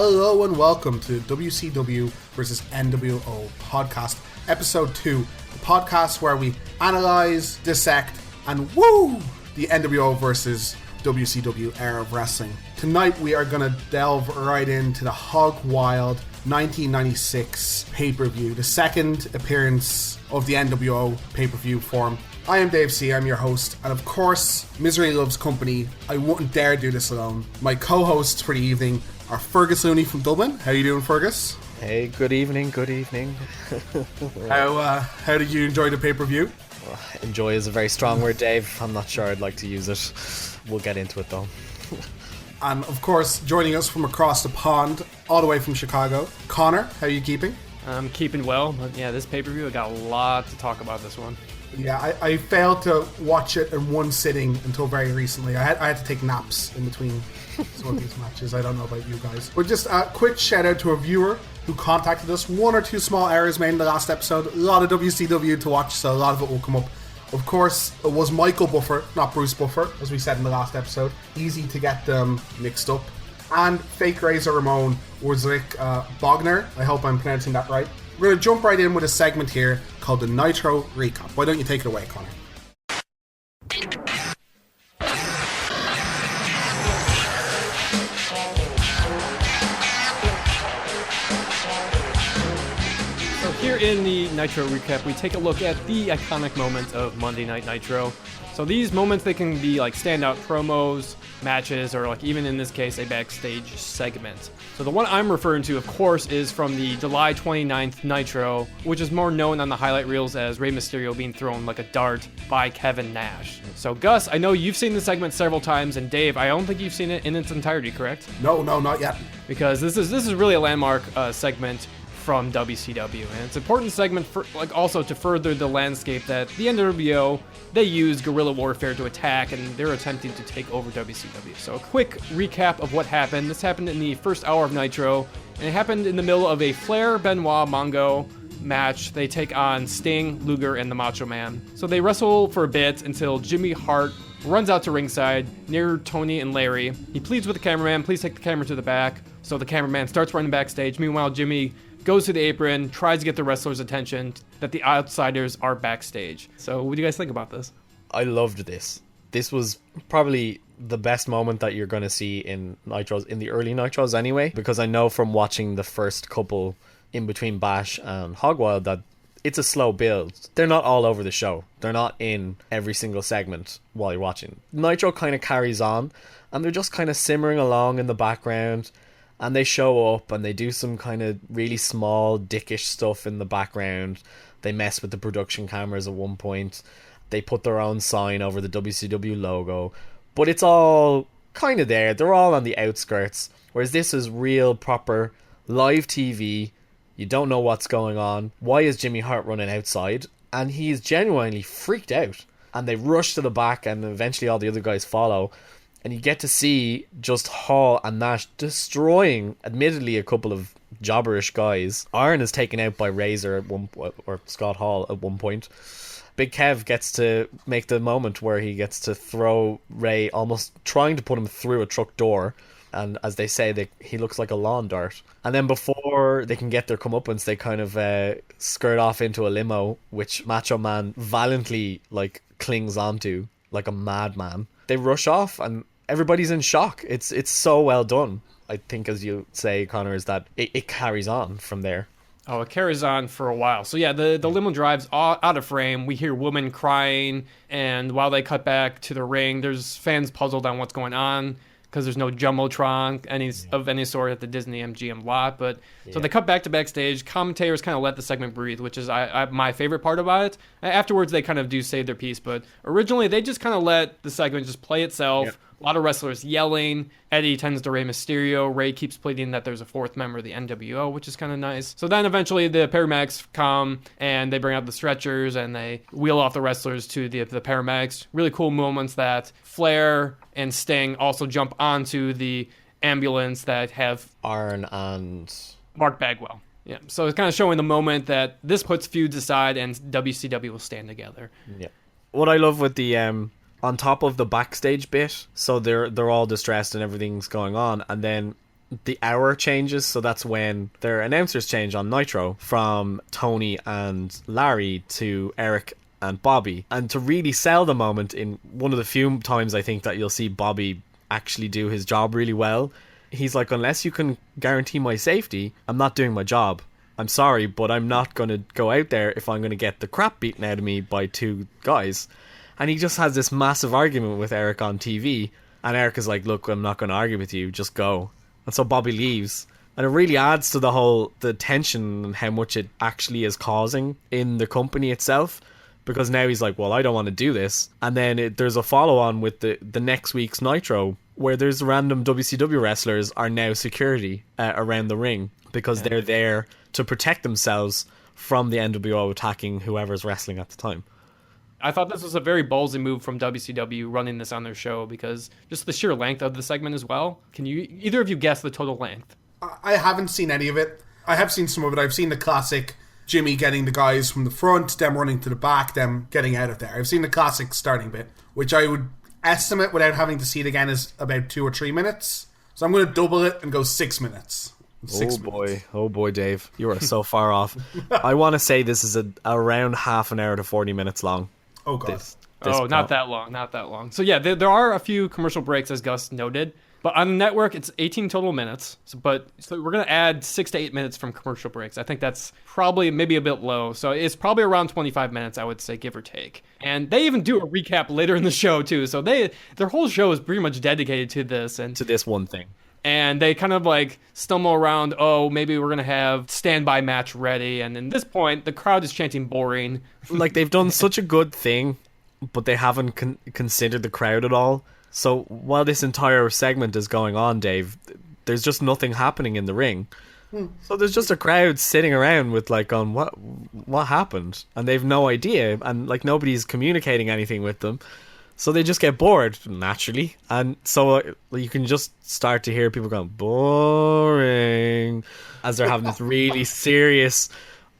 Hello and welcome to WCW vs NWO Podcast, Episode 2, the podcast where we analyse, dissect, and woo the NWO versus WCW era of wrestling. Tonight we are going to delve right into the Hog Wild 1996 pay-per-view, the second appearance of the NWO pay-per-view form. I am Dave C, I'm your host, and of course, misery loves company. I wouldn't dare do this alone. My co-hosts for the evening are Fergus Looney from Dublin. How you doing, Fergus? Hey, good evening. How did you enjoy the pay-per-view? Enjoy is a very strong word, Dave. I'm not sure I'd like to use it. We'll get into it though. And of course, joining us from across the pond, all the way from Chicago, Conor, how are you keeping? I'm keeping well, but yeah, this pay-per-view, I got a lot to talk about this one. Yeah, I failed to watch it in one sitting until very recently. I had to take naps in between some of these matches. I don't know about you guys. But just a quick shout out to a viewer who contacted us. One or two small errors made in the last episode. A lot of WCW to watch, so a lot of it will come up. Of course, it was Michael Buffer, not Bruce Buffer, as we said in the last episode. Easy to get them mixed up. And Fake Razor Ramon was Rick Bogner. I hope I'm pronouncing that right. We're going to jump right in with a segment here called the Nitro Recap. Why don't you take it away, Conor? So here in the Nitro Recap, we take a look at the iconic moments of Monday Night Nitro. So these moments, they can be like standout promos, matches, or like even in this case, a backstage segment. So the one I'm referring to, of course, is from the July 29th Nitro, which is more known on the highlight reels as Rey Mysterio being thrown like a dart by Kevin Nash. So Gus, I know you've seen this segment several times, and Dave, I don't think you've seen it in its entirety, correct? No, not yet. Because this is really a landmark segment from WCW, and it's an important segment for like also to further the landscape that the NWO, they use guerrilla warfare to attack, and they're attempting to take over WCW. So a quick recap of what happened. This happened in the first hour of Nitro, and it happened in the middle of a Flair, Benoit, Mongo match. They take on Sting, Luger, and the Macho Man. So they wrestle for a bit until Jimmy Hart runs out to ringside near Tony and Larry. He pleads with the cameraman, please take the camera to the back. So the cameraman starts running backstage. Meanwhile, Jimmy goes to the apron, tries to get the wrestlers' attention that the outsiders are backstage. So what do you guys think about this? I loved this. This was probably the best moment that you're going to see in Nitros, in the early Nitros anyway, because I know from watching the first couple in between Bash and Hog Wild that it's a slow build. They're not all over the show. They're not in every single segment while you're watching. Nitro kind of carries on, and they're just kind of simmering along in the background. And they show up and they do some kind of really small dickish stuff in the background. They mess with the production cameras at one point. They put their own sign over the WCW logo. But it's all kind of there. They're all on the outskirts. Whereas this is real, proper, live TV. You don't know what's going on. Why is Jimmy Hart running outside? And he's genuinely freaked out. And they rush to the back and eventually all the other guys follow. And you get to see just Hall and Nash destroying, admittedly, a couple of jobberish guys. Iron is taken out by Razor at one point, or Scott Hall at one point. Big Kev gets to make the moment where he gets to throw Ray, almost trying to put him through a truck door. And as they say, he looks like a lawn dart. And then before they can get their comeuppance, they kind of skirt off into a limo, which Macho Man valiantly clings onto like a madman. They rush off and everybody's in shock. It's so well done. I think, as you say, Conor, is that it carries on from there. Oh, it carries on for a while. So yeah, the limo drives out of frame. We hear women crying, and while they cut back to the ring, there's fans puzzled on what's going on because there's no Jumbotron of any sort at the Disney MGM lot. But so they cut back to backstage. Commentators kind of let the segment breathe, which is my favorite part about it. Afterwards, they kind of do save their piece, but originally they just kind of let the segment just play itself. Yep. A lot of wrestlers yelling. Eddie tends to Rey Mysterio. Ray keeps pleading that there's a fourth member of the NWO, which is kind of nice. So then eventually the paramedics come and they bring out the stretchers and they wheel off the wrestlers to the paramedics. Really cool moments that Flair and Sting also jump onto the ambulance that have Arn and Mark Bagwell. Yeah, so it's kind of showing the moment that this puts feuds aside and WCW will stand together. Yeah. What I love with the on top of the backstage bit, so they're all distressed and everything's going on, and then the hour changes, so that's when their announcers change on Nitro from Tony and Larry to Eric and Bobby. And to really sell the moment, in one of the few times I think that you'll see Bobby actually do his job really well, he's like, unless you can guarantee my safety, I'm not doing my job. I'm sorry, but I'm not going to go out there if I'm going to get the crap beaten out of me by two guys. And he just has this massive argument with Eric on TV. And Eric is like, look, I'm not going to argue with you, just go. And so Bobby leaves. And it really adds to the tension and how much it actually is causing in the company itself. Because now he's like, well, I don't want to do this. And then there's a follow-on with the next week's Nitro, where there's random WCW wrestlers are now security around the ring. Because they're there to protect themselves from the NWO attacking whoever's wrestling at the time. I thought this was a very ballsy move from WCW running this on their show, because just the sheer length of the segment as well. Can you either of you guess the total length? I haven't seen any of it. I have seen some of it. I've seen the classic Jimmy getting the guys from the front, them running to the back, them getting out of there. I've seen the classic starting bit, which I would estimate without having to see it again is about 2 or 3 minutes. So I'm going to double it and go 6 minutes. Oh boy, Dave, you are so far off. I want to say this is around half an hour to 40 minutes long. Oh god. Not that long. So yeah, there are a few commercial breaks, as Gus noted, but on the network it's 18 total minutes. So we're gonna add 6 to 8 minutes from commercial breaks. I think that's probably maybe a bit low. So it's probably around 25 minutes, I would say, give or take. And they even do a recap later in the show too. So their whole show is pretty much dedicated to this and to this one thing. And they kind of like stumble around, oh, maybe we're going to have standby match ready. And at this point, the crowd is chanting boring. Like, they've done such a good thing, but they haven't considered the crowd at all. So while this entire segment is going on, Dave, there's just nothing happening in the ring. So there's just a crowd sitting around with like, on what happened? And they've no idea. And like, nobody's communicating anything with them. So they just get bored, naturally. And so you can just start to hear people going, boring, as they're having this really serious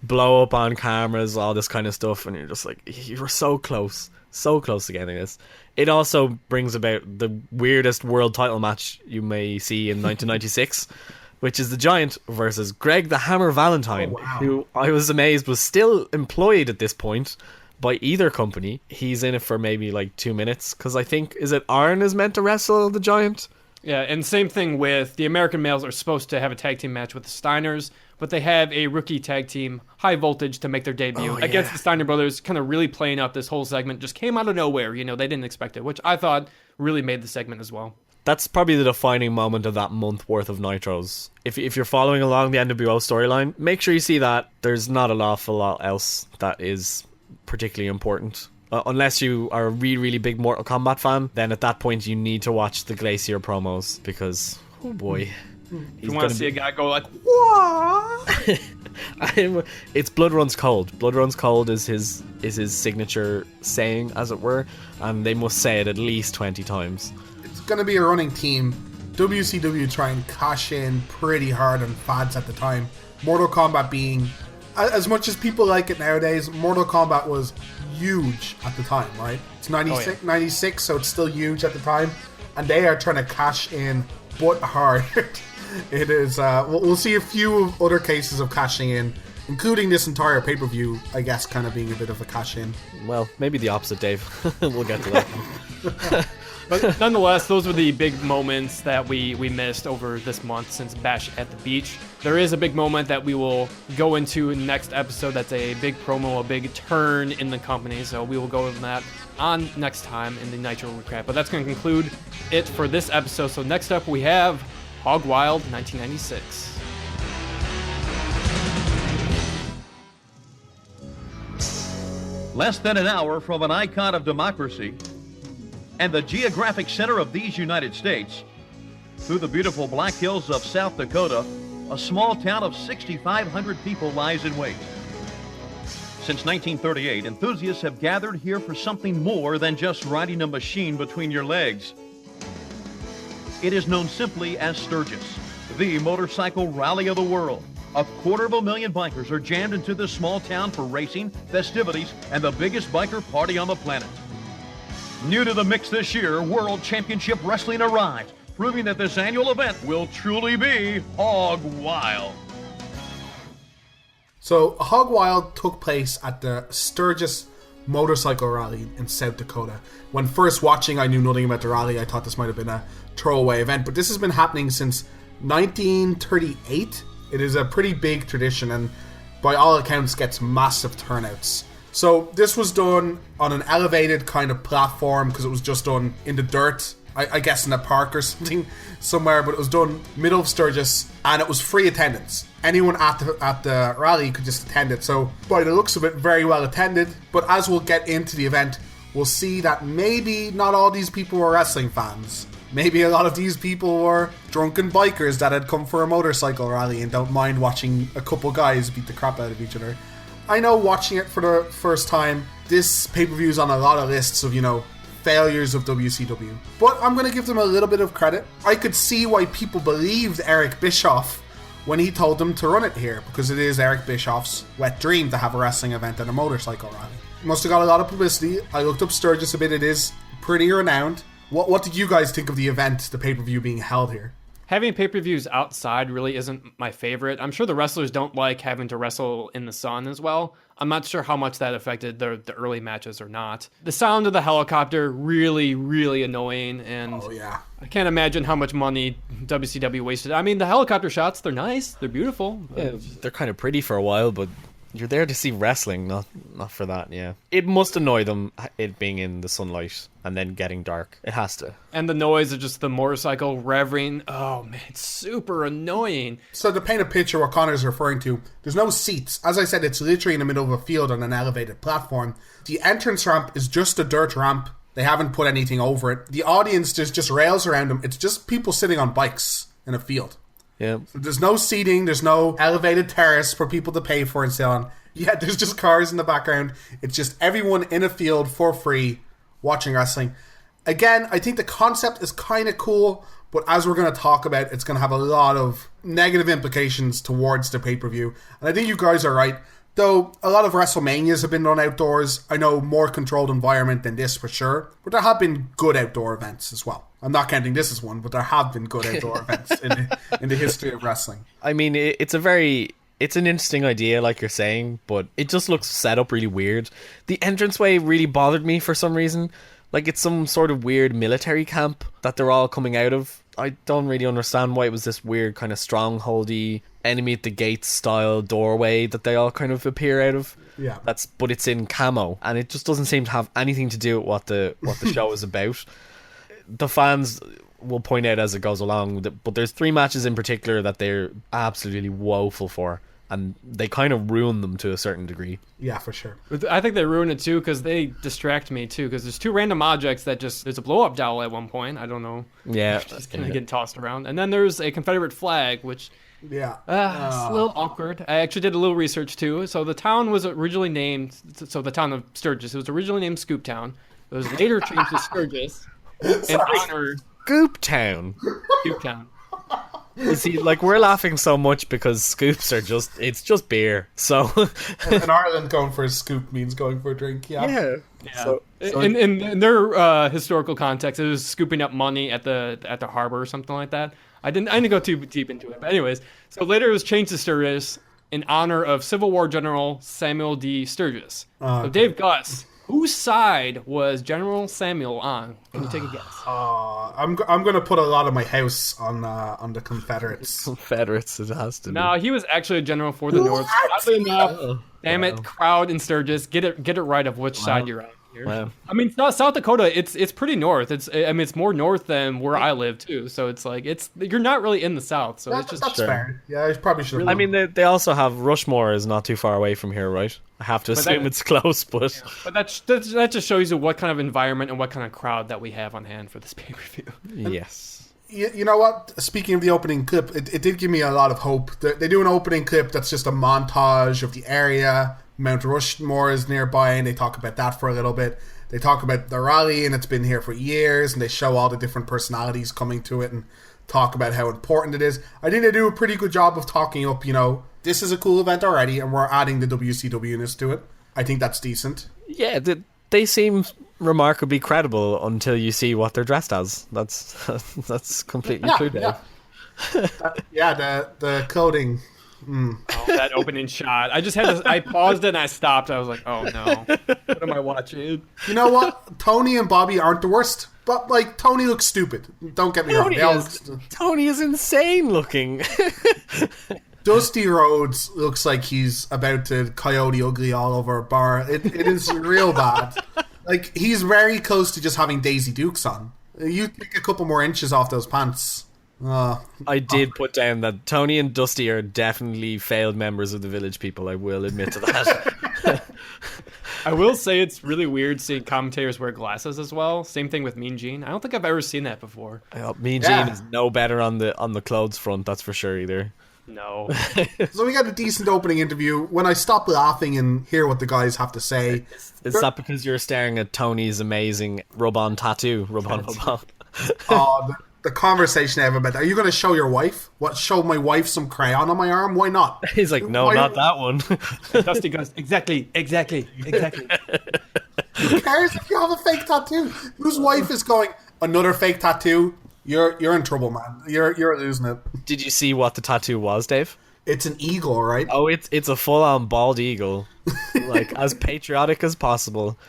blow up on cameras, all this kind of stuff. And you're just like, you were so close to getting this. It also brings about the weirdest world title match you may see in 1996, which is the Giant versus Greg the Hammer Valentine, who I was amazed was still employed at this point by either company. He's in it for maybe like 2 minutes, because I think, is it Arn is meant to wrestle the Giant? Yeah, and same thing with the American males are supposed to have a tag team match with the Steiners, but they have a rookie tag team, High Voltage, to make their debut against the Steiner brothers, kind of really playing up this whole segment. Just came out of nowhere, they didn't expect it, which I thought really made the segment as well. That's probably the defining moment of that month worth of Nitros. If you're following along the NWO storyline, make sure you see that. There's not an awful lot else that is particularly important. Unless you are a really, really big Mortal Kombat fan, then at that point you need to watch the Glacier promos, because, oh boy. You want to see a guy go like, what? It's Blood Runs Cold. Blood Runs Cold is his signature saying, as it were, and they must say it at least 20 times. It's going to be a running theme. WCW try and cash in pretty hard on fads at the time. Mortal Kombat being, as much as people like it nowadays, Mortal Kombat was huge at the time, right? It's 96, so it's still huge at the time. And they are trying to cash in but hard. It is, we'll see a few other cases of cashing in, including this entire pay-per-view, I guess, kind of being a bit of a cash-in. Well, maybe the opposite, Dave. We'll get to that. But nonetheless, those were the big moments that we missed over this month since Bash at the Beach. There is a big moment that we will go into next episode that's a big promo, a big turn in the company, so we will go over that on next time in the Nitro Recap. But that's going to conclude it for this episode. So next up we have Hog Wild 1996. Less than an hour from an icon of democracy and the geographic center of these United States, through the beautiful Black Hills of South Dakota, a small town of 6,500 people lies in wait. Since 1938, enthusiasts have gathered here for something more than just riding a machine between your legs. It is known simply as Sturgis, the motorcycle rally of the world. 250,000 bikers are jammed into this small town for racing, festivities, and the biggest biker party on the planet. New to the mix this year, World Championship Wrestling arrived proving that this annual event will truly be Hog Wild. So, Hog Wild took place at the Sturgis Motorcyle Rally in South Dakota. When first watching, I knew nothing about the rally. I thought this might have been a throwaway event, but this has been happening since 1938. It is a pretty big tradition and by all accounts gets massive turnouts. So this was done on an elevated kind of platform because it was just done in the dirt, I guess in a park or something somewhere, but it was done middle of Sturgis and it was free attendance. Anyone at the rally could just attend it. So by the looks of it, very well attended. But as we'll get into the event, we'll see that maybe not all these people were wrestling fans. Maybe a lot of these people were drunken bikers that had come for a motorcycle rally and don't mind watching a couple guys beat the crap out of each other. I know watching it for the first time, this pay-per-view is on a lot of lists of, failures of WCW. But I'm going to give them a little bit of credit. I could see why people believed Eric Bischoff when he told them to run it here, because it is Eric Bischoff's wet dream to have a wrestling event and a motorcycle rally. Must have got a lot of publicity. I looked up Sturgis a bit. It is pretty renowned. What did you guys think of the event, the pay-per-view being held here? Having pay-per-views outside really isn't my favorite. I'm sure the wrestlers don't like having to wrestle in the sun as well. I'm not sure how much that affected the early matches or not. The sound of the helicopter, really, really annoying. And oh, yeah. I can't imagine how much money WCW wasted. I mean, the helicopter shots, they're nice. They're beautiful. Yeah, they're kind of pretty for a while, but you're there to see wrestling, not for that, yeah. It must annoy them, it being in the sunlight and then getting dark. It has to. And the noise of just the motorcycle revving. Oh, man, it's super annoying. So to paint a picture what Conor's referring to, there's no seats. As I said, it's literally in the middle of a field on an elevated platform. The entrance ramp is just a dirt ramp. They haven't put anything over it. The audience, there's just rails around them. It's just people sitting on bikes in a field. Yeah. There's no seating, there's no elevated terrace for people to pay for and so on. Yeah, there's just cars in the background. It's just everyone in a field for free watching wrestling. Again, I think the concept is kind of cool, but as we're going to talk about, it's going to have a lot of negative implications towards the pay-per-view. And I think you guys are right. Though a lot of WrestleManias have been done outdoors, I know more controlled environment than this for sure, but there have been good outdoor events as well. I'm not counting this as one, but there have been good outdoor events in the history of wrestling. I mean, it's an interesting idea, like you're saying, but it just looks set up really weird. The entranceway really bothered me for some reason. Like it's some sort of weird military camp that they're all coming out of. I don't really understand why it was this weird kind of strongholdy enemy at the gates style doorway that they all kind of appear out of. Yeah. But it's in camo and it just doesn't seem to have anything to do with what the show is about. The fans will point out as it goes along, but there's 3 matches in particular that they're absolutely woeful for. And they kind of ruin them to a certain degree. Yeah, for sure. I think they ruin it too because they distract me too. Because there's 2 random objects that there's a blow up doll at one point. I don't know. Yeah, just kind of getting tossed around. And then there's a Confederate flag, which it's a little awkward. I actually did a little research too. So the town was originally named. So the town of Sturgis. It was originally named Scoop Town. It was later changed to Sturgis in honor Scoop Town. Scoop Town. You see, like, we're laughing so much because scoops are it's just beer. So in Ireland, going for a scoop means going for a drink. Yeah. So in their historical context, it was scooping up money at the harbor or something like that. I didn't go too deep into it, but anyways. So later it was changed to Sturgis in honor of Civil War General Samuel D. Sturgis. So Dave Gus, whose side was General Samuel on? Can you take a guess? I'm going to put a lot of my house on the Confederates. Confederates, it has to be. No, he was actually a general for the North. Oddly enough, damn it, crowd in Sturgis, get it right of which side you're on here. Wow. I mean, South Dakota, it's pretty north. It's more north than where I live too. So it's like you're not really in the South. So it's just that's fair. Yeah, I probably should. I mean, they also have Rushmore is not too far away from here, right? I have to assume it's close, but that just shows you what kind of environment and what kind of crowd that we have on hand for this pay-per-view. Yes. You know what? Speaking of the opening clip, it did give me a lot of hope. They do an opening clip that's just a montage of the area. Mount Rushmore is nearby, and they talk about that for a little bit. They talk about the rally, and it's been here for years, and they show all the different personalities coming to it and talk about how important it is. I think they do a pretty good job of talking up, this is a cool event already, and we're adding the WCW-ness to it. I think that's decent. Yeah, they seem remarkably credible until you see what they're dressed as. That's completely true, Dave. The clothing. Oh, that opening shot. I just had to, I paused it and I stopped. I was like, oh no. What am I watching? You know what? Tony and Bobby aren't the worst. But, like, Tony looks stupid. Don't get me wrong. Tony is insane looking. Dusty Rhodes looks like he's about to Coyote Ugly all over a bar. It is real bad. Like, he's very close to just having Daisy Dukes on. You take a couple more inches off those pants. I did put down that Tony and Dusty are definitely failed members of the Village People. I will admit to that. I will say it's really weird seeing commentators wear glasses as well. Same thing with Mean Gene. I don't think I've ever seen that before. Mean Gene is no better on the clothes front, that's for sure either. No. So we got a decent opening interview. When I stop laughing and hear what the guys have to say... Is that because you're staring at Tony's amazing rub-on tattoo? Rub-on. Oh, the conversation I have about that. Are you going to show your wife? Show my wife some crayon on my arm? Why not? He's like, no, not that one. Dusty goes, exactly. Who cares if you have a fake tattoo? Whose wife is going, another fake tattoo? You're in trouble, man. You're losing it. Did you see what the tattoo was, Dave? It's an eagle, right? Oh, it's a full-on bald eagle. Like, as patriotic as possible.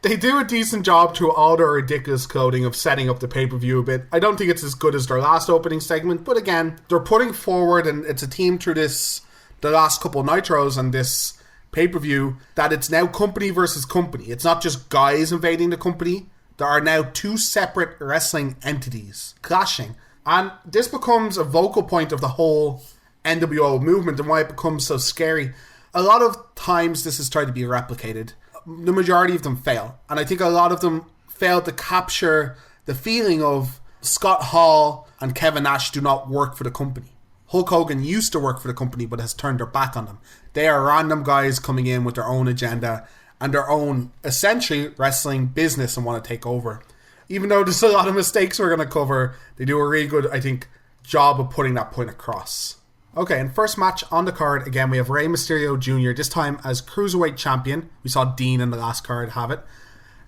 They do a decent job through all their ridiculous clothing of setting up the pay-per-view a bit. I don't think it's as good as their last opening segment, but again, they're putting forward, and it's a team through the last couple of Nitros and this pay-per-view, that it's now company versus company. It's not just guys invading the company. There are now two separate wrestling entities clashing. And this becomes a vocal point of the whole NWO movement and why it becomes so scary. A lot of times this is tried to be replicated. The majority of them fail. And I think a lot of them fail to capture the feeling of Scott Hall and Kevin Nash do not work for the company. Hulk Hogan used to work for the company but has turned their back on them. They are random guys coming in with their own agenda and their own, essentially, wrestling business and want to take over. Even though there's a lot of mistakes we're going to cover, they do a really good, I think, job of putting that point across. Okay, and first match on the card, again, we have Rey Mysterio Jr., this time as Cruiserweight Champion. We saw Dean in the last card have it.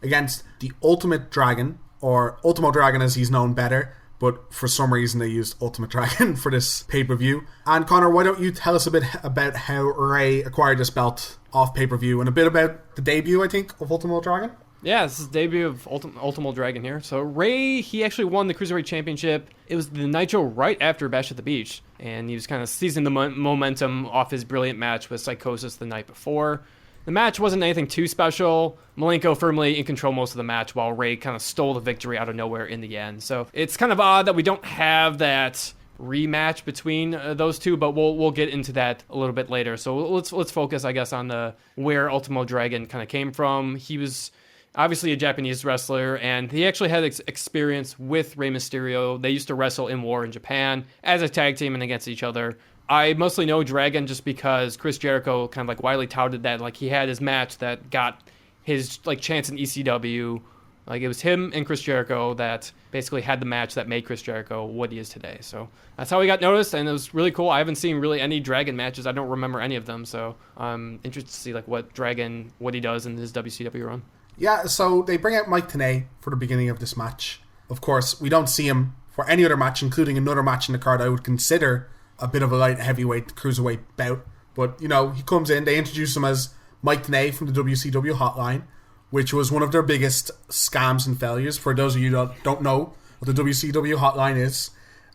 Against the Ultimate Dragon, or Ultimo Dragon as he's known better, but for some reason they used Ultimate Dragon for this pay-per-view. And Conor, why don't you tell us a bit about how Rey acquired this belt off pay-per-view, and a bit about the debut, I think, of Ultimo Dragon? Yeah, this is the debut of Ultimo Dragon here. So Rey, he actually won the Cruiserweight Championship. It was the Nitro right after Bash at the Beach. And he was kind of seizing the momentum off his brilliant match with Psychosis the night before. The match wasn't anything too special. Malenko firmly in control most of the match, while Rey kind of stole the victory out of nowhere in the end. So it's kind of odd that we don't have that rematch between those two, but we'll get into that a little bit later. So let's focus, I guess, on where Ultimo Dragon kind of came from. He was obviously a Japanese wrestler, and he actually had experience with Rey Mysterio. They used to wrestle in War in Japan as a tag team and against each other. I mostly know Dragon just because Chris Jericho kind of like widely touted that, like, he had his match that got his like chance in ECW. Like, it was him and Chris Jericho that basically had the match that made Chris Jericho what he is today. So that's how he got noticed, and it was really cool. I haven't seen really any Dragon matches. I don't remember any of them, so I'm interested to see like what he does in his WCW run. Yeah, so they bring out Mike Tenay for the beginning of this match. Of course, we don't see him for any other match, including another match in the card I would consider a bit of a light heavyweight cruiserweight bout. But, you know, he comes in, they introduce him as Mike Tenay from the WCW hotline, which was one of their biggest scams and failures. For those of you that don't know what the WCW hotline is,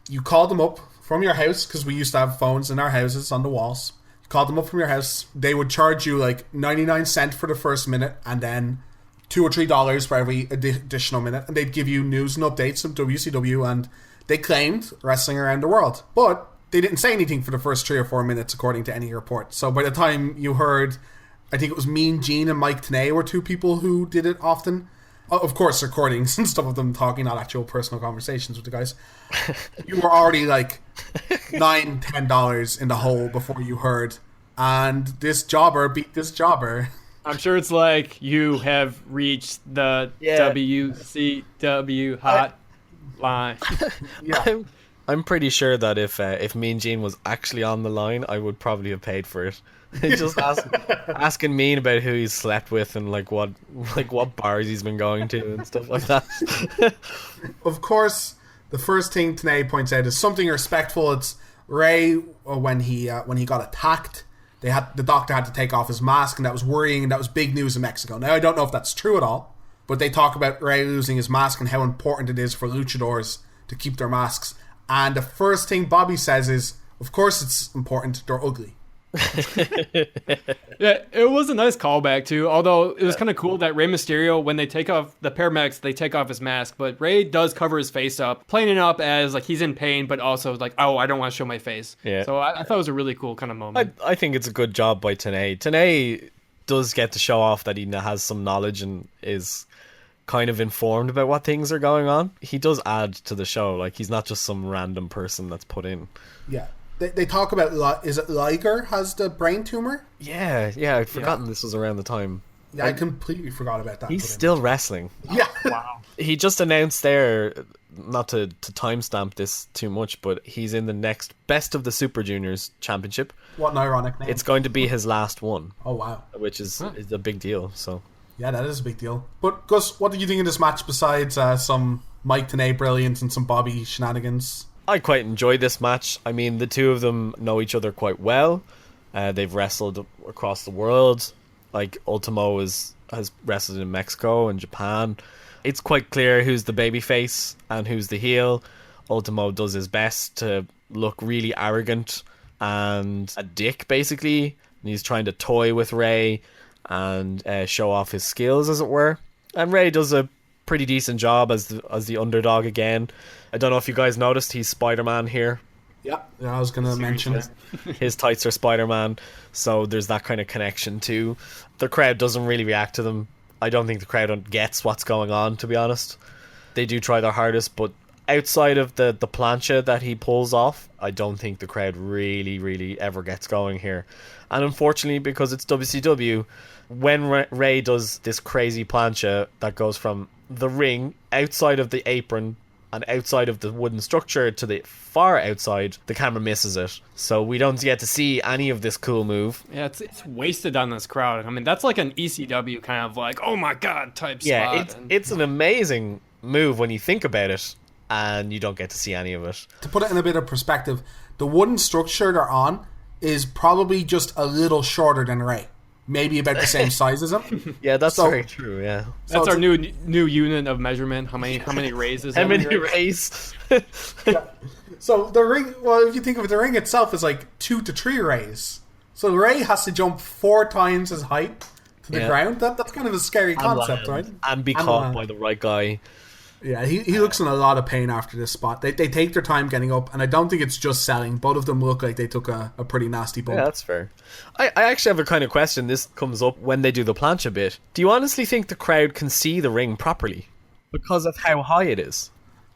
you call them up from your house, because we used to have phones in our houses on the walls. You call them up from your house, they would charge you like 99 cents for the first minute, and then $2 or $3 for every additional minute, and they'd give you news and updates of WCW, and they claimed wrestling around the world. But they didn't say anything for the first 3 or 4 minutes, according to any report. So by the time you heard, I think it was Mean Gene and Mike Tenay were two people who did it often. Of course, recordings and stuff of them talking, not actual personal conversations with the guys. You were already like $9, $10 in the hole before you heard. And this jobber beat this jobber. I'm sure it's like, you have reached the WCW hotline. I'm pretty sure that if Mean Gene was actually on the line, I would probably have paid for it. Just asking Mean about who he's slept with and what bars he's been going to and stuff like that. Of course, the first thing Tenay points out is something respectful. It's Ray when he got attacked. The doctor had to take off his mask, and that was worrying, and that was big news in Mexico. Now I don't know if that's true at all, but they talk about Ray losing his mask and how important it is for luchadors to keep their masks. And the first thing Bobby says is, of course it's important, they're ugly. Yeah, it was a nice callback too. Although it was kind of cool that Rey Mysterio, when they take off the paramedics, they take off his mask, but Rey does cover his face up, playing it up as like he's in pain, but also like, oh, I don't want to show my face. Yeah. So I thought it was a really cool kind of moment. I think it's a good job by Tenay. Tenay does get to show off that he has some knowledge and is kind of informed about what things are going on. He does add to the show. Like, he's not just some random person that's put in. Yeah. They talk about, is it Liger has the brain tumor? Yeah, I'd forgotten this was around the time. Yeah, I completely forgot about that. He's still wrestling. Yeah. Wow. He just announced there, not to timestamp this too much, but he's in the next Best of the Super Juniors Championship. What an ironic name. It's going to be his last one. Oh, wow. Which is a big deal, so... Yeah, that is a big deal. But, Gus, what did you think of this match besides some Mike Tenay brilliance and some Bobby shenanigans? I quite enjoyed this match. I mean, the two of them know each other quite well. They've wrestled across the world. Like, Ultimo has wrestled in Mexico and Japan. It's quite clear who's the babyface and who's the heel. Ultimo does his best to look really arrogant and a dick, basically. And he's trying to toy with Ray and show off his skills, as it were. And Ray does a pretty decent job as the underdog again. I don't know if you guys noticed, he's Spider-Man here. Yeah, I was going to mention it. His tights are Spider-Man, so there's that kind of connection too. The crowd doesn't really react to them. I don't think the crowd gets what's going on, to be honest. They do try their hardest, but outside of the plancha that he pulls off, I don't think the crowd really ever gets going here. And unfortunately, because it's WCW, when Ray does this crazy plancha that goes from the ring outside of the apron and outside of the wooden structure to the far outside, the camera misses it. So we don't get to see any of this cool move. Yeah, it's wasted on this crowd. I mean, that's like an ECW kind of like, oh my god type yeah, spot. It's an amazing move when you think about it, and you don't get to see any of it. To put it in a bit of perspective, the wooden structure they're on is probably just a little shorter than Ray. Maybe about the same size as him. Yeah, that's very true, yeah. That's our new unit of measurement. How many rays is How many rays? Yeah. So the ring, well, if you think of it, the ring itself is like 2 to 3 rays. So Ray has to jump 4 times his height to the ground. That's kind of a scary concept, right? And be caught by the right guy. Yeah, he looks in a lot of pain after this spot. They take their time getting up, and I don't think it's just selling. Both of them look like they took a pretty nasty bump. Yeah, that's fair. I actually have a kind of question. This comes up when they do the plancha bit. Do you honestly think the crowd can see the ring properly because of how high it is?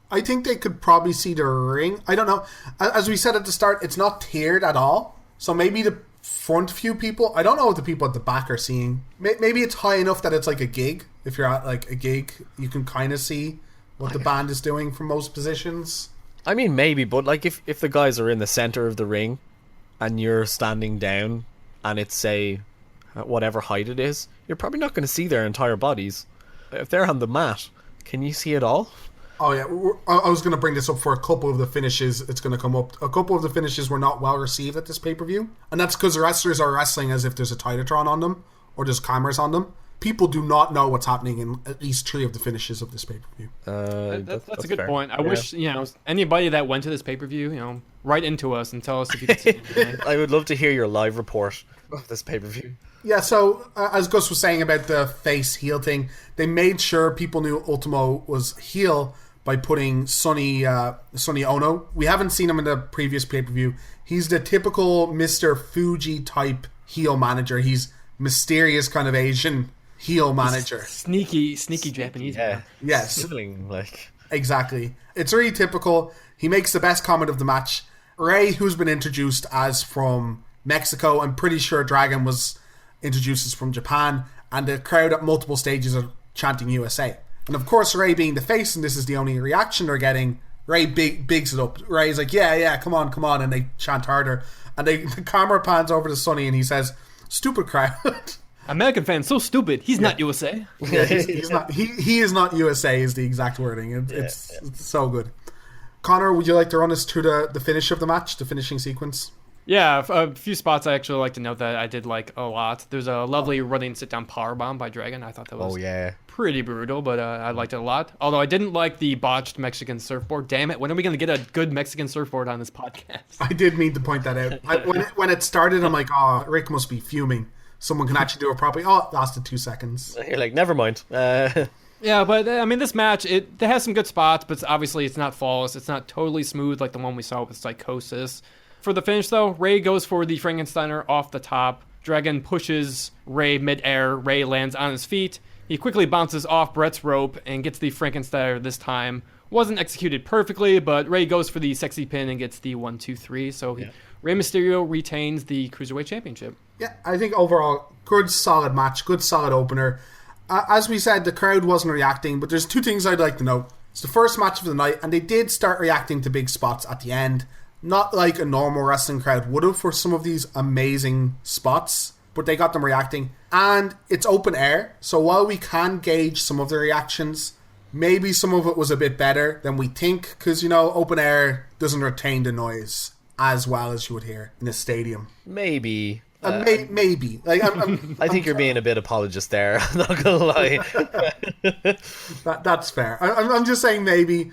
I think they could probably see the ring. I don't know. As we said at the start, it's not tiered at all. So maybe the front few people, I don't know what the people at the back are seeing. Maybe it's high enough that it's like a gig. If you're at like a gig, you can kind of see what the band is doing from most positions. I mean, maybe, but like if the guys are in the center of the ring and you're standing down and it's, say, whatever height it is, you're probably not going to see their entire bodies. If they're on the mat, can you see it all? Oh yeah, I was going to bring this up for a couple of the finishes. It's going to come up. A couple of the finishes were not well received at this pay-per-view, and that's because the wrestlers are wrestling as if there's a Titatron on them or there's cameras on them. People do not know what's happening in at least 3 of the finishes of this pay-per-view. That's a good fair. point. I wish, anybody that went to this pay-per-view, write into us and tell us if you could see anything. I would love to hear your live report of this pay-per-view. Yeah, so as Gus was saying about the face-heel thing, they made sure people knew Ultimo was heel by putting Sonny Ono. We haven't seen him in the previous pay-per-view. He's the typical Mr. Fuji type heel manager. He's mysterious kind of Asian heel manager. Sneaky Japanese. Yeah. Yes. Sibling, like. Exactly. It's really typical. He makes the best comment of the match. Ray, who's been introduced as from Mexico, I'm pretty sure Dragon was introduced as from Japan, and the crowd at multiple stages are chanting USA. And of course, Ray being the face, and this is the only reaction they're getting, Ray bigs it up. Ray's like, yeah, come on, and they chant harder. And the camera pans over to Sonny, and he says, Stupid crowd. American fans so stupid. He's not USA. Yeah, he's not. He is not USA. Is the exact wording. It's so good. Conor, would you like to run us through the finish of the match, the finishing sequence? Yeah, a few spots I actually like to note that I did like a lot. There's a lovely running sit-down powerbomb by Dragon. I thought that was pretty brutal, but I liked it a lot. Although I didn't like the botched Mexican surfboard. Damn it, when are we going to get a good Mexican surfboard on this podcast? I did mean to point that out. When it started, I'm like, oh, Rick must be fuming. Someone can actually do it properly. Oh, it lasted 2 seconds. You're like, never mind. Yeah, but I mean, this match, it has some good spots, but obviously it's not flawless. It's not totally smooth like the one we saw with Psychosis. For the finish, though, Ray goes for the Frankensteiner off the top. Dragon pushes Ray mid-air. Ray lands on his feet. He quickly bounces off Brett's rope and gets the Frankensteiner this time. Wasn't executed perfectly, but Ray goes for the sexy pin and gets the 1-2-3. So Rey Mysterio retains the Cruiserweight Championship. Yeah, I think overall, good solid match, good solid opener. As we said, the crowd wasn't reacting, but there's two things I'd like to note. It's the first match of the night, and they did start reacting to big spots at the end. Not like a normal wrestling crowd would have for some of these amazing spots, but they got them reacting. And it's open air, so while we can gauge some of the reactions, maybe some of it was a bit better than we think, because, you know, open air doesn't retain the noise as well as you would hear in a stadium. Maybe. Maybe. Like, I think you're being a bit apologist there. I'm not going to lie. That's fair. I'm just saying maybe,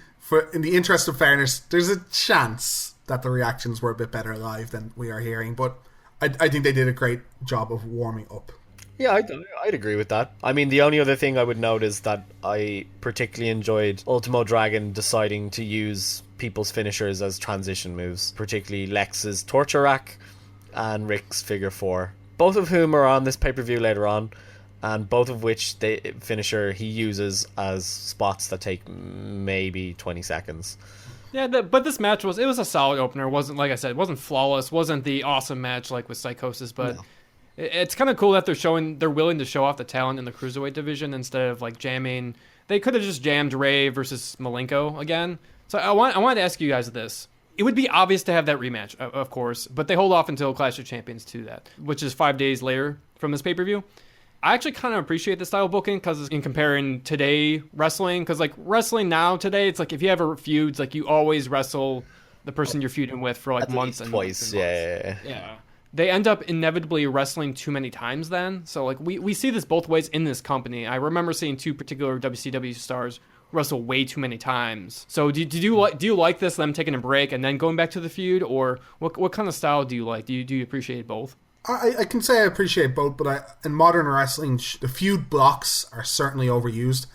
in the interest of fairness, there's a chance that the reactions were a bit better live than we are hearing, but I think they did a great job of warming up. Yeah, I'd agree with that. I mean, the only other thing I would note is that I particularly enjoyed Ultimo Dragon deciding to use people's finishers as transition moves, particularly Lex's Torture Rack and Rick's Figure 4, both of whom are on this pay-per-view later on, and both of which finisher he uses as spots that take maybe 20 seconds. Yeah, but this match was a solid opener. It wasn't, like I said, it wasn't flawless. Wasn't the awesome match like with Psychosis, but no. It's kind of cool that they're willing to show off the talent in the Cruiserweight division instead of like jamming. They could have just jammed Ray versus Malenko again. So I wanted to ask you guys this. It would be obvious to have that rematch, of course, but they hold off until Clash of Champions to that, which is 5 days later from this pay-per-view. I actually kind of appreciate the style of booking because in comparing today wrestling, because like wrestling now today, it's like if you have a feud, like you always wrestle the person you're feuding with for like months and twice. Months and months. Yeah. They end up inevitably wrestling too many times then. So like we see this both ways in this company. I remember seeing two particular WCW stars wrestle way too many times. So do you like this, them taking a break and then going back to the feud, or what kind of style do you like? Do you appreciate both? I can say I appreciate both, but in modern wrestling, the feud blocks are certainly overused.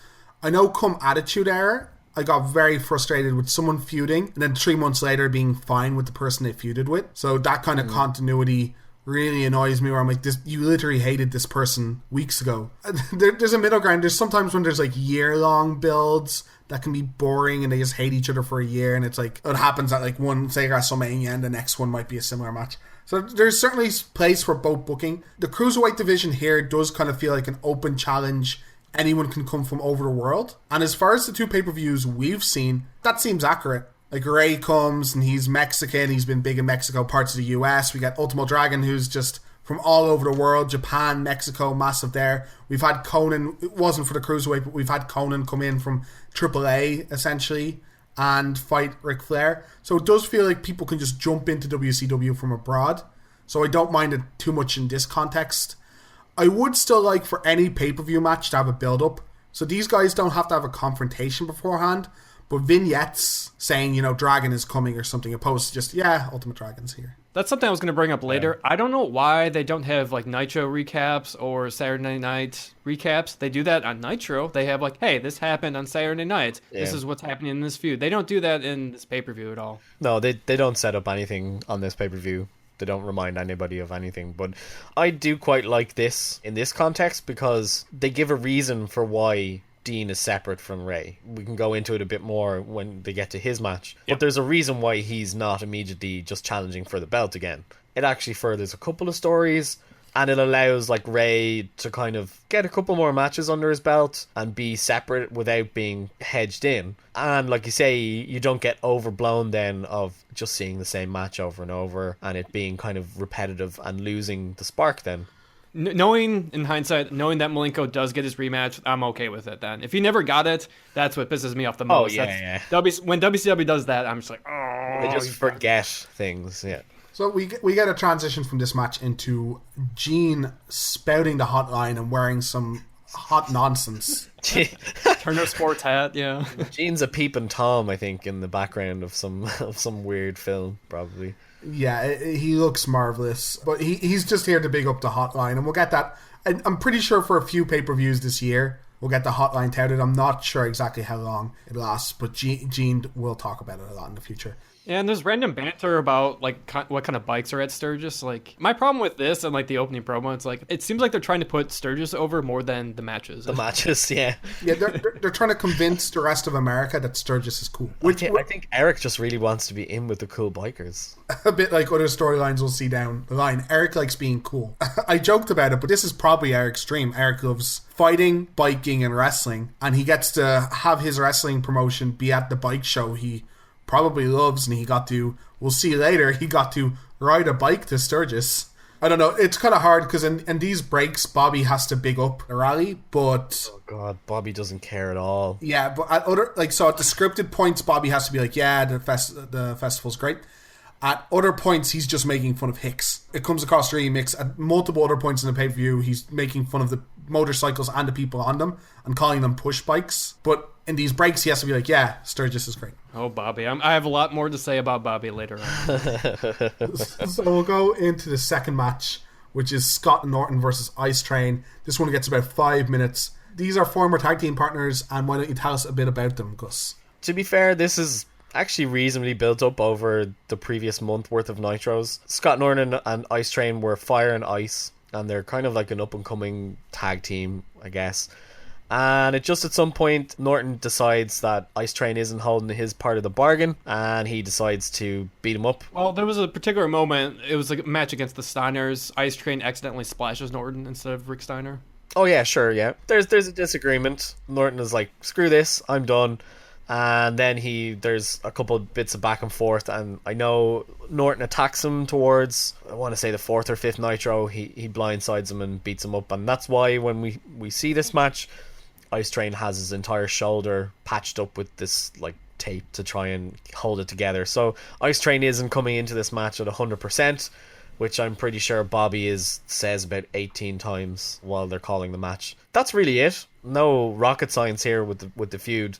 I know come Attitude Era, I got very frustrated with someone feuding and then 3 months later being fine with the person they feuded with. So that kind of continuity really annoys me, where I'm like, you literally hated this person weeks ago. There's a middle ground. There's sometimes when there's like year-long builds that can be boring and they just hate each other for a year, and it's like it happens at like one, say, WrestleMania, and the next one might be a similar match. So there's certainly place for both booking. The Cruiserweight division here does kind of feel like an open challenge. Anyone can come from over the world. And as far as the two pay-per-views we've seen, that seems accurate. Like Ray comes and he's Mexican. He's been big in Mexico, parts of the US. We got Ultimo Dragon, who's just from all over the world. Japan, Mexico, massive there. We've had Conan. It wasn't for the Cruiserweight, but we've had Conan come in from AAA, essentially, and fight Ric Flair. So it does feel like people can just jump into WCW from abroad. So I don't mind it too much in this context. I would still like for any pay-per-view match to have a build-up. So these guys don't have to have a confrontation beforehand, but vignettes saying, you know, Dragon is coming or something, opposed to just, Ultimate Dragon's here. That's something I was going to bring up later. Yeah. I don't know why they don't have like Nitro recaps or Saturday Night recaps. They do that on Nitro. They have like, hey, this happened on Saturday night. Yeah. This is what's happening in this feud. They don't do that in this pay-per-view at all. No, they don't set up anything on this pay-per-view. They don't remind anybody of anything. But I do quite like this in this context because they give a reason for why Dean is separate from Ray. We can go into it a bit more when they get to his match. Yep. But there's a reason why he's not immediately just challenging for the belt again. It actually furthers a couple of stories, and it allows like Ray to kind of get a couple more matches under his belt and be separate without being hedged in. And like you say, you don't get overblown then of just seeing the same match over and over and it being kind of repetitive and losing the spark then. knowing in hindsight, knowing that Malenko does get his rematch, I'm okay with it then. If he never got it, that's what pisses me off the most. Yeah. When WCW does that, I'm just like, oh. They just forget things, yeah. So we get a transition from this match into Gene spouting the hotline and wearing some hot nonsense. Turner Sports hat, yeah. Gene's a peeping Tom, I think, in the background of some weird film, probably. Yeah, he looks marvelous, but he's just here to big up the hotline, and we'll get that. I'm pretty sure for a few pay-per-views this year, we'll get the hotline touted. I'm not sure exactly how long it lasts, but Gene will talk about it a lot in the future. Yeah, and there's random banter about like what kind of bikes are at Sturgis. Like, my problem with this and like the opening promo, it's like it seems like they're trying to put Sturgis over more than the matches. The matches, yeah. Yeah, they're trying to convince the rest of America that Sturgis is cool. I think Eric just really wants to be in with the cool bikers. A bit like other storylines we'll see down the line. Eric likes being cool. I joked about it, but this is probably Eric's dream. Eric loves fighting, biking, and wrestling, and he gets to have his wrestling promotion be at the bike show he probably loves, and we'll see later, he got to ride a bike to Sturgis. I don't know, it's kind of hard because in these breaks Bobby has to big up the rally, but oh god, Bobby doesn't care at all. Yeah, but at other, like, so at the scripted points Bobby has to be like, yeah, the festival's great. At other points he's just making fun of Hicks. It comes across really mixed. At multiple other points in the pay-per-view he's making fun of the motorcycles and the people on them and calling them push bikes, but in these breaks he has to be like, yeah, Sturgis is great. Oh, Bobby. I have a lot more to say about Bobby later on. So we'll go into the second match, which is Scott Norton versus Ice Train. This one gets about 5 minutes. These are former tag team partners, and why don't you tell us a bit about them, Gus? To be fair, this is actually reasonably built up over the previous month worth of Nitros. Scott Norton and Ice Train were Fire and Ice, and they're kind of like an up-and-coming tag team, I guess. And it just at some point Norton decides that Ice Train isn't holding his part of the bargain, and he decides to beat him up. Well, there was a particular moment, it was like a match against the Steiners. Ice Train accidentally splashes Norton instead of Rick Steiner. Oh yeah, sure, yeah. There's a disagreement. Norton is like, screw this, I'm done. And then there's a couple of bits of back and forth, and I know Norton attacks him towards, I want to say, the fourth or fifth Nitro. He blindsides him and beats him up, and that's why when we see this match, Ice Train has his entire shoulder patched up with this like tape to try and hold it together. So Ice Train isn't coming into this match at 100%, which I'm pretty sure Bobby says about 18 times while they're calling the match. That's really it. No rocket science here with the feud.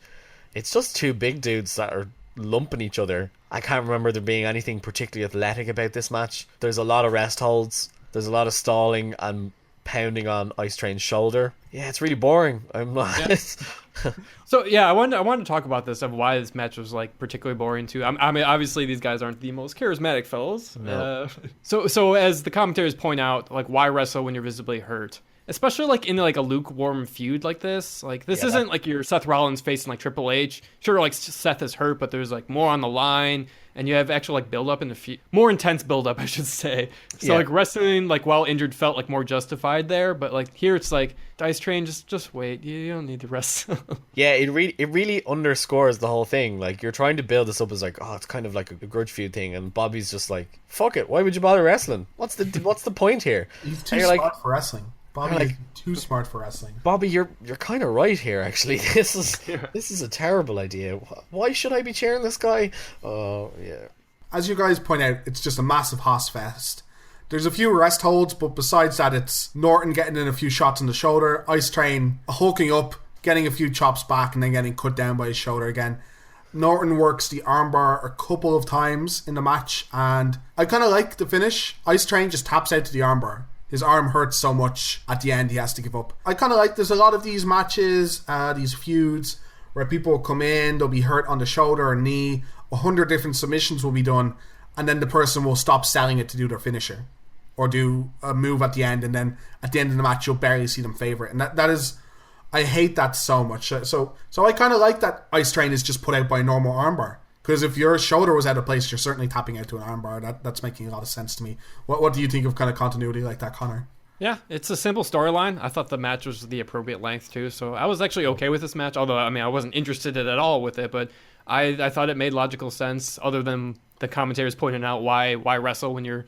It's just two big dudes that are lumping each other. I can't remember there being anything particularly athletic about this match. There's a lot of rest holds. There's a lot of stalling and pounding on Ice Train's shoulder. Yeah, it's really boring. I'm not. Yeah. So yeah, I wanted to talk about this, of why this match was like particularly boring too. I mean, obviously these guys aren't the most charismatic fellows. No. So as the commentators point out, like, why wrestle when you're visibly hurt? Especially like in like a lukewarm feud like this. Like, this isn't like your Seth Rollins facing like Triple H. Sure, like Seth is hurt, but there's like more on the line, and you have actual like build up in the feud, more intense build up, I should say. So like wrestling like while injured felt like more justified there, but like here it's like, Ice Train, just wait. You don't need to wrestle. Yeah, it really underscores the whole thing. Like, you're trying to build this up as like, oh, it's kind of like a grudge feud thing, and Bobby's just like, fuck it. Why would you bother wrestling? What's the point here? He's too smart for wrestling. Bobby is too smart for wrestling. Bobby, you're kind of right here, actually. This is a terrible idea. Why should I be cheering this guy? Oh, yeah. As you guys point out, it's just a massive hoss fest. There's a few rest holds, but besides that, it's Norton getting in a few shots on the shoulder, Ice Train hulking up, getting a few chops back, and then getting cut down by his shoulder again. Norton works the armbar a couple of times in the match, and I kind of like the finish. Ice Train just taps out to the armbar. His arm hurts so much at the end he has to give up. I kind of like, there's a lot of these matches, these feuds, where people will come in, they'll be hurt on the shoulder or knee, 100 different submissions will be done, and then the person will stop selling it to do their finisher, or do a move at the end, and then at the end of the match you'll barely see them favor it. And that is, I hate that so much. So I kind of like that Ice Train is just put out by a normal armbar. Because if your shoulder was out of place, you're certainly tapping out to an armbar. That's making a lot of sense to me. What do you think of kind of continuity like that, Conor? Yeah, it's a simple storyline. I thought the match was the appropriate length too, so I was actually okay with this match. Although, I mean, I wasn't interested at all with it, but I thought it made logical sense. Other than the commentators pointing out why wrestle when you're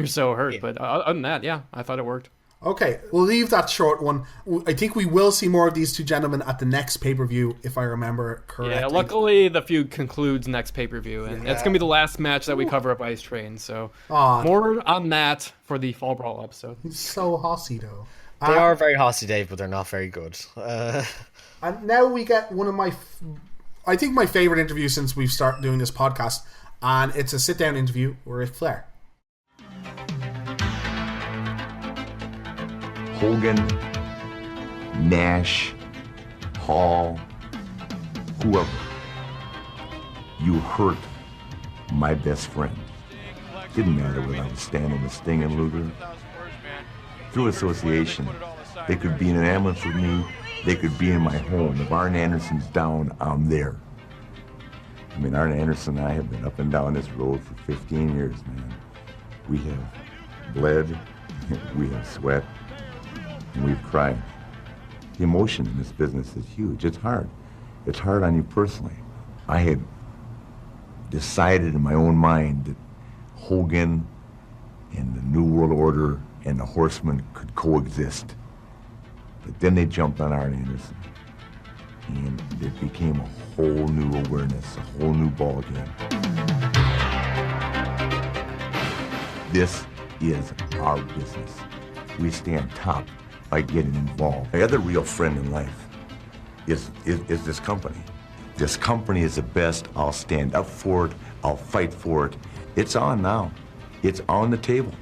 so hurt. Yeah. But other than that, yeah, I thought it worked. Okay, we'll leave that short one. I think we will see more of these two gentlemen at the next pay-per-view, if I remember correctly. Yeah, luckily the feud concludes next pay-per-view, and it's going to be the last match that we cover up Ice Train, so more on that for the Fall Brawl episode. He's so hossy, though. They are very hossy, Dave, but they're not very good. And now we get one of my favorite interviews since we've started doing this podcast, and it's a sit-down interview with Ric Flair. Hogan, Nash, Hall, whoever, you hurt my best friend. Didn't matter whether I was standing with Sting and Luger. Through association, they could be in an ambulance with me, they could be in my home. If Arn Anderson's down, I'm there. I mean, Arn Anderson and I have been up and down this road for 15 years, man. We have bled, we have sweat, and we've cried. The emotion in this business is huge. It's hard. It's hard on you personally. I had decided in my own mind that Hogan and the New World Order and the Horsemen could coexist. But then they jumped on Arn Anderson. And it became a whole new awareness, a whole new ball game. This is our business. We stand top by getting involved. My other real friend in life is this company. This company is the best. I'll stand up for it. I'll fight for it. It's on now. It's on the table.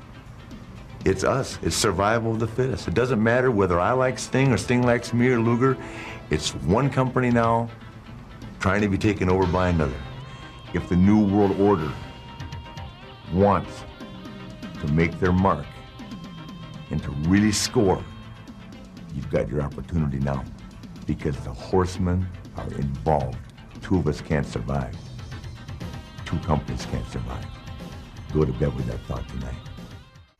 It's us. It's survival of the fittest. It doesn't matter whether I like Sting or Sting likes me or Luger. It's one company now trying to be taken over by another. If the New World Order wants to make their mark and to really score, you've got your opportunity now, because the Horsemen are involved. Two of us can't survive. Two companies can't survive. Go to bed with that thought tonight.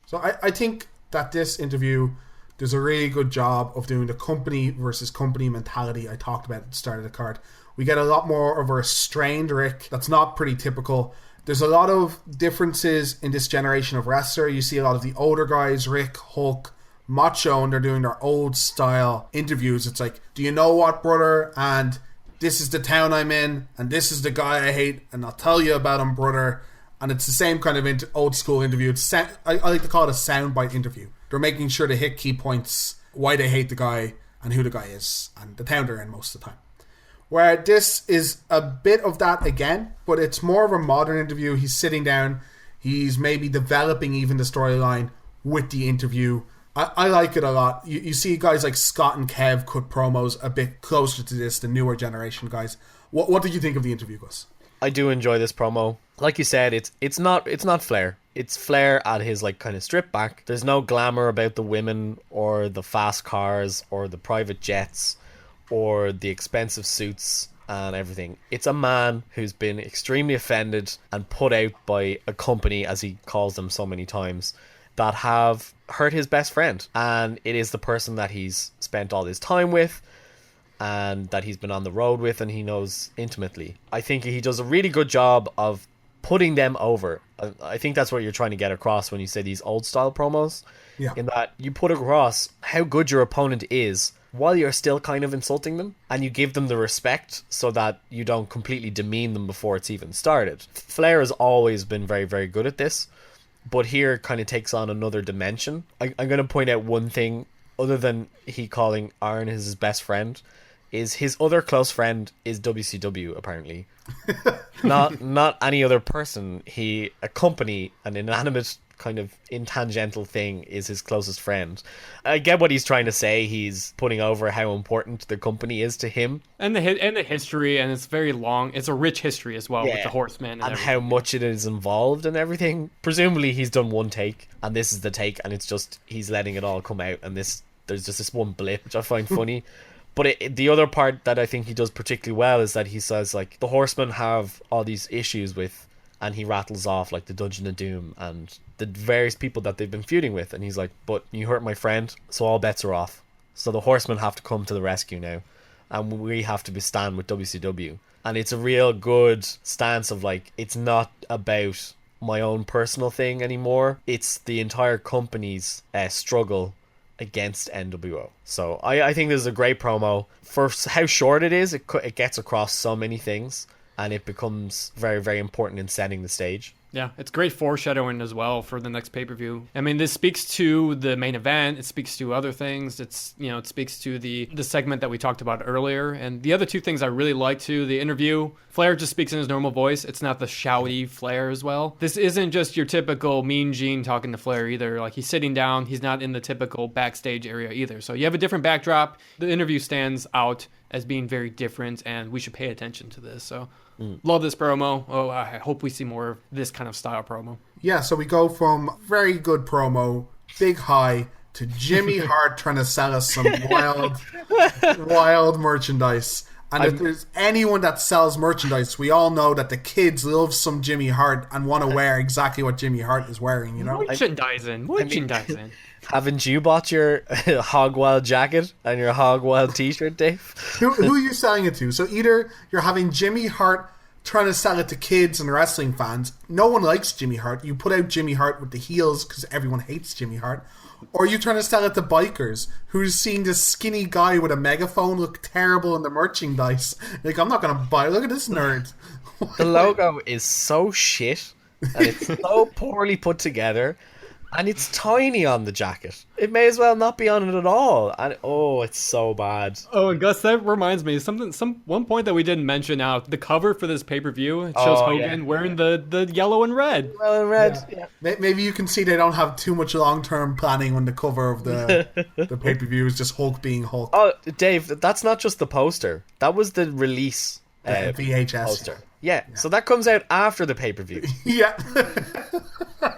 So I think that this interview does a really good job of doing the company versus company mentality I talked about at the start of the card. We get a lot more of a restrained Rick that's not pretty typical. There's a lot of differences in this generation of wrestler. You see a lot of the older guys, Rick, Hulk, Macho, and they're doing their old style interviews. It's like, do you know what, brother? And this is the town I'm in, and this is the guy I hate, and I'll tell you about him, brother. And it's the same kind of old school interview. It's I like to call it a soundbite interview. They're making sure to hit key points, why they hate the guy, and who the guy is, and the town they're in most of the time. Where this is a bit of that again, but it's more of a modern interview. He's sitting down, he's maybe developing even the storyline with the interview. I like it a lot. You see guys like Scott and Kev cut promos a bit closer to this, the newer generation guys. What did you think of the interview, Gus? I do enjoy this promo. Like you said, it's not Flair. It's Flair at his like kind of stripped back. There's no glamour about the women or the fast cars or the private jets or the expensive suits and everything. It's a man who's been extremely offended and put out by a company, as he calls them so many times, that have hurt his best friend. And it is the person that he's spent all his time with and that he's been on the road with and he knows intimately. I think he does a really good job of putting them over. I think that's what you're trying to get across when you say these old style promos. Yeah. In that you put across how good your opponent is while you're still kind of insulting them, and you give them the respect so that you don't completely demean them before it's even started. Flair has always been very, very good at this, but here kind of takes on another dimension. I'm going to point out one thing, other than he calling Arn his best friend, is his other close friend is WCW, apparently. not any other person. A company, an inanimate kind of intangential thing, is his closest friend. I get what he's trying to say. He's putting over how important the company is to him, and the history, and it's very long. It's a rich history as well, with the Horsemen and how much it is involved and everything. Presumably, he's done one take, and this is the take, and it's just he's letting it all come out. And there's just this one blip, which I find funny. But the other part that I think he does particularly well is that he says, like, the Horsemen have all these issues with, and he rattles off, like, the Dungeon of Doom and the various people that they've been feuding with. And he's like, but you hurt my friend, so all bets are off. So the Horsemen have to come to the rescue now. And we have to stand with WCW. And it's a real good stance of, like, it's not about my own personal thing anymore. It's the entire company's struggle against NWO. So I think this is a great promo. For how short it is, it gets across so many things, and it becomes very, very important in setting the stage. Yeah, it's great foreshadowing as well for the next pay-per-view. I mean, this speaks to the main event. It speaks to other things. It speaks to the segment that we talked about earlier. And the other two things I really like too, the interview, Flair just speaks in his normal voice. It's not the shouty Flair as well. This isn't just your typical Mean Gene talking to Flair either. Like, he's sitting down. He's not in the typical backstage area either. So you have a different backdrop. The interview stands out as being very different, and we should pay attention to this. So love this promo. Oh, I hope we see more of this kind of style promo. Yeah, so we go from very good promo, big high, to Jimmy Hart trying to sell us some wild merchandise. And if there's anyone that sells merchandise, we all know that the kids love some Jimmy Hart and want to wear exactly what Jimmy Hart is wearing, you know? Merchandising. Haven't you bought your Hog Wild jacket and your Hog Wild t-shirt, Dave? Who are you selling it to? So either you're having Jimmy Hart trying to sell it to kids and wrestling fans. No one likes Jimmy Hart. You put out Jimmy Hart with the heels because everyone hates Jimmy Hart. Or you trying to sell it to bikers who's seeing this skinny guy with a megaphone look terrible in the merchandise. Like, I'm not going to buy it. Look at this nerd. The logo is so shit, and it's so poorly put together, and it's tiny on the jacket. It may as well not be on it at all. And it's so bad. Oh, and Gus, that reminds me one point that we didn't mention out. The cover for this pay-per-view, it shows Hogan wearing the yellow and red. Yellow and red. Yeah. Maybe you can see they don't have too much long-term planning on the cover of the pay-per-view is just Hulk being Hulk. Oh, Dave, that's not just the poster. That was the release VHS poster. Yeah, so that comes out after the pay-per-view. Yeah.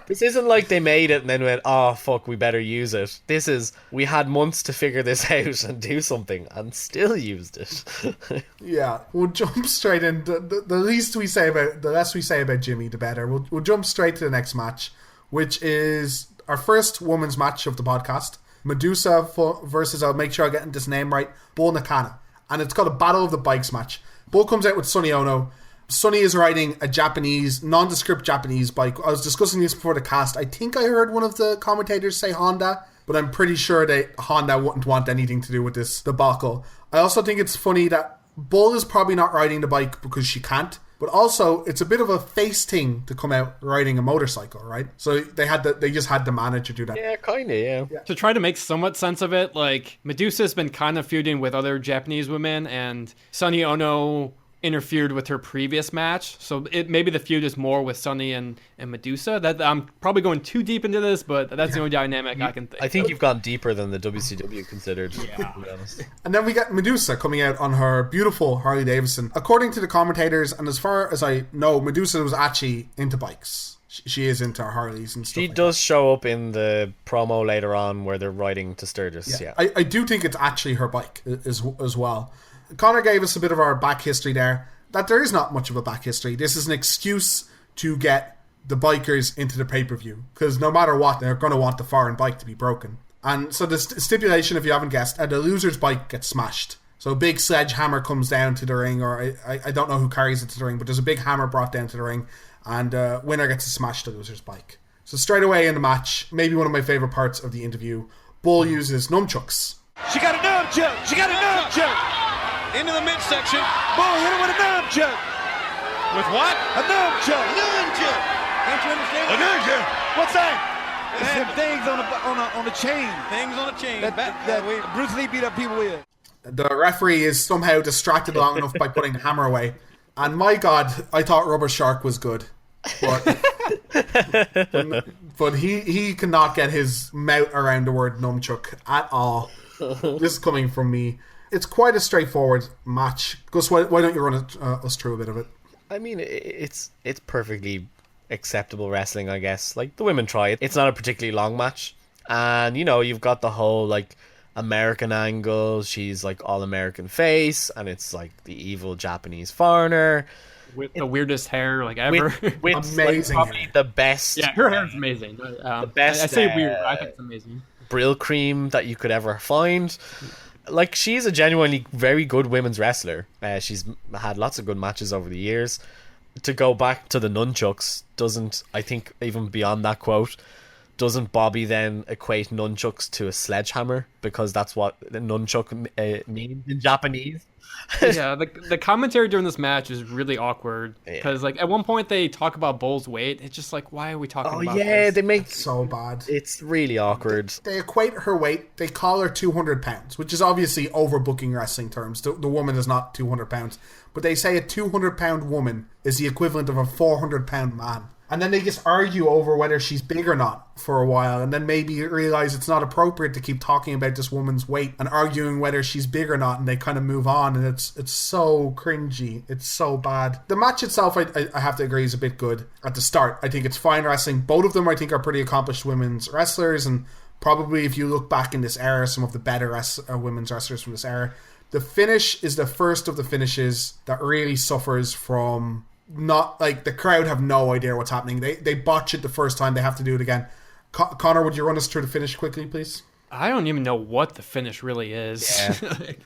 This isn't like they made it and then went, oh, fuck, we better use it. This is, we had months to figure this out and do something, and still used it. Yeah, we'll jump straight in. The less we say about Jimmy, the better. We'll jump straight to the next match, which is our first women's match of the podcast. Medusa versus, I'll make sure I'm getting this name right, Bull Nakano. And it's called a Battle of the Bikes match. Bull comes out with Sonny Ono. Sonny is riding a nondescript Japanese bike. I was discussing this before the cast. I think I heard one of the commentators say Honda, but I'm pretty sure that Honda wouldn't want anything to do with this debacle. I also think it's funny that Bull is probably not riding the bike because she can't, but also it's a bit of a face thing to come out riding a motorcycle, right? So they just had the manager do that. Yeah, kind of, yeah. To try to make somewhat sense of it, like, Medusa's been kind of feuding with other Japanese women, and Sonny Ono interfered with her previous match, so maybe the feud is more with Sonny and Medusa. That I'm probably going too deep into this, but that's the only dynamic I can think. I think you've gone deeper than the WCW considered. Yeah. To be honest. And then we got Medusa coming out on her beautiful Harley Davidson. According to the commentators, and as far as I know, Medusa was actually into bikes. She is into Harleys and stuff. She does show up in the promo later on where they're riding to Sturgis. Yeah. I do think it's actually her bike as well. Conor gave us a bit of our back history there. That there is not much of a back history. This is an excuse to get the bikers into the pay-per-view, because no matter what, they're going to want the foreign bike to be broken. And so the stipulation, if you haven't guessed, the loser's bike gets smashed. So a big sledgehammer comes down to the ring, or I don't know who carries it to the ring, but there's a big hammer brought down to the ring, and winner gets to smash the loser's bike. So straight away in the match, maybe one of my favourite parts of the interview, Bull uses nunchucks. She got a nunchuck! She got a nunchuck! Into the midsection. Bull hit her with a nunchuck. With what? A nunchuck. Nunchuck. Can't you understand? A nunchuck. What's that? It's some things on the chain. Things on a chain. That Bruce Lee beat up people with. The referee is somehow distracted long enough by putting the hammer away. And my God, I thought Rubber Shark was good. But he cannot get his mouth around the word nunchuck at all. This is coming from me. It's quite a straightforward match. Gus, why don't you run us through a bit of it? I mean, it's perfectly acceptable wrestling, I guess. Like, the women try it. It's not a particularly long match. And, you know, you've got the whole, like, American angle. She's, like, all-American face. And it's, like, the evil Japanese foreigner. With the weirdest hair, like, ever. With amazing like, probably hair. The best. Yeah, her hair is amazing. The best. I say weird, I think it's amazing. Brill cream that you could ever find. Like, she's a genuinely very good women's wrestler. She's had lots of good matches over the years. To go back to the nunchucks doesn't, I think, even beyond that quote, doesn't Bobby then equate nunchucks to a sledgehammer because that's what the nunchuck means in Japanese? Yeah, the commentary during this match is really awkward because like at one point they talk about Bull's weight. It's just like, why are we talking about this? They make So bad. it's really awkward. They equate her weight. They call her 200 pounds, which is obviously overbooking wrestling terms. The woman is not 200 pounds. But they say a 200-pound woman is the equivalent of a 400-pound man. And then they just argue over whether she's big or not for a while. And then maybe realize it's not appropriate to keep talking about this woman's weight and arguing whether she's big or not. And they kind of move on. And it's so cringy. It's so bad. The match itself, I have to agree, is a bit good at the start. I think it's fine wrestling. Both of them, I think, are pretty accomplished women's wrestlers. And probably if you look back in this era, some of the better women's wrestlers from this era. The finish is the first of the finishes that really suffers from... not like the crowd have no idea what's happening. They botch it the first time. They have to do it again. Conor, would you run us through the finish quickly, please? I don't even know what the finish really is.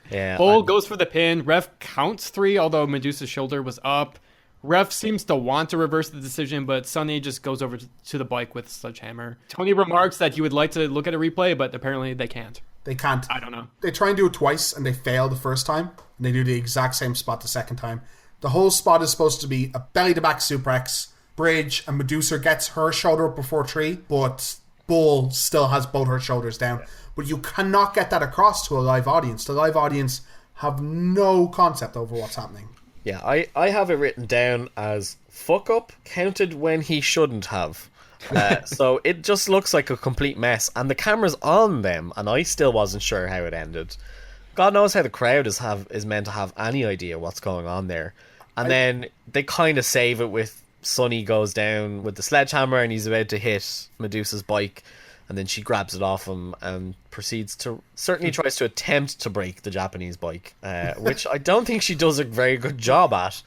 Yeah. Bull goes for the pin. Ref counts 3, although Medusa's shoulder was up. Ref seems to want to reverse the decision, but Sonny just goes over to the bike with a sledgehammer. Tony remarks that you would like to look at a replay, but apparently they can't. They can't. I don't know. They try and do it twice, and they fail the first time. And they do the exact same spot the second time. The whole spot is supposed to be a belly-to-back suplex, bridge, and Medusa gets her shoulder up before 3, but Bull still has both her shoulders down. But you cannot get that across to a live audience. The live audience have no concept over what's happening. Yeah, I have it written down as fuck up counted when he shouldn't have. So it just looks like a complete mess, and the camera's on them, and I still wasn't sure how it ended. God knows how the crowd is meant to have any idea what's going on there. And then they kind of save it with Sonny goes down with the sledgehammer and he's about to hit Medusa's bike, and then she grabs it off him and proceeds to tries to attempt to break the Japanese bike, which I don't think she does a very good job at,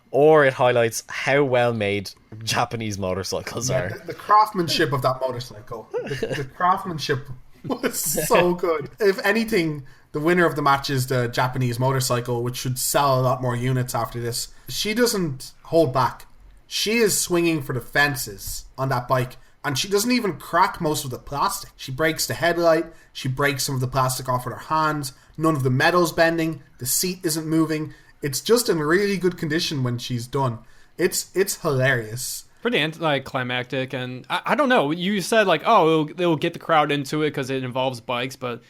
or it highlights how well made Japanese motorcycles are. The craftsmanship of that motorcycle, the craftsmanship was so good. If anything, the winner of the match is the Japanese motorcycle, which should sell a lot more units after this. She doesn't hold back. She is swinging for the fences on that bike, and she doesn't even crack most of the plastic. She breaks the headlight, she breaks some of the plastic off with her hands, none of the metal's bending, the seat isn't moving. It's just in really good condition when she's done. It's hilarious. Pretty anticlimactic, and I don't know. You said like, oh, it'll get the crowd into it because it involves bikes, but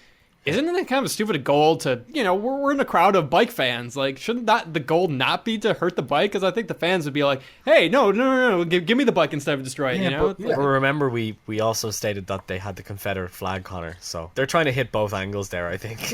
isn't it kind of a stupid goal to, we're in a crowd of bike fans. Like, shouldn't the goal not be to hurt the bike? Because I think the fans would be like, hey, no, give me the bike instead of destroy it, But remember, we also stated that they had the Confederate flag, Conor, so they're trying to hit both angles there, I think.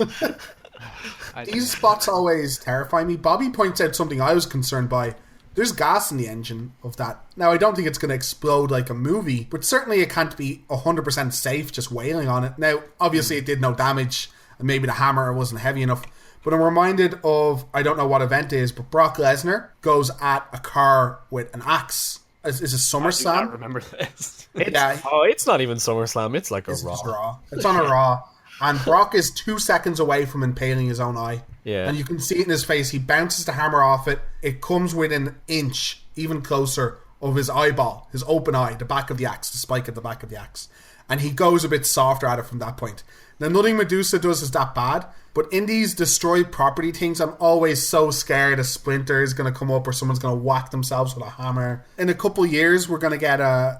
These spots always terrify me. Bobby points out something I was concerned by. There's gas in the engine of that. Now, I don't think it's going to explode like a movie, but certainly it can't be 100% safe just wailing on it. Now, obviously it did no damage, and maybe the hammer wasn't heavy enough, but I'm reminded of, I don't know what event it is, but Brock Lesnar goes at a car with an axe. Is it SummerSlam? I remember this. It's not even SummerSlam, it's like a Raw. It's on a Raw. And Brock is 2 seconds away from impaling his own eye. Yeah. And you can see it in his face. He bounces the hammer off it. It comes within an inch, even closer, of his eyeball, his open eye, the back of the axe, the spike at the back of the axe. And he goes a bit softer at it from that point. Now, nothing Medusa does is that bad, but in these destroyed property things, I'm always so scared a splinter is going to come up or someone's going to whack themselves with a hammer. In a couple years, we're going to get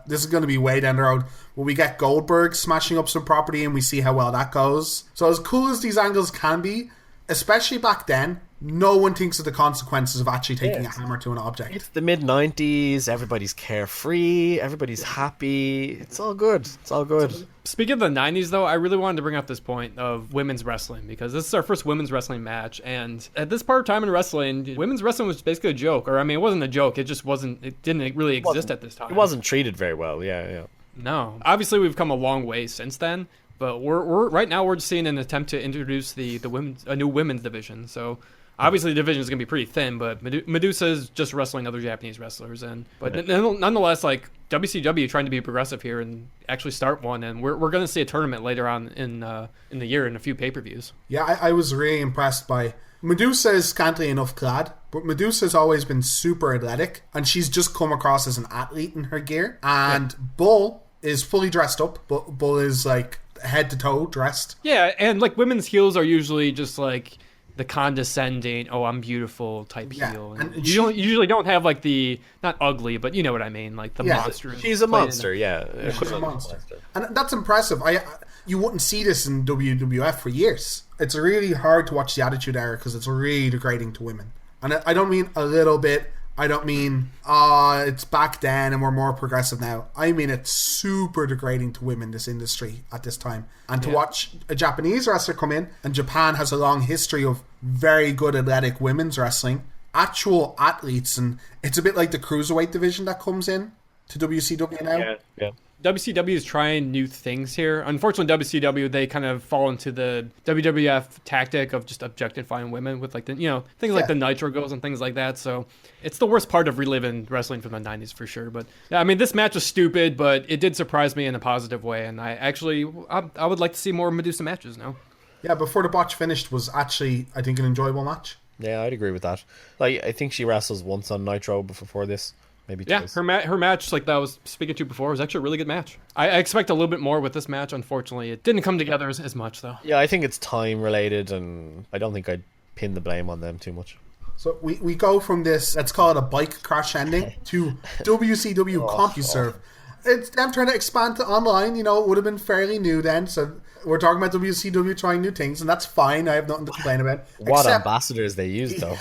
this is going to be way down the road, where we get Goldberg smashing up some property and we see how well that goes. So as cool as these angles can be, especially back then, no one thinks of the consequences of actually taking a hammer to an object. It's the mid-90s, everybody's carefree, everybody's happy, it's all good. Speaking of the 90s, though, I really wanted to bring up this point of women's wrestling, because this is our first women's wrestling match, and at this part of time in wrestling, women's wrestling was basically a joke, or I mean, it wasn't a joke, it didn't really exist at this time. It wasn't treated very well, yeah. No. Obviously, we've come a long way since then, but we're right now we're just seeing an attempt to introduce a new women's division, so... Obviously, the division is going to be pretty thin, but Medusa is just wrestling other Japanese wrestlers. Nonetheless, like WCW trying to be progressive here and actually start one, and we're going to see a tournament later on in the year in a few pay-per-views. Yeah, I was really impressed by... Medusa is scantily enough clad, but Medusa's always been super athletic, and she's just come across as an athlete in her gear. And Bull is fully dressed up. Bull is like head to toe dressed. Yeah, and like women's heels are usually just like the condescending, oh, I'm beautiful type heel. And you usually don't have like the, not ugly, but you know what I mean, like the monster. She's a monster, yeah. She's a monster. And that's impressive. You wouldn't see this in WWF for years. It's really hard to watch the Attitude Era because it's really degrading to women. And I don't mean a little bit. I don't mean, it's back then and we're more progressive now. I mean, it's super degrading to women, this industry at this time. And to watch a Japanese wrestler come in, and Japan has a long history of very good athletic women's wrestling, actual athletes, and it's a bit like the cruiserweight division that comes in to WCW now. Yeah. WCW is trying new things here. Unfortunately, WCW, they kind of fall into the WWF tactic of just objectifying women with like the, things like the Nitro girls and things like that. So it's the worst part of reliving wrestling from the 90s for sure. But I mean, this match was stupid, but it did surprise me in a positive way. And I would like to see more Medusa matches now. Yeah, Before the Botch finished was actually, I think, an enjoyable match. Yeah, I'd agree with that. Like, I think she wrestles once on Nitro before this. Maybe twice. Her match, like that I was speaking to before, was actually a really good match. I expect a little bit more with this match. Unfortunately, it didn't come together as much, though. Yeah, I think it's time related, and I don't think I'd pin the blame on them too much. So we go from this, let's call it a bike crash ending, to WCW CompuServe. It's them trying to expand to online. It would have been fairly new then. So we're talking about WCW trying new things, and that's fine. I have nothing to complain about. What ambassadors they use, though.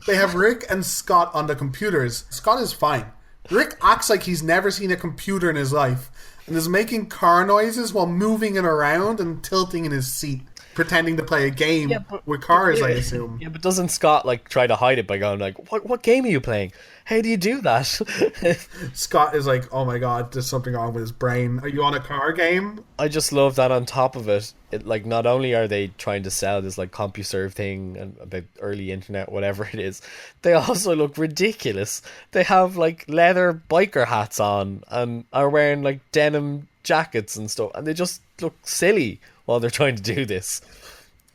They have Rick and Scott on the computers. Scott is fine. Rick acts like he's never seen a computer in his life and is making car noises while moving it around and tilting in his seat, pretending to play a game with cars, I assume. Yeah, but doesn't Scott like try to hide it by going like, "What game are you playing? How do you do that?" Scott is like, "Oh my god, there's something wrong with his brain. Are you on a car game?" I just love that on top of it, like not only are they trying to sell this like CompuServe thing and about early internet, whatever it is, they also look ridiculous. They have like leather biker hats on and are wearing like denim jackets and stuff, and they just look silly while they're trying to do this.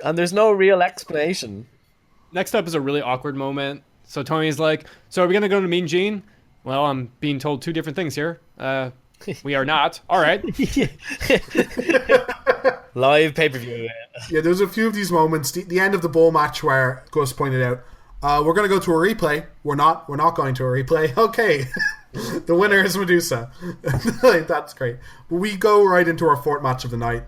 And there's no real explanation. Next up is a really awkward moment. So Tony's like, so are we going to go to Mean Gene? Well, I'm being told two different things here. We are not. All right. Live pay-per-view. Yeah, there's a few of these moments. The end of the bowl match where Gus pointed out, we're going to go to a replay. We're not going to a replay. Okay. The winner is Medusa. That's great. But we go right into our fourth match of the night.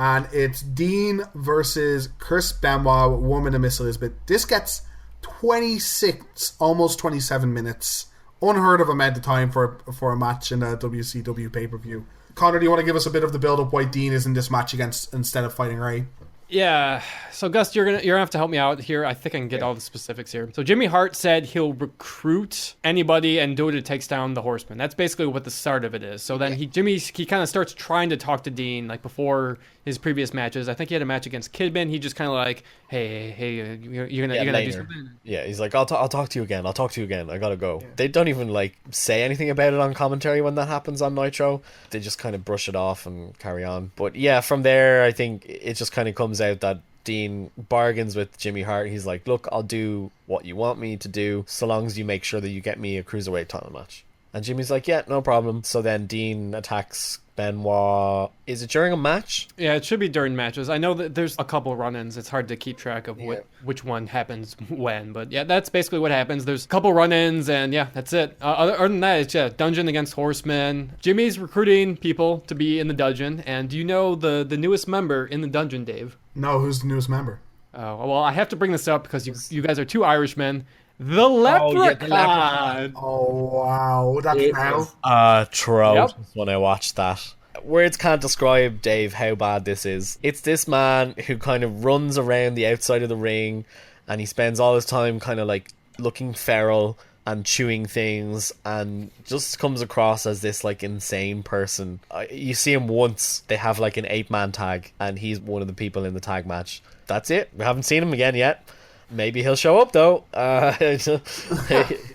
And it's Dean versus Chris Benoit, Woman and Miss Elizabeth. This gets 26, almost 27 minutes. Unheard of amount of time for a match in a WCW pay-per-view. Conor, do you want to give us a bit of the build-up why Dean is in this match instead of fighting Ray? Yeah. So Gus, you're gonna have to help me out here. I think I can get all the specifics here. So Jimmy Hart said he'll recruit anybody and do it takes down the Horseman. That's basically what the start of it is. So then he kind of starts trying to talk to Dean like before his previous matches. I think he had a match against Kidman. He just kind of like, hey, you're gonna do something. Yeah, he's like, I'll talk to you again. I gotta go. Yeah. They don't even like say anything about it on commentary when that happens on Nitro. They just kind of brush it off and carry on. But yeah, from there, I think it just kind of comes out that Dean bargains with Jimmy Hart. He's like, look, I'll do what you want me to do so long as you make sure that you get me a cruiserweight title match. And Jimmy's like, yeah, no problem. So then Dean attacks Benoit. Is it during a match? Yeah, it should be during matches. I know that there's a couple run-ins. It's hard to keep track of which one happens when. But yeah, that's basically what happens. There's a couple run-ins, and yeah, that's it. Other than that, it's dungeon against Horsemen. Jimmy's recruiting people to be in the dungeon. And do you know the newest member in the dungeon, Dave? No, who's the newest member? Oh, well, I have to bring this up because you guys are two Irishmen. The Leprechaun! Oh, wow. That's now. Atrocious when I watched that. Words can't describe, Dave, how bad this is. It's this man who kind of runs around the outside of the ring and he spends all his time kind of like looking feral and chewing things and just comes across as this like insane person. You see him once, they have like an 8-man tag and he's one of the people in the tag match. That's it. We haven't seen him again yet. Maybe he'll show up though. What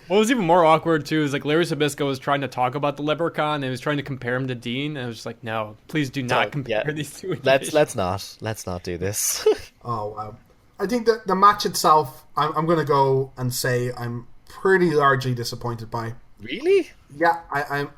was even more awkward too is like Larry Sabisco was trying to talk about the Leprechaun and he was trying to compare him to Dean, and I was just like, no, please do not compare these two. Let's not do this. Oh wow! I think that the match itself, I'm going to go and say I'm pretty largely disappointed by. Really? Yeah,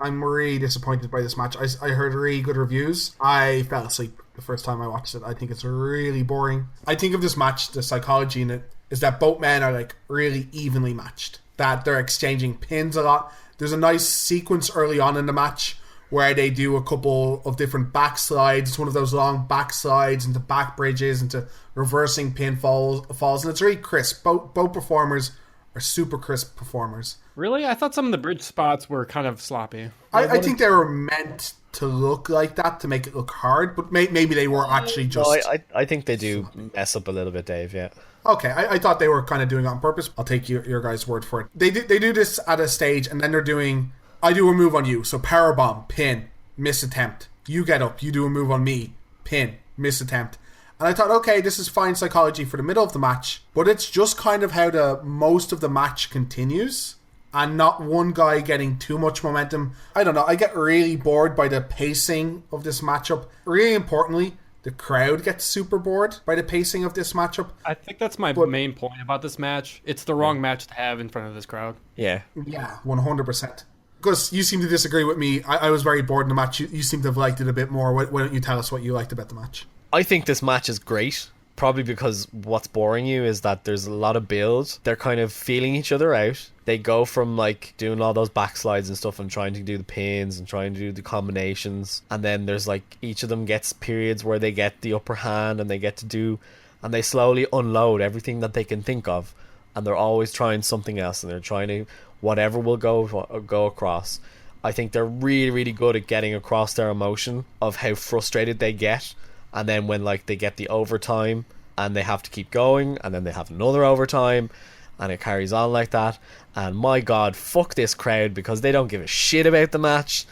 I'm really disappointed by this match. I heard really good reviews. I fell asleep the first time I watched it. I think it's really boring. I think of this match, the psychology in it is that both men are like really evenly matched. That they're exchanging pins a lot. There's a nice sequence early on in the match where they do a couple of different backslides. It's one of those long backslides into back bridges, into reversing pinfalls, and it's really crisp. Both performers are super crisp performers. Really? I thought some of the bridge spots were kind of sloppy. I think they were meant to look like that, to make it look hard, but maybe they were actually just... No, I think they do mess up a little bit, Dave, yeah. Okay, I thought they were kind of doing it on purpose. I'll take your guys' word for it. They do this at a stage, and then they're doing... I do a move on you, so powerbomb, pin, miss attempt. You get up, you do a move on me, pin, miss attempt. And I thought, okay, this is fine psychology for the middle of the match, but it's just kind of how the most of the match continues, and not one guy getting too much momentum. I don't know, I get really bored by the pacing of this matchup. Really importantly, the crowd gets super bored by the pacing of this matchup. I think that's my main point about this match. It's the wrong match to have in front of this crowd. Yeah. Yeah, 100%. Gus, you seem to disagree with me. I was very bored in the match. You seem to have liked it a bit more. Why don't you tell us what you liked about the match? I think this match is great. Probably because what's boring you is that there's a lot of build. They're kind of feeling each other out. They go from like doing all those backslides and stuff and trying to do the pins and trying to do the combinations. And then there's like each of them gets periods where they get the upper hand and they get to do, and they slowly unload everything that they can think of. And they're always trying something else, and they're trying to, whatever will go across. I think they're really, really good at getting across their emotion of how frustrated they get. And then when like they get the overtime and they have to keep going, and then they have another overtime, and it carries on like that. And my God, fuck this crowd, because they don't give a shit about the match.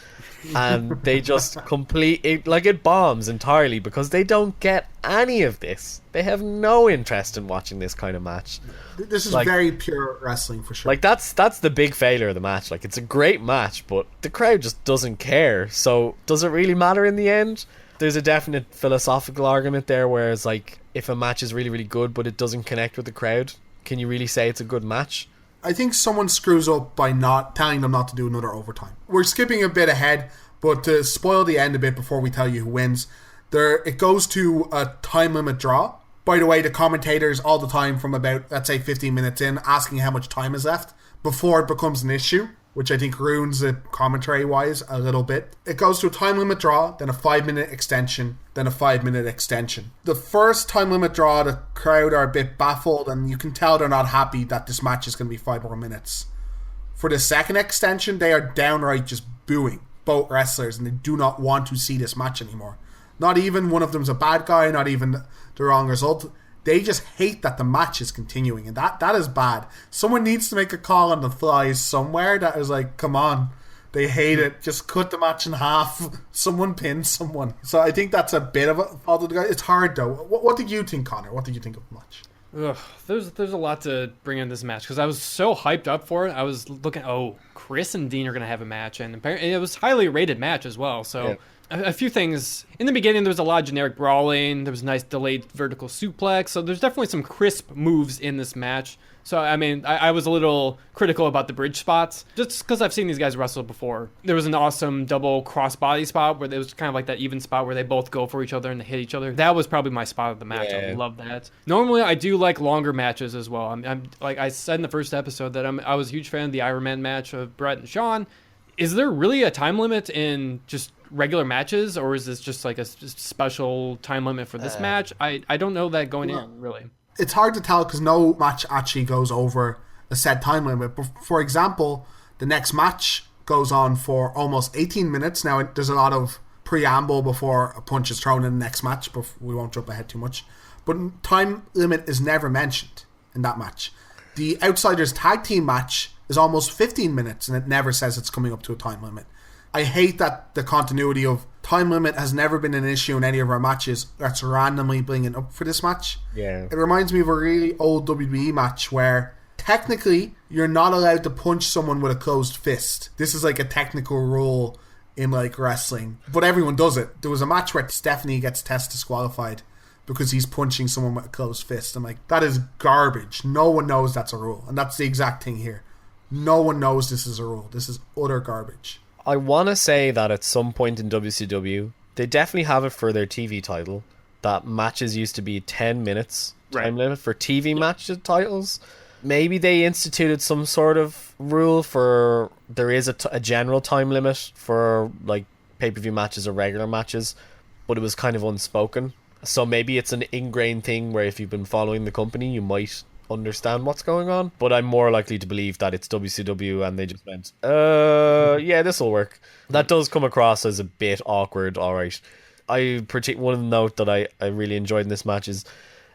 And they just it bombs entirely because they don't get any of this. They have no interest in watching this kind of match. This is like, very pure wrestling for sure. Like that's the big failure of the match. Like, it's a great match, but the crowd just doesn't care. So does it really matter in the end? There's a definite philosophical argument there, whereas like if a match is really, really good but it doesn't connect with the crowd, can you really say it's a good match? I think someone screws up by not telling them not to do another overtime. We're skipping a bit ahead, but to spoil the end a bit before we tell you who wins, it goes to a time limit draw. By the way, the commentators all the time from about, let's say, 15 minutes in, asking how much time is left before it becomes an issue, which I think ruins it commentary-wise a little bit. It goes to a time limit draw, then a 5-minute extension, then a 5-minute extension. The first time limit draw, the crowd are a bit baffled, and you can tell they're not happy that this match is going to be 5 more minutes. For the second extension, they are downright just booing both wrestlers, and they do not want to see this match anymore. Not even one of them's a bad guy, not even the wrong result. They just hate that the match is continuing, and that is bad. Someone needs to make a call on the fly somewhere that is like, come on, they hate it. Just cut the match in half. Someone pin someone. So I think that's a bit of a fault of the guy. It's hard though. What did you think, Conor? What did you think of the match? Ugh, there's a lot to bring in this match because I was so hyped up for it. I was looking, Chris and Dean are going to have a match, and apparently it was a highly rated match as well. So. Yeah. A few things. In the beginning, there was a lot of generic brawling. There was nice delayed vertical suplex. So there's definitely some crisp moves in this match. So, I mean, I was a little critical about the bridge spots, just because I've seen these guys wrestle before. There was an awesome double crossbody spot where it was kind of like that even spot where they both go for each other and they hit each other. That was probably my spot of the match. Yeah. I love that. Normally, I do like longer matches as well. I'm like I said in the first episode that I was a huge fan of the Iron Man match of Brett and Sean. Is there really a time limit in just regular matches, or is this just like a special time limit for this match? I don't know that going in, really. It's hard to tell because no match actually goes over a set time limit. But for example, the next match goes on for almost 18 minutes. Now, there's a lot of preamble before a punch is thrown in the next match, but we won't jump ahead too much. But time limit is never mentioned in that match. The Outsiders tag team match is almost 15 minutes, and it never says it's coming up to a time limit. I hate that the continuity of time limit has never been an issue in any of our matches. Let's randomly bring it up for this match. Yeah. It reminds me of a really old WWE match where technically you're not allowed to punch someone with a closed fist. This is like a technical rule in like wrestling, but everyone does it. There was a match where Stephanie gets test disqualified because he's punching someone with a closed fist. I'm like, that is garbage. No one knows that's a rule, and that's the exact thing here. No one knows this is a rule. This is utter garbage. I want to say that at some point in WCW, they definitely have it for their TV title, that matches used to be 10 minutes time limit for TV match titles. Maybe they instituted some sort of rule for there is a general time limit for like pay-per-view matches or regular matches, but it was kind of unspoken. So maybe it's an ingrained thing where if you've been following the company, you might understand what's going on. But I'm more likely to believe that it's WCW and they just went, yeah, this will work. That does come across as a bit awkward, alright. One note that I really enjoyed in this match is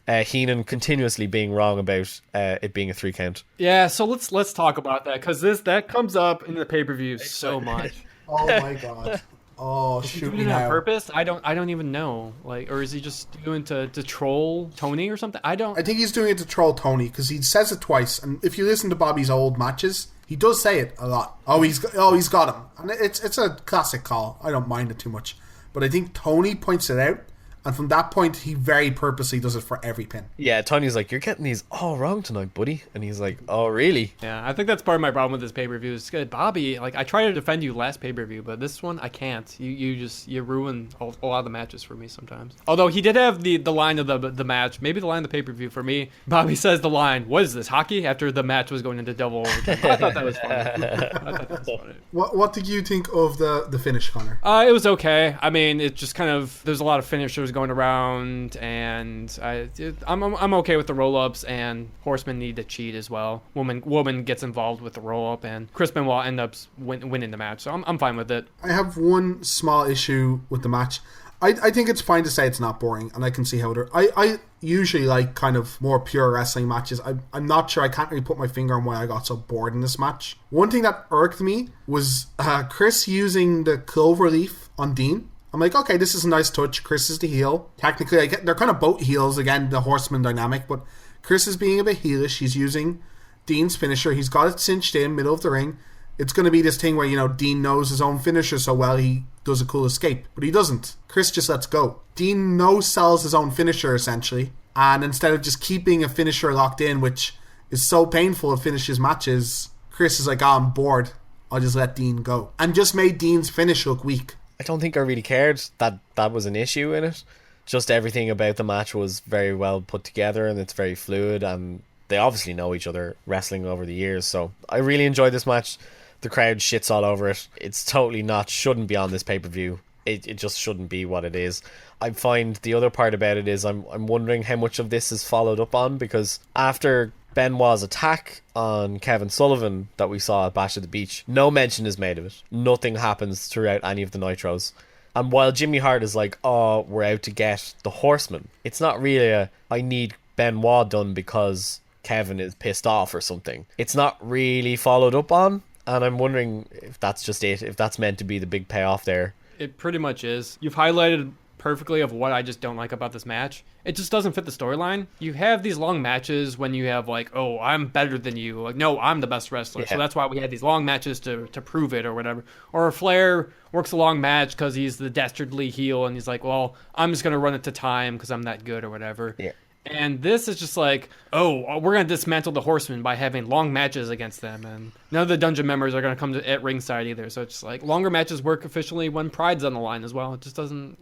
Heenan continuously being wrong about it being a 3 count. Yeah, so let's talk about that, because that comes up in the pay-per-view so much. Oh my god. Oh, shoot me on now. purpose? I don't even know. Like, or is he just doing to troll Tony or something? I think he's doing it to troll Tony because he says it twice, and if you listen to Bobby's old matches, he does say it a lot. He's got him, and it's a classic call. I don't mind it too much, but I think Tony points it out. And from that point, he very purposely does it for every pin. Yeah, Tony's like, you're getting these all wrong tonight, buddy. And he's like, oh, really? Yeah, I think that's part of my problem with this pay-per-view. Is good. Bobby, like, I try to defend you last pay-per-view, but this one, I can't. You ruin a lot of the matches for me sometimes. Although he did have the line of the match, maybe the line of the pay-per-view for me. Bobby says the line, what is this, hockey? After the match was going into double overtime. I thought that was funny. What did you think of the finish, Conor? It was okay. I mean, it just kind of, there's a lot of finishers going around, and I'm okay with the roll-ups, and Horseman need to cheat as well. Woman gets involved with the roll-up, and Chris Benoit ends up winning the match, so I'm fine with it. I have one small issue with the match. I think it's fine to say it's not boring, and I can see how I usually like kind of more pure wrestling matches. I'm not sure, I can't really put my finger on why I got so bored in this match. One thing that irked me was Chris using the clover leaf on Dean. I'm like, okay, this is a nice touch. Chris is the heel. Technically, they're kind of both heels, again, the Horseman dynamic, but Chris is being a bit heelish. He's using Dean's finisher. He's got it cinched in, middle of the ring. It's going to be this thing where, Dean knows his own finisher so well, he does a cool escape. But he doesn't. Chris just lets go. Dean no-sells his own finisher, essentially. And instead of just keeping a finisher locked in, which is so painful to finish his matches, Chris is like, I'm bored. I'll just let Dean go. And just made Dean's finish look weak. I don't think I really cared that was an issue in it. Just everything about the match was very well put together, and it's very fluid, and they obviously know each other wrestling over the years. So I really enjoyed this match. The crowd shits all over it. It's totally shouldn't be on this pay-per-view. It just shouldn't be what it is. I find the other part about it is I'm wondering how much of this is followed up on, because after Benoit's attack on Kevin Sullivan that we saw at Bash at the Beach, no mention is made of it. Nothing happens throughout any of the Nitros. And while Jimmy Hart is like, oh, we're out to get the Horseman, it's not really I need Benoit done because Kevin is pissed off or something. It's not really followed up on, and I'm wondering if that's just it, if that's meant to be the big payoff there. It pretty much is. You've highlighted perfectly of what I just don't like about this match. It just doesn't fit the storyline. You have these long matches when you have like, oh, I'm better than you. Like, no, I'm the best wrestler. Yeah. So that's why we had these long matches to prove it or whatever. Or Flair works a long match because he's the dastardly heel and he's like, well, I'm just going to run it to time because I'm that good or whatever. Yeah. And this is just like, oh, we're going to dismantle the Horsemen by having long matches against them. And none of the Dungeon members are going to come at ringside either. So it's just like longer matches work efficiently when Pride's on the line as well. It just doesn't...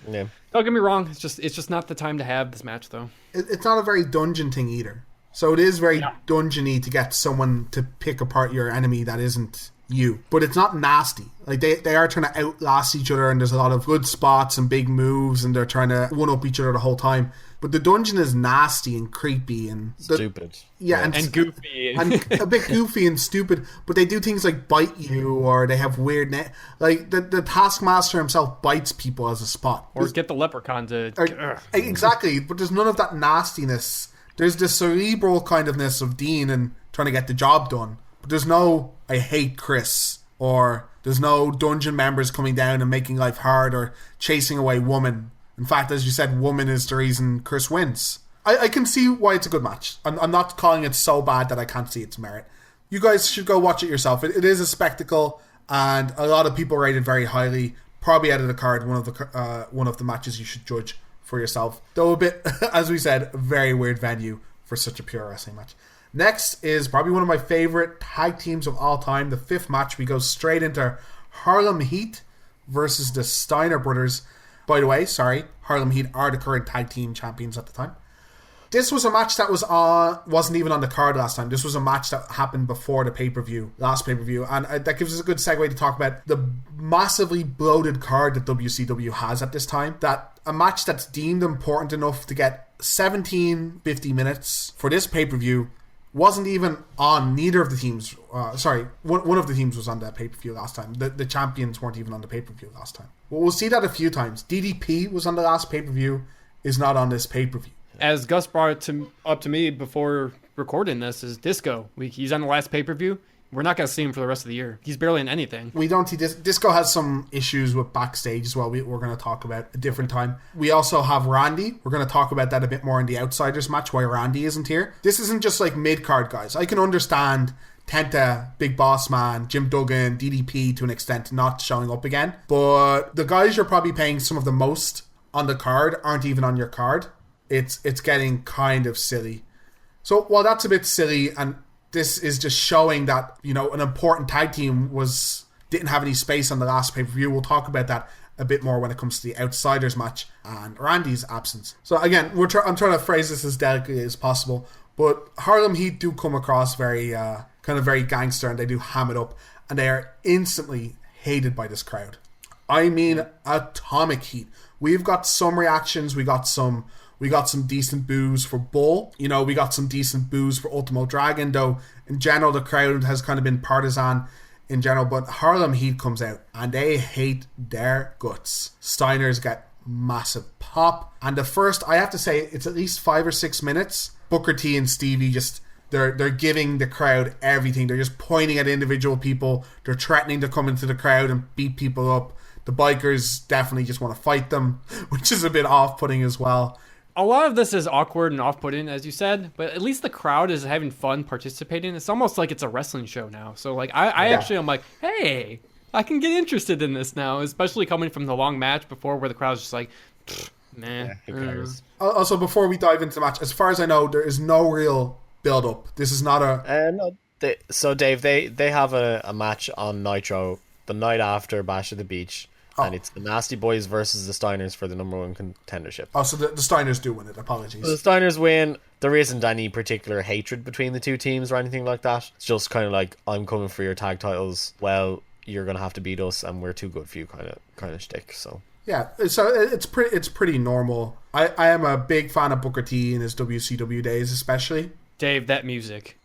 Yeah. Don't get me wrong. It's just not the time to have this match, though. It's not a very dungeon thing either. So it is very dungeon-y to get someone to pick apart your enemy that isn't you. But it's not nasty. Like they are trying to outlast each other, and there's a lot of good spots and big moves, and they're trying to one-up each other the whole time. But the dungeon is nasty and creepy and stupid. Yeah, and goofy. And a bit goofy and stupid. But they do things like bite you, or they have weird... like, the Taskmaster himself bites people as a spot. Or get the leprechaun to... Exactly, but there's none of that nastiness. There's the cerebral kind ofness of Dean and trying to get the job done. But there's no, I hate Chris, or there's no dungeon members coming down and making life hard, or chasing away Woman. In fact, as you said, Woman is the reason Chris wins. I can see why it's a good match. I'm not calling it so bad that I can't see its merit. You guys should go watch it yourself. It is a spectacle, and a lot of people rate it very highly. Probably out of the card, one of the matches you should judge for yourself. Though a bit, as we said, a very weird venue for such a pure wrestling match. Next is probably one of my favorite tag teams of all time. The 5th match, we go straight into Harlem Heat versus the Steiner brothers. By the way, sorry, Harlem Heat are the current tag team champions at the time. This was a match that wasn't even on the card last time. This was a match that happened before the pay-per-view, last pay-per-view. And that gives us a good segue to talk about the massively bloated card that WCW has at this time. That a match that's deemed important enough to get 50 minutes for this pay-per-view wasn't even on neither of the teams. One of the teams was on the pay-per-view last time. The champions weren't even on the pay-per-view last time. Well, we'll see that a few times. DDP was on the last pay-per-view, is not on this pay-per-view. As Gus brought it up to me before recording this, is Disco. He's on the last pay-per-view. We're not going to see him for the rest of the year. He's barely in anything. We don't see Disco has some issues with backstage as well. We're going to talk about a different time. We also have Randy. We're going to talk about that a bit more in the Outsiders match, why Randy isn't here. This isn't just like mid-card guys. I can understand Tenta, Big Boss Man, Jim Duggan, DDP to an extent not showing up again. But the guys you're probably paying some of the most on the card aren't even on your card. It's getting kind of silly. So while that's a bit silly, and this is just showing that, you know, an important tag team didn't have any space on the last pay-per-view, we'll talk about that a bit more when it comes to the Outsiders match and Randy's absence. So again, I'm trying to phrase this as delicately as possible, but Harlem Heat do come across very very gangster, and they do ham it up, and they are instantly hated by this crowd. I mean, atomic heat. We've got some reactions. We got some decent boos for Bull. You know, we got some decent boos for Ultimo Dragon, though in general the crowd has kind of been partisan in general. But Harlem Heat comes out and they hate their guts. Steiners get massive pop. And the first, I have to say, it's at least 5 or 6 minutes. Booker T and Stevie just, they're giving the crowd everything. They're just pointing at individual people. They're threatening to come into the crowd and beat people up. The bikers definitely just want to fight them, which is a bit off-putting as well. A lot of this is awkward and off-putting, as you said, but at least the crowd is having fun participating. It's almost like it's a wrestling show now. So, like, I'm like, hey, I can get interested in this now, especially coming from the long match before where the crowd's just like, man. Yeah, who cares? Also, before we dive into the match, as far as I know, there is no real build-up. This is not a... No. So, Dave, they have a match on Nitro the night after Bash at the Beach. And it's the Nasty Boys versus the Steiners for the #1 contendership. Oh, so the Steiners do win it. Apologies. So the Steiners win. There isn't any particular hatred between the two teams or anything like that. It's just kind of like, I'm coming for your tag titles. Well, you're going to have to beat us, and we're too good for you kind of shtick. So yeah, so it's pretty normal. I am a big fan of Booker T in his WCW days, especially. Dave, that music.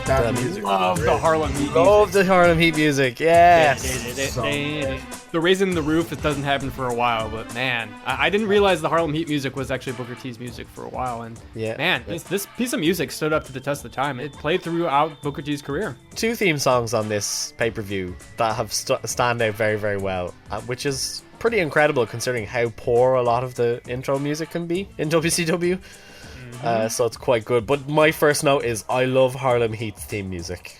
That music. Love the Harlem Heat music. Love the Harlem Heat music, yes. The Raising the Roof, it doesn't happen for a while, but man, I didn't realize the Harlem Heat music was actually Booker T's music for a while, and man, this piece of music stood up to the test of time. It played throughout Booker T's career. 2 theme songs on this pay-per-view that have stand out very, very well, which is pretty incredible considering how poor a lot of the intro music can be in WCW. So it's quite good. But my first note is I love Harlem Heat's theme music.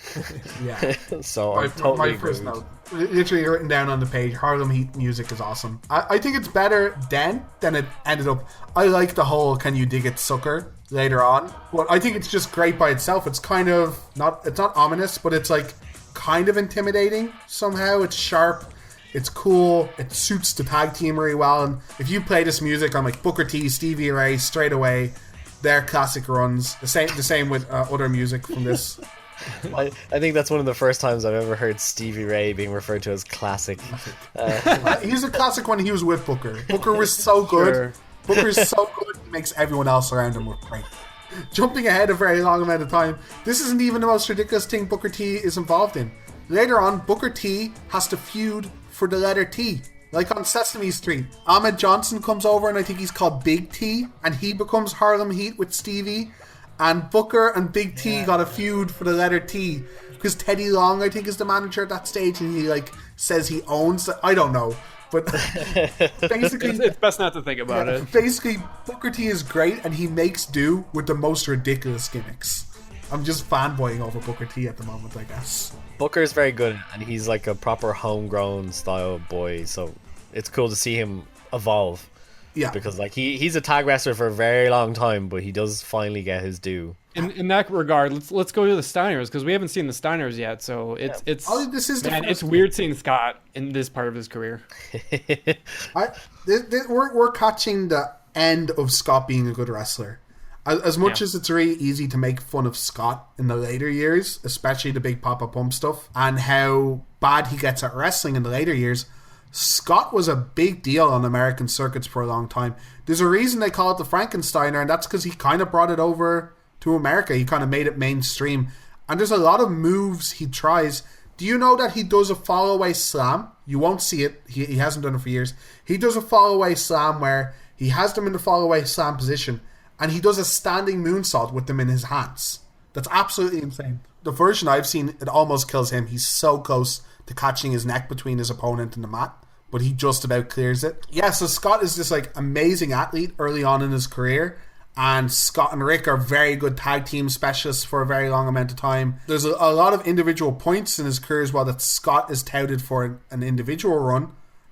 Yeah. So I'm totally my first note, literally written down on the page, Harlem Heat music is awesome. I think it's better then than it ended up. I like the whole "Can You Dig It, Sucker" later on. But I think it's just great by itself. It's kind of it's not ominous, but it's like kind of intimidating somehow. It's sharp. It's cool. It suits the tag team very well. And if you play this music on like Booker T, Stevie Ray straight away, their classic runs. The same with other music from this. I think that's one of the first times I've ever heard Stevie Ray being referred to as classic. He's a classic when he was with Booker. Booker was so good. Sure. Booker's so good, he makes everyone else around him look great. Jumping ahead a very long amount of time, this isn't even the most ridiculous thing Booker T is involved in. Later on, Booker T has to feud for the letter T. Like on Sesame Street, Ahmed Johnson comes over and I think he's called Big T, and he becomes Harlem Heat with Stevie, and Booker and Big T got a feud for the letter T because Teddy Long I think is the manager at that stage, and he like says he owns I don't know, but basically it's best not to think about it. Basically Booker T is great and he makes do with the most ridiculous gimmicks. I'm just fanboying over Booker T at the moment, I guess. Booker's very good, and he's like a proper homegrown style boy, so it's cool to see him evolve. Yeah. Because like he's a tag wrestler for a very long time, but he does finally get his due. In that regard, let's go to the Steiners, because we haven't seen the Steiners yet. So it's it's weird seeing Scott in this part of his career. We're catching the end of Scott being a good wrestler. As much as it's really easy to make fun of Scott in the later years, especially the big Papa Pump stuff, and how bad he gets at wrestling in the later years, Scott was a big deal on American circuits for a long time. There's a reason they call it the Frankensteiner, and that's because he kind of brought it over to America. He kind of made it mainstream. And there's a lot of moves he tries. Do you know that he does a fall-away slam? You won't see it. He hasn't done it for years. He does a fall-away slam where he has them in the fall-away slam position, and he does a standing moonsault with them in his hands. That's absolutely insane. The version I've seen, it almost kills him. He's so close to catching his neck between his opponent and the mat, but he just about clears it. Yeah, so Scott is this like amazing athlete early on in his career, and Scott and Rick are very good tag team specialists for a very long amount of time. There's a lot of individual points in his career as well that Scott is touted for an individual run,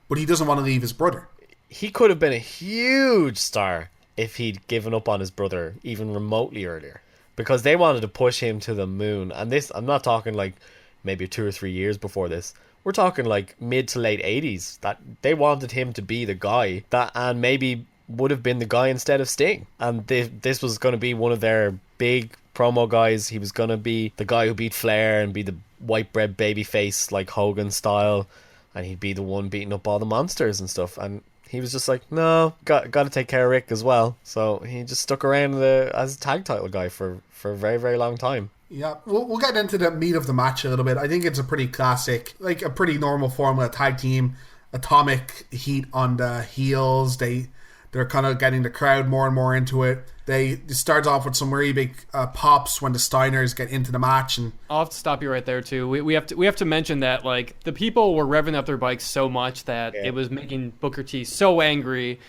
but he doesn't want to leave his brother. He could have been a huge star if he'd given up on his brother even remotely earlier, because they wanted to push him to the moon. And this, I'm not talking like maybe 2 or 3 years before this. We're talking like mid to late 80s, that they wanted him to be the guy that, and maybe would have been the guy instead of Sting. And this was going to be one of their big promo guys. He was going to be the guy who beat Flair and be the white bread baby face like Hogan style, and he'd be the one beating up all the monsters and stuff. And he was just like, no, got to take care of Rick as well. So he just stuck around as a tag title guy for a very, very long time. Yeah, we'll get into the meat of the match a little bit. I think it's a pretty classic, like a pretty normal formula tag team. Atomic Heat on the heels. They're kind of getting the crowd more and more into it. It starts off with some really big pops when the Steiners get into the match. And I'll have to stop you right there too. We have to mention that like the people were revving up their bikes so much that it was making Booker T so angry,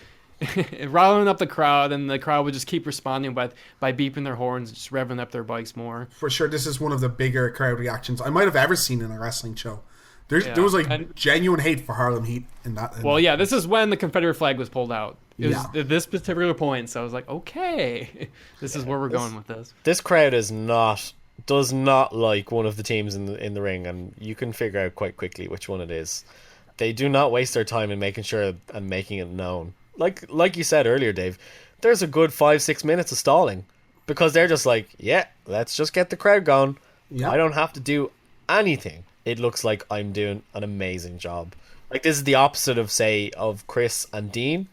riling up the crowd, and the crowd would just keep responding by beeping their horns, just revving up their bikes more. For sure, this is one of the bigger crowd reactions I might have ever seen in a wrestling show. There was like genuine hate for Harlem Heat in that. This is when the Confederate flag was pulled out. It was at this particular point, so I was like, okay, this is where we're going with this. This crowd does not like one of the teams in the ring, and you can figure out quite quickly which one it is. They do not waste their time in making sure and making it known. Like you said earlier, Dave, there's a good 5-6 minutes of stalling, because they're just like, yeah, let's just get the crowd going. I don't have to do anything. It looks like I'm doing an amazing job. Like, this is the opposite of Chris and Dean.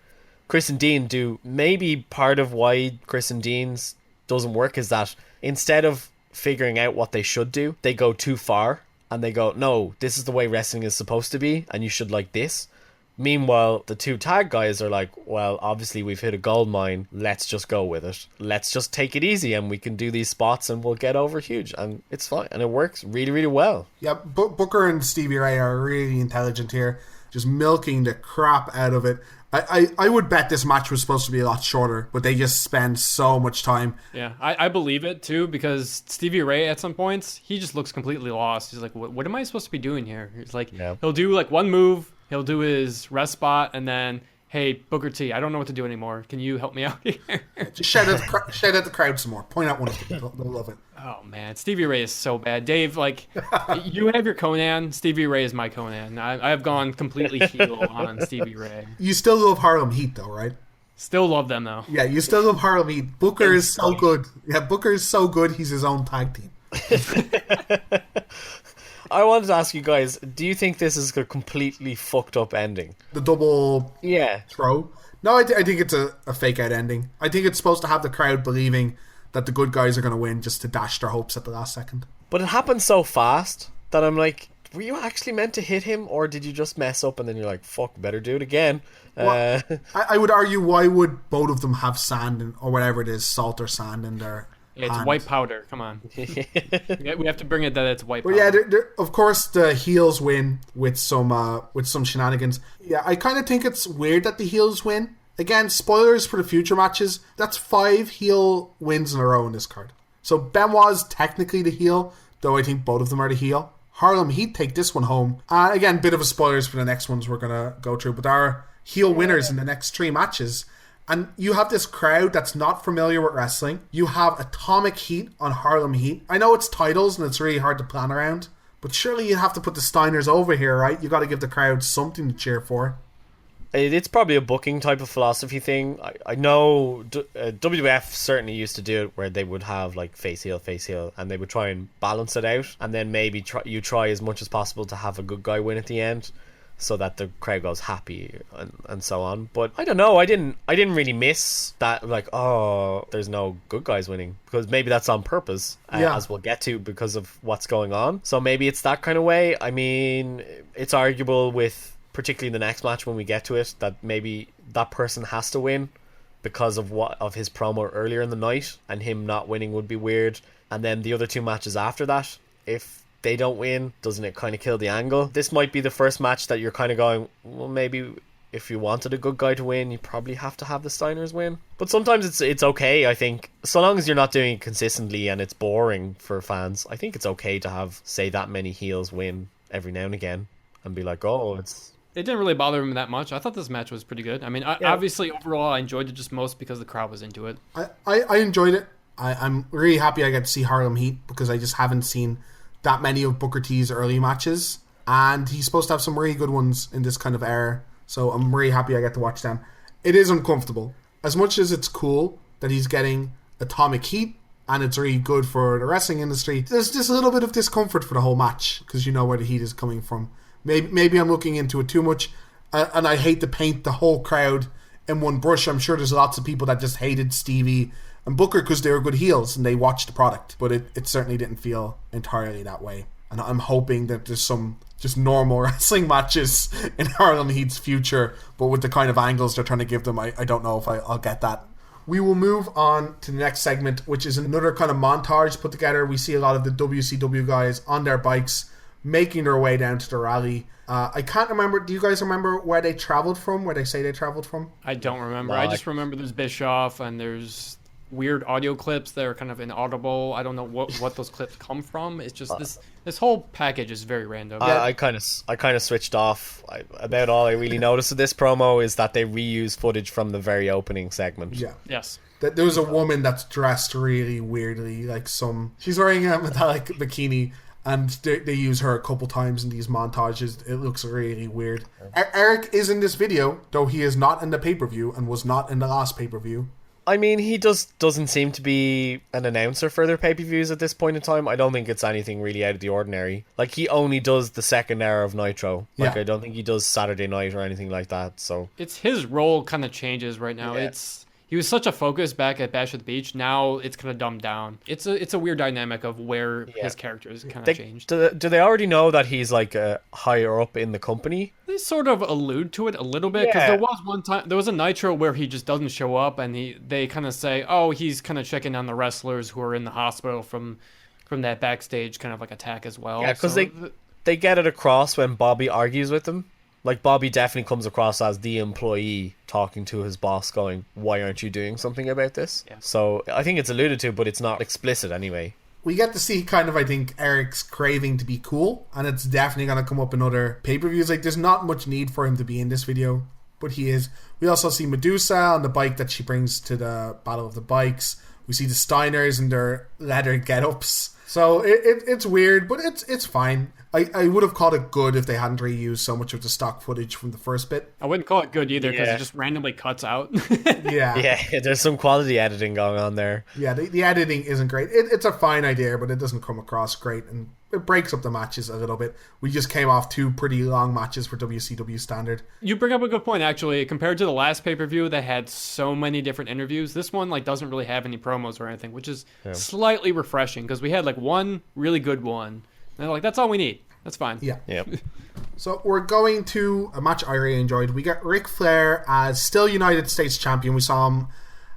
Chris and Dean do, maybe part of why Chris and Dean's doesn't work is that instead of figuring out what they should do, they go too far and they go, no, this is the way wrestling is supposed to be and you should like this. Meanwhile, the two tag guys are like, well, obviously we've hit a gold mine. Let's just go with it. Let's just take it easy and we can do these spots and we'll get over huge. And it's fine. And it works really, really well. Yeah, Booker and Stevie Ray are really intelligent here. Just milking the crap out of it. I would bet this match was supposed to be a lot shorter, but they just spend so much time. Yeah, I believe it too, because Stevie Ray at some points, he just looks completely lost. He's like, what am I supposed to be doing here? He's like, he'll do like one move, he'll do his rest spot, and then, hey, Booker T, I don't know what to do anymore. Can you help me out here? Just shout at the crowd some more. Point out one of them. They'll love it. Oh, man. Stevie Ray is so bad. Dave, like, you have your Conan. Stevie Ray is my Conan. I have gone completely heel on Stevie Ray. You still love Harlem Heat, though, right? Still love them, though. Yeah, you still love Harlem Heat. Booker is so good. Yeah, Booker is so good, he's his own tag team. I wanted to ask you guys, do you think this is a completely fucked up ending? The double throw? No, I think it's a fake out ending. I think it's supposed to have the crowd believing that the good guys are going to win just to dash their hopes at the last second. But it happened so fast that I'm like, were you actually meant to hit him, or did you just mess up and then you're like, fuck, better do it again? Well, I would argue, why would both of them have sand or whatever it is, salt or sand in their It's hand. White powder. Come on. We have to bring it that it's white powder. Well, yeah, of course the heels win with some shenanigans. Yeah, I kind of think it's weird that the heels win. Again, spoilers for the future matches. That's 5 heel wins in a row in this card. So Benoit's technically the heel, though I think both of them are the heel. Harlem Heat take this one home. Again, bit of a spoilers for the next ones we're going to go through, but there are heel winners in the next 3 matches. And you have this crowd that's not familiar with wrestling. You have Atomic Heat on Harlem Heat. I know it's titles and it's really hard to plan around, but surely you have to put the Steiners over here, right? You got to give the crowd something to cheer for. It's probably a booking type of philosophy thing. I know WWF certainly used to do it where they would have like face heel, and they would try and balance it out, and then maybe try as much as possible to have a good guy win at the end, so that the crowd goes happy and so on. But I don't know. I didn't really miss that. Like, oh, there's no good guys winning, because maybe that's on purpose, as we'll get to, because of what's going on. So maybe it's that kind of way. I mean, it's arguable with, particularly the next match when we get to it, that maybe that person has to win because of his promo earlier in the night, and him not winning would be weird. And then the other 2 matches after that, if they don't win, doesn't it kind of kill the angle? This might be the first match that you're kind of going, well, maybe if you wanted a good guy to win, you probably have to have the Steiners win. But sometimes it's okay, I think. So long as you're not doing it consistently and it's boring for fans, I think it's okay to have, say, that many heels win every now and again and be like, oh, it's... It didn't really bother him that much. I thought this match was pretty good. I mean, obviously, overall, I enjoyed it just most because the crowd was into it. I enjoyed it. I'm really happy I get to see Harlem Heat, because I just haven't seen that many of Booker T's early matches. And he's supposed to have some really good ones in this kind of era. So I'm really happy I get to watch them. It is uncomfortable. As much as it's cool that he's getting Atomic Heat, and it's really good for the wrestling industry, there's just a little bit of discomfort for the whole match, because you know where the heat is coming from. Maybe I'm looking into it too much, and I hate to paint the whole crowd in one brush. I'm sure there's lots of people that just hated Stevie and Booker because they were good heels and they watched the product, but it certainly didn't feel entirely that way. And I'm hoping that there's some just normal wrestling matches in Harlem Heat's future, but with the kind of angles they're trying to give them, I don't know if I'll get that. We will move on to the next segment, which is another kind of montage put together. We see a lot of the WCW guys on their bikes making their way down to the rally. I can't remember. Do you guys remember where they traveled from? Where they say they traveled from? I don't remember. I just remember there's Bischoff and there's weird audio clips that are kind of inaudible. I don't know what those clips come from. It's just this whole package is very random. I kind of switched off. About all I really noticed of this promo is that they reuse footage from the very opening segment. Yeah. Yes. There was a woman that's dressed really weirdly, like she's wearing a metallic bikini. And they use her a couple times in these montages. It looks really weird. Eric is in this video, though he is not in the pay-per-view and was not in the last pay-per-view. I mean, he doesn't seem to be an announcer for their pay-per-views at this point in time. I don't think it's anything really out of the ordinary. Like, he only does the second hour of Nitro. Like, yeah. I don't think he does Saturday night or anything like that. So it's his role kind of changes right now. Yeah. He was such a focus back at Bash at the Beach. Now it's kind of dumbed down. It's a weird dynamic of where his character is kind of changed. Do they already know that he's like higher up in the company? They sort of allude to it a little bit, because there was a Nitro where he just doesn't show up, and they kind of say, oh, he's kind of checking on the wrestlers who are in the hospital from that backstage kind of like attack as well. Yeah, because they get it across when Bobby argues with them. Like, Bobby definitely comes across as the employee talking to his boss going, why aren't you doing something about this? Yeah. So I think it's alluded to, but it's not explicit anyway. We get to see kind of, I think, Eric's craving to be cool, and it's definitely going to come up in other pay-per-views. Like, there's not much need for him to be in this video, but he is. We also see Medusa on the bike that she brings to the Battle of the Bikes. We see the Steiners in their leather get-ups. So it's weird, but it's fine. I would have called it good if they hadn't reused so much of the stock footage from the first bit. I wouldn't call it good either, because it just randomly cuts out. Yeah, there's some quality editing going on there. Yeah, the editing isn't great. It's a fine idea, but it doesn't come across great, and it breaks up the matches a little bit. We just came off 2 pretty long matches for WCW standard. You bring up a good point, actually. Compared to the last pay-per-view that had so many different interviews, this one doesn't really have any promos or anything, which is slightly refreshing, because we had one really good one. And they're that's all we need. That's fine. Yeah. Yep. So we're going to a match I really enjoyed. We get Ric Flair as still United States champion. We saw him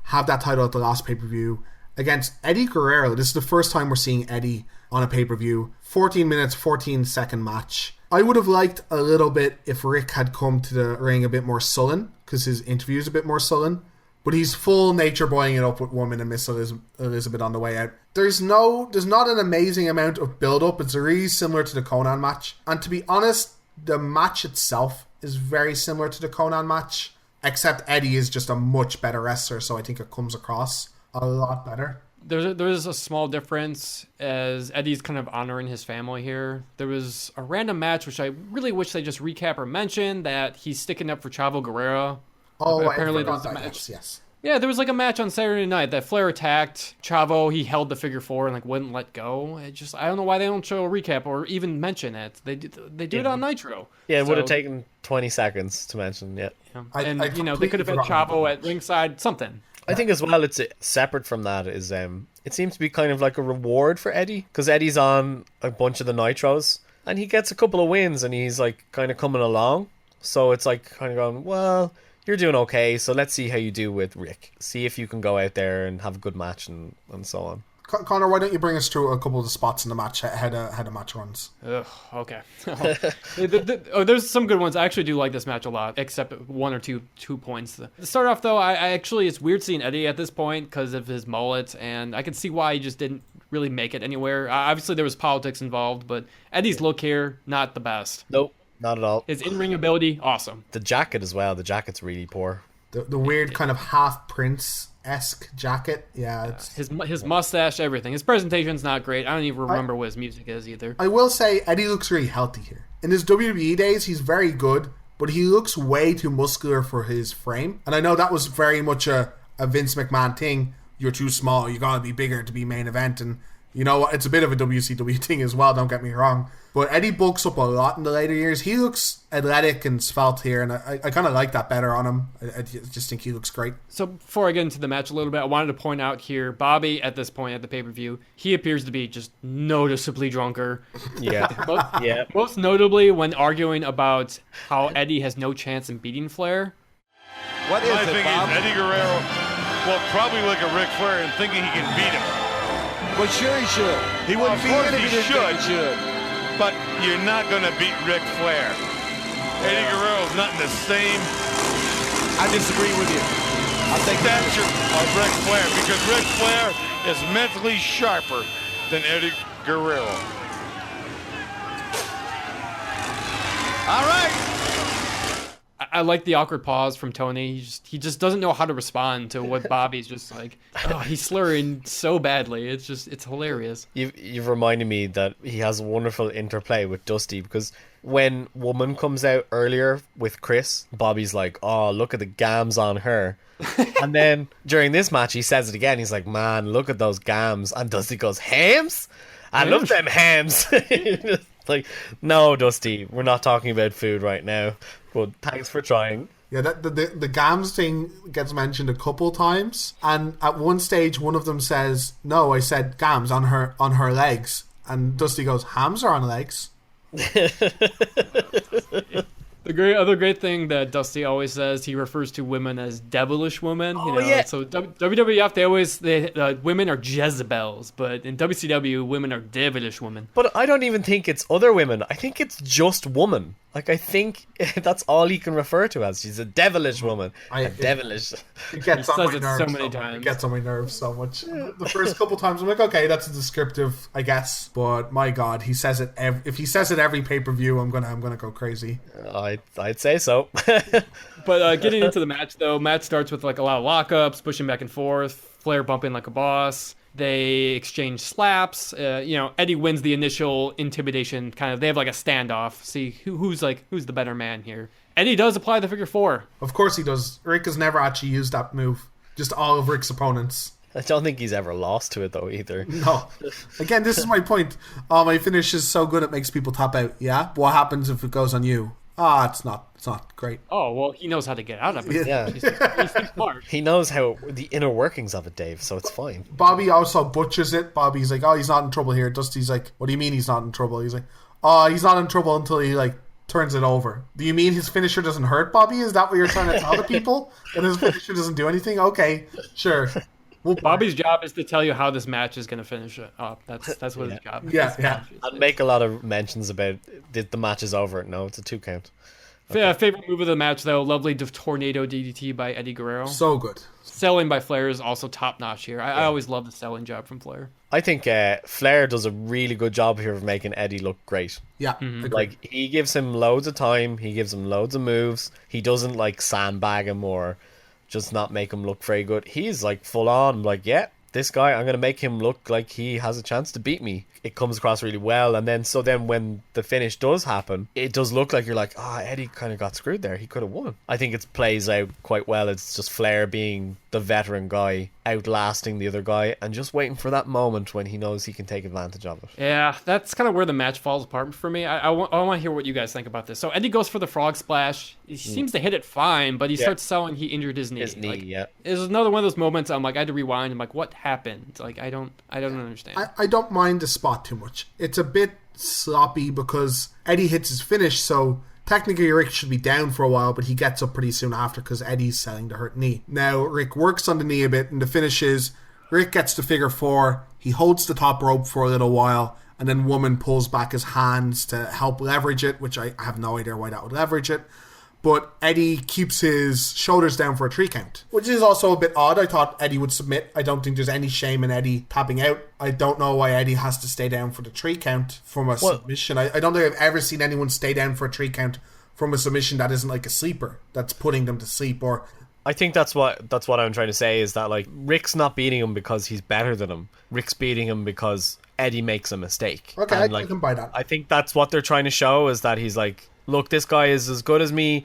have that title at the last pay-per-view against Eddie Guerrero. This is the first time we're seeing Eddie on a pay-per-view. 14 minutes, 14-second match. I would have liked a little bit if Rick had come to the ring a bit more sullen, because his interview is a bit more sullen. but he's full nature boying it up with Woman and Miss Elizabeth on the way out. There's not an amazing amount of build-up. It's really similar to the Conan match. And to be honest, the match itself is very similar to the Conan match, except Eddie is just a much better wrestler, so I think it comes across a lot better. There's a small difference as Eddie's kind of honoring his family here. There was a random match, which I really wish they just recap or mention, that he's sticking up for Chavo Guerrero. Oh, apparently there was a match. Yes. Yeah, there was like a match on Saturday night that Flair attacked Chavo. He held the figure four and like wouldn't let go. I don't know why they don't show a recap or even mention it. They do it on Nitro. Yeah, it would have taken 20 seconds to mention. Yeah, and they could have had Chavo at ringside. Something. I think as well, it's separate from that is it seems to be kind of like a reward for Eddie, because Eddie's on a bunch of the Nitros and he gets a couple of wins and he's like kind of coming along. So it's like kind of going, well, you're doing okay, so let's see how you do with Rick. See if you can go out there and have a good match and so on. Conor, why don't you bring us through a couple of the spots in the match, how the match runs? Ugh, okay. There's some good ones. I actually do like this match a lot, except one or two points. To start off, though, I actually, it's weird seeing Eddie at this point because of his mullet, and I can see why he just didn't really make it anywhere. Obviously, there was politics involved, but Eddie's look here, not the best. Nope, not at all. His in-ring ability, awesome. The jacket as well. The jacket's really poor. The weird kind of half Prince-esque jacket. Yeah, it's... His mustache, everything. His presentation's not great. I don't even remember what his music is either. I will say Eddie looks really healthy here. In his WWE days, he's very good, but he looks way too muscular for his frame. And I know that was very much a Vince McMahon thing. You're too small. You gotta be bigger to be main event. And you know what? It's a bit of a WCW thing as well. Don't get me wrong. But Eddie bulks up a lot in the later years. He looks athletic and svelte here, and I kind of like that better on him. I just think he looks great. So before I get into the match a little bit, I wanted to point out here, Bobby, at this point at the pay-per-view, he appears to be just noticeably drunker. Yeah. Most notably when arguing about how Eddie has no chance in beating Flair. What is My it, thing Bob? is, Eddie Guerrero will probably look at Ric Flair and thinking he can beat him. Well, sure he should. He wouldn't Of be course in if he he didn't think he should. But you're not going to beat Ric Flair. Eddie Guerrero's not in the same I disagree with you. I think stature of Ric Flair because Ric Flair is mentally sharper than Eddie Guerrero. All right. I like the awkward pause from Tony. He just doesn't know how to respond to what Bobby's just like. Oh, he's slurring so badly. It's hilarious. You've reminded me that he has a wonderful interplay with Dusty, because when Woman comes out earlier with Chris, Bobby's like, oh, look at the gams on her. And then during this match, he says it again. He's like, man, look at those gams. And Dusty goes, hams? I love them hams. Like, no, Dusty, we're not talking about food right now. But thanks for trying. Yeah, the gams thing gets mentioned a couple times, and at one stage, one of them says, "No, I said gams on her legs," and Dusty goes, "Hams are on legs." The other great thing that Dusty always says, he refers to women as devilish women. Yeah. So WWF, women are Jezebels, but in WCW, women are devilish women. But I don't even think it's other women. I think it's just woman. Like, I think that's all he can refer to as. She's a devilish woman. Devilish. It gets He on says my it nerves so many times. It gets on my nerves so much. The first couple times, I'm like, okay, that's a descriptive, I guess. But my God, he says it. If he says it every pay-per-view, I'm gonna go crazy. I'd say so. But getting into the match, though, match starts with like a lot of lockups, pushing back and forth, Flair bumping like a boss. They exchange slaps. Eddie wins the initial intimidation. Kind of, they have like a standoff. See who's the better man here. Eddie does apply the figure four. Of course he does. Rick has never actually used that move. Just all of Rick's opponents. I don't think he's ever lost to it, though, either. No. Again, this is my point. My finish is so good it makes people tap out. Yeah? But what happens if it goes on you? It's not great. Oh, well, he knows how to get out of it. Yeah. He's smart. He knows how the inner workings of it, Dave, so it's fine. Bobby also butchers it. Bobby's like, oh, he's not in trouble here. Dusty's like, what do you mean he's not in trouble? He's like, oh, he's not in trouble until he, turns it over. Do you mean his finisher doesn't hurt, Bobby? Is that what you're trying to tell the people? That his finisher doesn't do anything? Okay, sure. Bobby's job is to tell you how this match is going to finish up. That's what his job is. Yeah. I'd make a lot of mentions about the match is over. No, it's a 2 count. Favorite move of the match, though, lovely tornado DDT by Eddie Guerrero. So good. Selling by Flair is also top-notch here. I always love the selling job from Flair. I think Flair does a really good job here of making Eddie look great. Yeah. Like, he gives him loads of time. He gives him loads of moves. He doesn't, like, sandbag him or just not make him look very good. He's, like, full on, like, yeah, this guy, I'm going to make him look like he has a chance to beat me. It comes across really well. And then when the finish does happen, it does look like you're like, Eddie kind of got screwed there. He could have won. I think it plays out quite well. It's just Flair being the veteran guy, outlasting the other guy, and just waiting for that moment when he knows he can take advantage of it. Yeah, that's kind of where the match falls apart for me. I want to hear what you guys think about this. So Eddie goes for the frog splash. He seems to hit it fine, but he starts selling he injured his knee. It's another one of those moments I'm like, I had to rewind. I'm like, what happened? Like, I don't understand. I don't mind the spot too much. It's a bit sloppy because Eddie hits his finish, so technically Rick should be down for a while, but he gets up pretty soon after because Eddie's selling the hurt knee. Now Rick works on the knee a bit, and the finish is Rick gets to figure 4, he holds the top rope for a little while, and then Woman pulls back his hands to help leverage it, which I have no idea why that would leverage it. But Eddie keeps his shoulders down for a 3 count, which is also a bit odd. I thought Eddie would submit. I don't think there's any shame in Eddie tapping out. I don't know why Eddie has to stay down for the 3 count from a submission. I don't think I've ever seen anyone stay down for a 3 count from a submission that isn't like a sleeper that's putting them to sleep. Or I think that's what I'm trying to say is that, like, Rick's not beating him because he's better than him. Rick's beating him because Eddie makes a mistake. Okay, I can buy that. I think that's what they're trying to show, is that he's like, look, this guy is as good as me,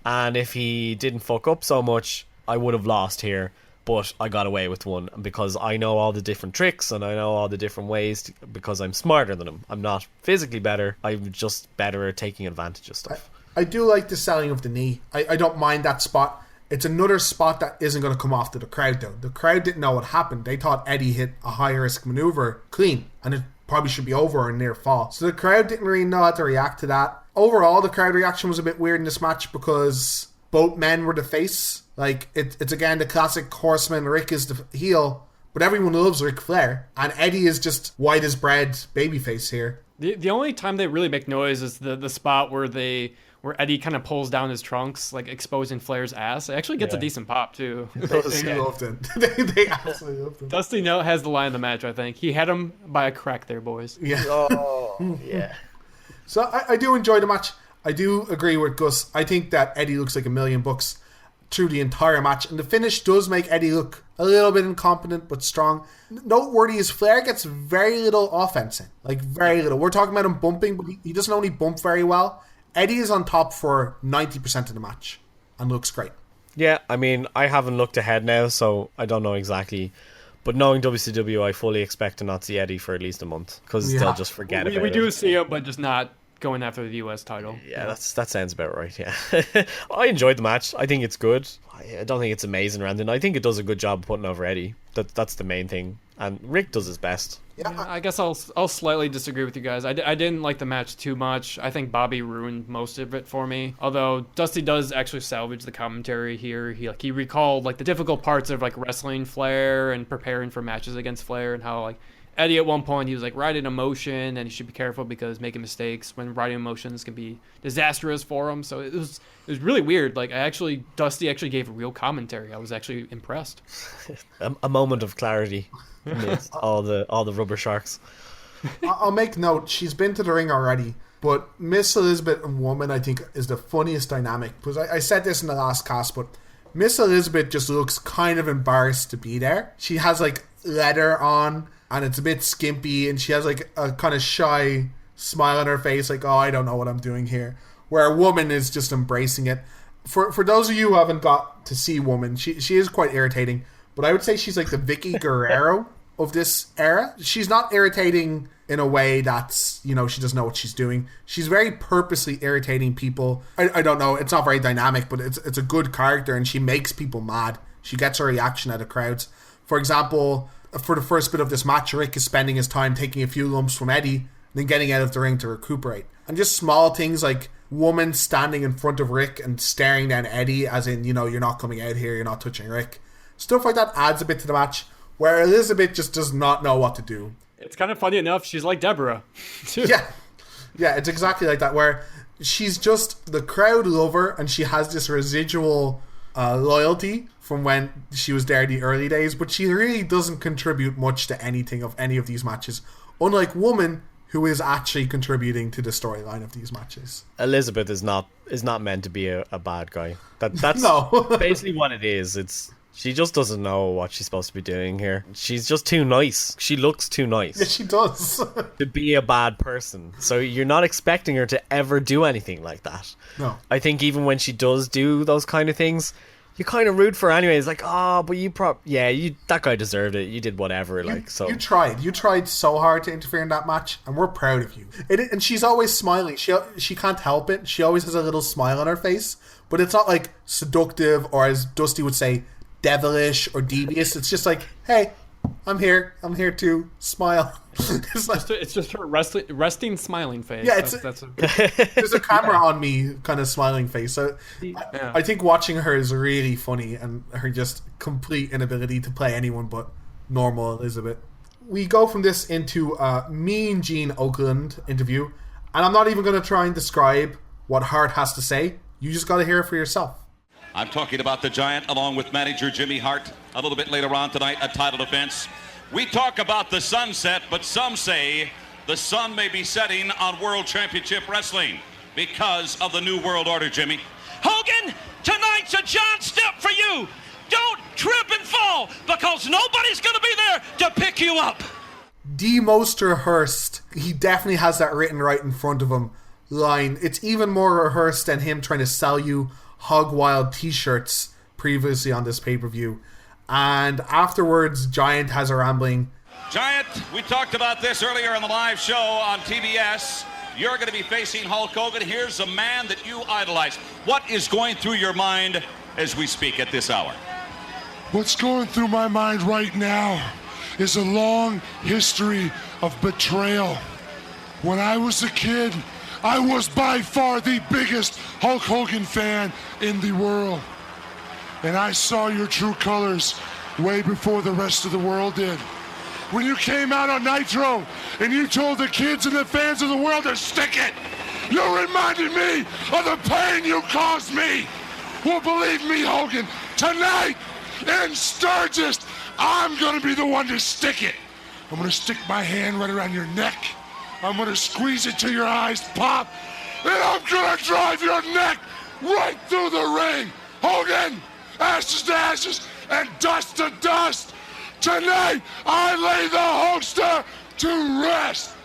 and if he didn't fuck up so much, I would have lost here, but I got away with one because I know all the different tricks and I know all the different ways because I'm smarter than him. I'm not physically better, I'm just better at taking advantage of stuff. I do like the selling of the knee. I don't mind that spot. It's another spot that isn't going to come off to the crowd, though. The crowd didn't know what happened. They thought Eddie hit a high-risk maneuver clean, and it probably should be over or near fall. So the crowd didn't really know how to react to that. Overall, the crowd reaction was a bit weird in this match because both men were the face. Like, it's again the classic Horseman. Rick is the heel, but everyone loves Ric Flair, and Eddie is just white as bread babyface here. The only time they really make noise is the spot where Eddie kind of pulls down his trunks, like exposing Flair's ass. It actually gets a decent pop, too. They loved it. They absolutely loved it. Dusty has the line of the match, I think. He had him by a crack there, boys. Yeah. Oh, yeah. So I do enjoy the match. I do agree with Gus. I think that Eddie looks like $1,000,000 through the entire match. And the finish does make Eddie look a little bit incompetent, but strong. Noteworthy is Flair gets very little offense in. Like, very little. We're talking about him bumping, but he doesn't only bump very well. Eddie is on top for 90% of the match and looks great. Yeah, I mean, I haven't looked ahead now, so I don't know exactly. But knowing WCW, I fully expect to not see Eddie for at least a month because they'll just forget about it. We do see him, but just not going after the US title. Yeah, that sounds about right, yeah. I enjoyed the match. I think it's good. I don't think it's amazing or anything. I think it does a good job putting over Eddie. That's the main thing. And Rick does his best. Yeah, I guess I'll slightly disagree with you guys. I didn't like the match too much. I think Bobby ruined most of it for me. Although Dusty does actually salvage the commentary here. He recalled like the difficult parts of like wrestling Flair and preparing for matches against Flair, and how like Eddie at one point he was like riding emotion and he should be careful because making mistakes when riding emotions can be disastrous for him. So it was really weird. Like Dusty actually gave a real commentary. I was actually impressed. A moment of clarity amidst all the rubber sharks. I'll make note, she's been to the ring already, but Miss Elizabeth and Woman I think is the funniest dynamic, because I said this in the last cast, but Miss Elizabeth just looks kind of embarrassed to be there. She has like leather on and it's a bit skimpy, and she has like a kind of shy smile on her face, like, oh, I don't know what I'm doing here, where a Woman is just embracing it. For those of you who haven't got to see Woman, she is quite irritating, but I would say she's like the Vicky Guerrero of this era. She's not irritating in a way that's, she doesn't know what she's doing. She's very purposely irritating people. I don't know, it's not very dynamic, but it's a good character, and she makes people mad. She gets a reaction out of crowds. For example, for the first bit of this match, Rick is spending his time taking a few lumps from Eddie, then getting out of the ring to recuperate. And just small things like Woman standing in front of Rick and staring down Eddie, as in, you're not coming out here, you're not touching Rick. Stuff like that adds a bit to the match, where Elizabeth just does not know what to do. It's kind of funny enough, she's like Deborah, too. Yeah, it's exactly like that, where she's just the crowd lover, and she has this residual loyalty from when she was there in the early days, but she really doesn't contribute much to anything of any of these matches, unlike Woman, who is actually contributing to the storyline of these matches. Elizabeth is not meant to be a bad guy. That's no. basically what it is. She just doesn't know what she's supposed to be doing here. She's just too nice. She looks too nice. Yeah, she does. To be a bad person. So you're not expecting her to ever do anything like that. No. I think even when she does do those kind of things, you kind of root for her anyway. It's like, oh, but that guy deserved it. You did whatever. You tried so hard to interfere in that match, and we're proud of you. And she's always smiling. She can't help it. She always has a little smile on her face, but it's not like seductive, or as Dusty would say, devilish or devious. It's just like, hey, I'm here to smile. It's just her resting smiling face. Yeah, there's a camera on me kind of smiling face. So I think watching her is really funny, and her just complete inability to play anyone but normal Elizabeth. We go from this into a Mean Gene Oakland interview, and I'm not even going to try and describe what Hart has to say. You just got to hear it for yourself. I'm talking about the Giant along with manager Jimmy Hart a little bit later on tonight, a title defense. We talk about the sunset, but some say the sun may be setting on World Championship Wrestling because of the New World Order, Jimmy. Hogan, tonight's a John step for you. Don't trip and fall, because nobody's going to be there to pick you up. D. Moster Hurst, he definitely has that written right in front of him line. It's even more rehearsed than him trying to sell you Hog Wild t-shirts previously on this pay-per-view. And afterwards, Giant has a rambling. Giant, we talked about this earlier in the live show on TBS. You're going to be facing Hulk Hogan. Here's a man that you idolize. What is going through your mind as we speak at this hour? What's going through my mind right now is a long history of betrayal. When I was a kid, I was by far the biggest Hulk Hogan fan in the world. And I saw your true colors way before the rest of the world did. When you came out on Nitro and you told the kids and the fans of the world to stick it, you reminded me of the pain you caused me. Well, believe me, Hogan, tonight in Sturgis, I'm going to be the one to stick it. I'm going to stick my hand right around your neck. I'm going to squeeze it till your eyes pop, and I'm going to drive your neck right through the ring. Hogan, ashes to ashes and dust to dust. Tonight, I lay the Hulkster to rest.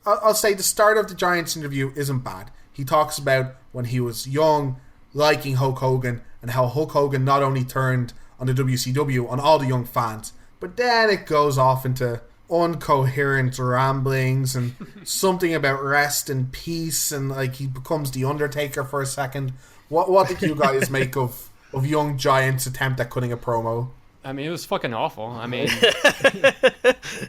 I'll say the start of the Giants interview isn't bad. He talks about when he was young, liking Hulk Hogan, and how Hulk Hogan not only turned on the WCW on all the young fans, but then it goes off into uncoherent ramblings and something about rest and peace, and like he becomes the Undertaker for a second. What did you guys make of young Giant's attempt at cutting a promo? I mean, it was fucking awful. I mean,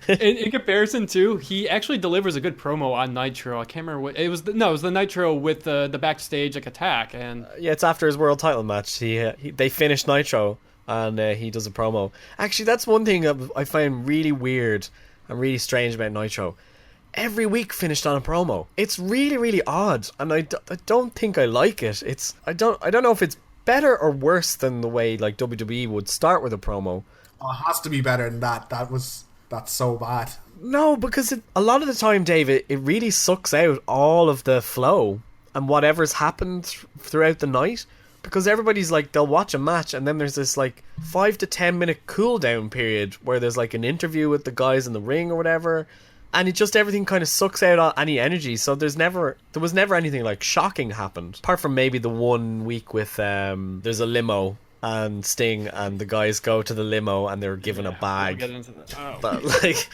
in comparison to, he actually delivers a good promo on Nitro. I can't remember what it was. It was the Nitro with the backstage like attack, and yeah, it's after his world title match. They finished Nitro, and he does a promo. Actually, that's one thing I find really weird and really strange about Nitro. Every week finished on a promo. It's really, really odd, and I don't think I like it. I don't know if it's better or worse than the way like WWE would start with a promo. Oh, it has to be better than that. That's so bad. No, because a lot of the time, Dave, it really sucks out all of the flow and whatever's happened throughout the night. Because everybody's like, they'll watch a match and then there's this like 5 to 10 minute cool down period where there's like an interview with the guys in the ring or whatever, and it just everything kind of sucks out any energy. So there was never anything like shocking happened, apart from maybe the 1 week with there's a limo and Sting and the guys go to the limo and they're given a bag. We'll get into that. Oh. But like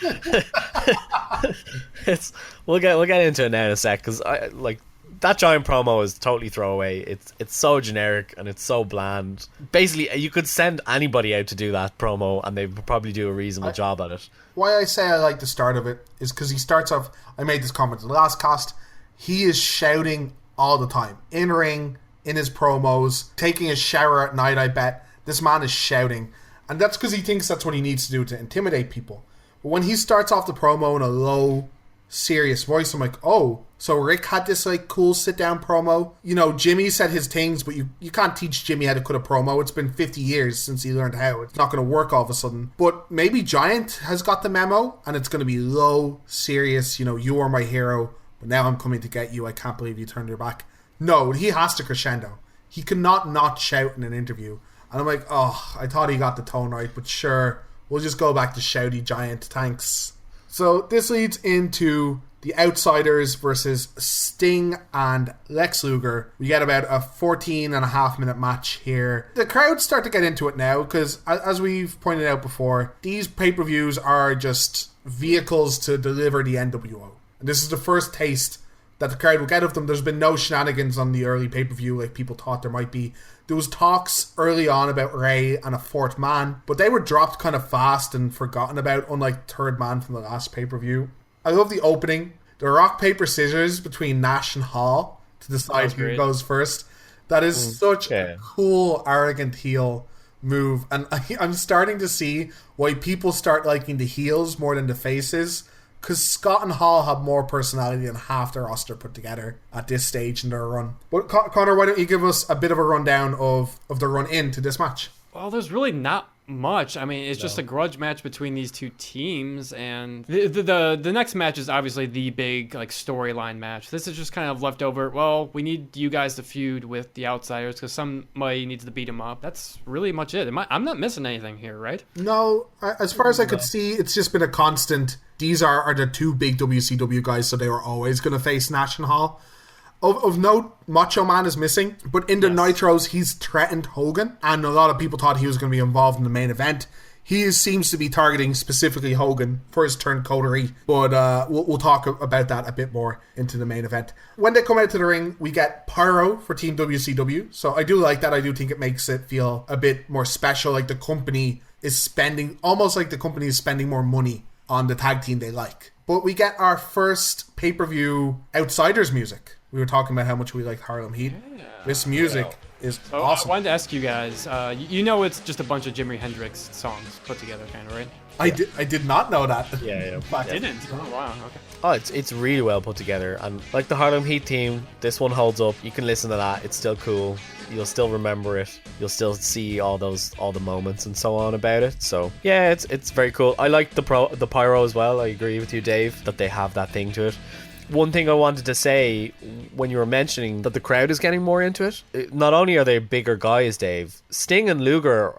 we'll get into it now in a sec, because I like that Giant promo is totally throwaway. It's so generic and it's so bland. Basically, you could send anybody out to do that promo and they would probably do a reasonable job at it. Why I say I like the start of it is because he starts off, I made this comment in the last cast, he is shouting all the time. In ring, in his promos, taking a shower at night, I bet. This man is shouting. And that's because he thinks that's what he needs to do to intimidate people. But when he starts off the promo in a low serious voice. I'm like, oh, so Rick had this like cool sit down promo. You know, Jimmy said his things, but you can't teach Jimmy how to cut a promo. It's been 50 years since he learned how. It's not going to work all of a sudden. But maybe Giant has got the memo, and it's going to be low, serious, you know, you are my hero, but now I'm coming to get you. I can't believe you turned your back. No, he has to crescendo. He cannot not shout in an interview. And I'm like, oh, I thought he got the tone right, but sure, we'll just go back to shouty Giant. Thanks. So this leads into the Outsiders versus Sting and Lex Luger. We get about a 14.5-minute match here. The crowds start to get into it now because, as we've pointed out before, these pay-per-views are just vehicles to deliver the NWO. And this is the first taste that the crowd will get of them. There's been no shenanigans on the early pay-per-view like people thought there might be. There was talks early on about Ray and a fourth man, but they were dropped kind of fast and forgotten about, unlike third man from the last pay-per-view. I love the opening. The rock, paper, scissors between Nash and Hall to decide who goes first. That is such a cool, arrogant heel move. And I'm starting to see why people start liking the heels more than the faces. Because Scott and Hall have more personality than half their roster put together at this stage in their run. But Conor, why don't you give us a bit of a rundown of the run into this match? Well, there's really not much. I mean, it's just a grudge match between these two teams, and the next match is obviously the big like storyline match. This is just kind of leftover. Well, we need you guys to feud with the Outsiders because somebody needs to beat them up. That's really much it. I'm not missing anything here, right? No, as far as I could see, it's just been a constant. These are the two big WCW guys, so they were always going to face Nash and Hall. Of note, Macho Man is missing, but in the Nitros, he's threatened Hogan, and a lot of people thought he was going to be involved in the main event. He seems to be targeting specifically Hogan for his turncoatery, but we'll talk about that a bit more into the main event. When they come out to the ring, we get Pyro for Team WCW, so I do like that. I do think it makes it feel a bit more special, like the company is spending, almost like the company is spending more money on the tag team they like. But we get our first pay-per-view Outsiders music. We were talking about how much we liked Harlem Heat. Yeah. This music is awesome. I wanted to ask you guys, you know it's just a bunch of Jimi Hendrix songs put together, kind of, right? I did not know that. Yeah. I didn't? Oh, wow, okay. Oh, it's really well put together. And like the Harlem Heat theme, this one holds up. You can listen to that. It's still cool. You'll still remember it. You'll still see all the moments and so on about it. So yeah, it's very cool. I like the pyro as well. I agree with you, Dave, that they have that thing to it. One thing I wanted to say when you were mentioning that the crowd is getting more into it, not only are they bigger guys, Dave, Sting and Luger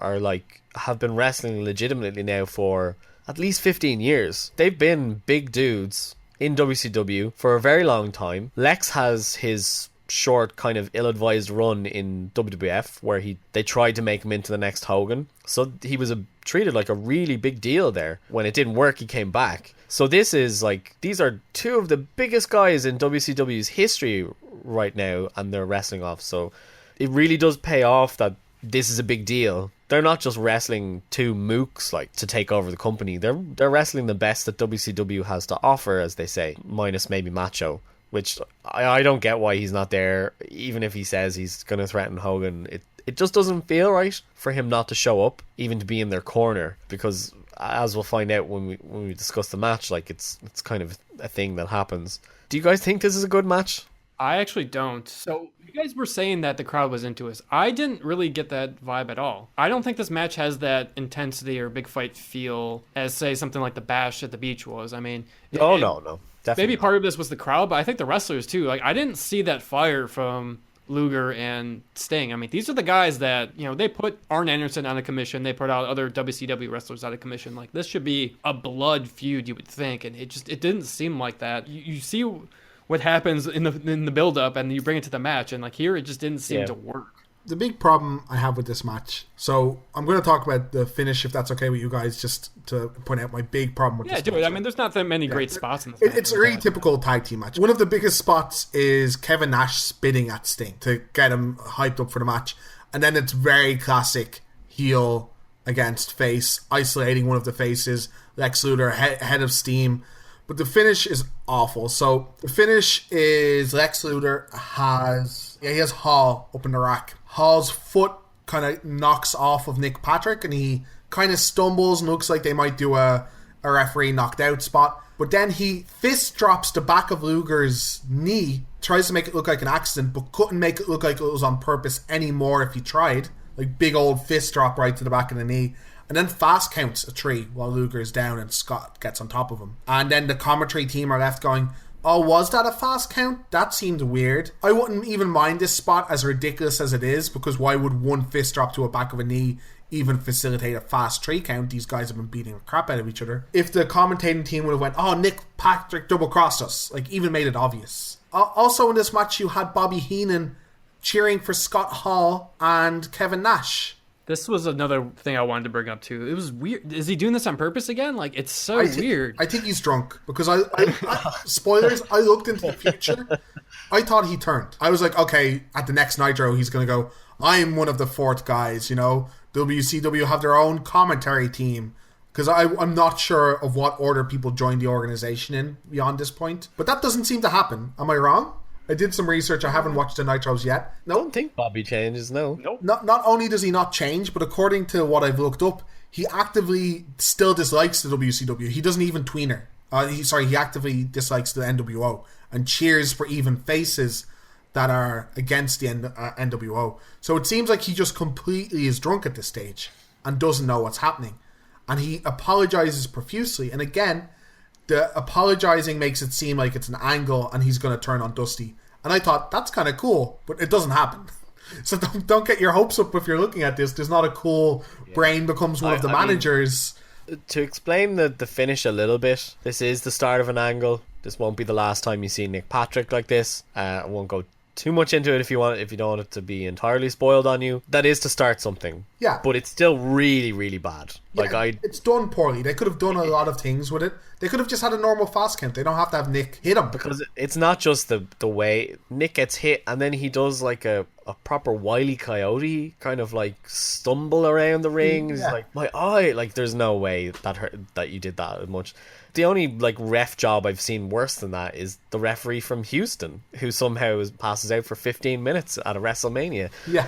have been wrestling legitimately now for at least 15 years. They've been big dudes in WCW for a very long time. Lex has his short kind of ill-advised run in WWF where they tried to make him into the next Hogan, so he was treated like a really big deal there. When it didn't work, he came back. So this is like, these are two of the biggest guys in WCW's history right now, and they're wrestling off. So it really does pay off that this is a big deal. They're not just wrestling two mooks like to take over the company. They're wrestling the best that WCW has to offer, as they say, minus maybe Macho, which I don't get why he's not there. Even if he says he's going to threaten Hogan, it just doesn't feel right for him not to show up, even to be in their corner, because as we'll find out when we discuss the match, like it's kind of a thing that happens. Do you guys think this is a good match? I actually don't. So you guys were saying that the crowd was into us. I didn't really get that vibe at all. I don't think this match has that intensity or big fight feel as, say, something like the Bash at the Beach was. I mean, no, definitely maybe part of this was the crowd, but I think the wrestlers too. Like, I didn't see that fire from Luger and Sting. I mean, these are the guys that, you know, they put Arn Anderson out of commission. They put out other WCW wrestlers out of commission. Like, this should be a blood feud, you would think, and it didn't seem like that. You see what happens in the build up, and you bring it to the match, and like here, it just didn't seem to work. The big problem I have with this match, so I'm going to talk about the finish, if that's okay with you guys, just to point out my big problem with this match. Yeah, do it. I mean, there's not that many great spots in this match. It's a really typical tag team match. One of the biggest spots is Kevin Nash spitting at Sting to get him hyped up for the match. And then it's very classic heel against face, isolating one of the faces, Lex Luger, head of steam. But the finish is awful. So the finish is Lex Luger he has Hall up in the rack. Hall's foot kind of knocks off of Nick Patrick, and he kind of stumbles and looks like they might do a a referee knocked out spot. But then he fist drops the back of Luger's knee, tries to make it look like an accident, but couldn't make it look like it was on purpose anymore if he tried. Like, big old fist drop right to the back of the knee. And then fast counts a 3 while Luger is down and Scott gets on top of him. And then the commentary team are left going, oh, was that a fast count? That seemed weird. I wouldn't even mind this spot, as ridiculous as it is, because why would one fist drop to a back of a knee even facilitate a fast 3 count? These guys have been beating the crap out of each other. If the commentating team would have went, oh, Nick Patrick double-crossed us, like, even made it obvious. Also in this match, you had Bobby Heenan cheering for Scott Hall and Kevin Nash. This was another thing I wanted to bring up too. It was weird. Is he doing this on purpose again? Like, it's so weird. I think he's drunk, because I spoilers, I looked into the future. I thought he turned. I was like, okay, at the next Nitro, he's going to go, I'm one of the 4th guys, you know. WCW have their own commentary team. Because I'm not sure of what order people joined the organization in beyond this point. But that doesn't seem to happen. Am I wrong? I did some research. I haven't watched the Nitros yet. No, I don't think Bobby changes, no. Nope. Not only does he not change, but according to what I've looked up, he actively still dislikes the WCW. He doesn't even tweener. He actively dislikes the NWO and cheers for even faces that are against the NWO. So it seems like he just completely is drunk at this stage and doesn't know what's happening. And he apologizes profusely. And again, the apologizing makes it seem like it's an angle and he's going to turn on Dusty. And I thought, that's kind of cool, but it doesn't happen. So don't get your hopes up if you're looking at this. There's not a cool Brain becomes one of the managers. To explain the finish a little bit, this is the start of an angle. This won't be the last time you see Nick Patrick like this. I won't go too much into it if you don't want it to be entirely spoiled on you. That is to start something. Yeah. But it's still really, really bad. Yeah, it's done poorly. They could have done a lot of things with it. They could have just had a normal fast count. They don't have to have Nick hit him. Because it's not just the way Nick gets hit and then he does like a proper Wile E. Coyote kind of like stumble around the ring. He's like, my eye. Like, there's no way that you did that much. The only like ref job I've seen worse than that is the referee from Houston, who somehow passes out for 15 minutes at a WrestleMania. Yeah.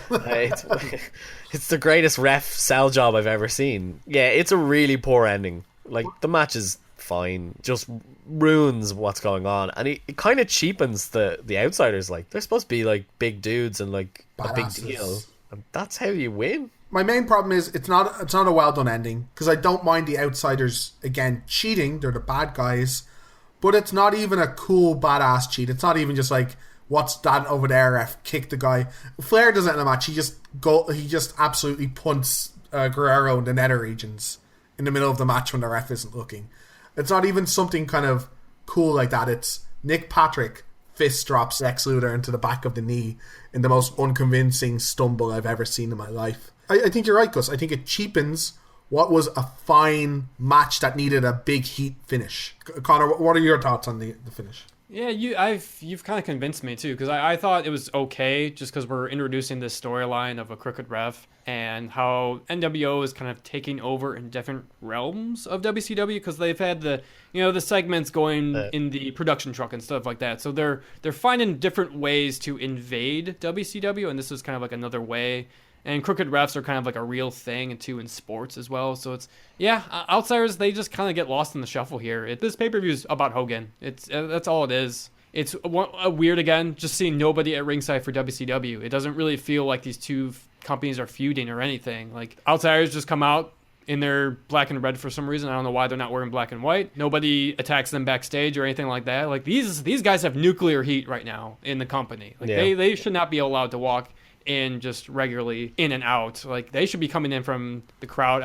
It's the greatest ref sell job I've ever seen. Yeah, it's a really poor ending. Like, the match is fine, just ruins what's going on, and it kind of cheapens the outsiders. Like, they're supposed to be like big dudes and like badasses. A big deal, and that's how you win. My main problem is it's not a well done ending, because I don't mind the outsiders again cheating. They're the bad guys, but it's not even a cool badass cheat. It's not even just like, what's that over there, ref? Kick the guy. Flair does it in a match. He just absolutely punts Guerrero in the nether regions in the middle of the match when the ref isn't looking. It's not even something kind of cool like that. It's Nick Patrick fist drops Lex Luthor into the back of the knee in the most unconvincing stumble I've ever seen in my life. I think you're right, Gus. I think it cheapens what was a fine match that needed a big heat finish. Conor, what are your thoughts on the finish? Yeah, you've kind of convinced me too, because I thought it was okay just because we're introducing this storyline of a crooked ref and how NWO is kind of taking over in different realms of WCW, because they've had the segments going in the production truck and stuff like that. So they're finding different ways to invade WCW, and this is kind of like another way. And crooked refs are kind of like a real thing too in sports as well. So it's, outsiders, they just kind of get lost in the shuffle here. This pay-per-view is about Hogan. That's all it is. It's weird, again, just seeing nobody at ringside for WCW. It doesn't really feel like these two companies are feuding or anything. Like, outsiders just come out in their black and red for some reason. I don't know why they're not wearing black and white. Nobody attacks them backstage or anything like that. Like, these guys have nuclear heat right now in the company. Like, they should not be allowed to walk in just regularly in and out. Like, they should be coming in from the crowd.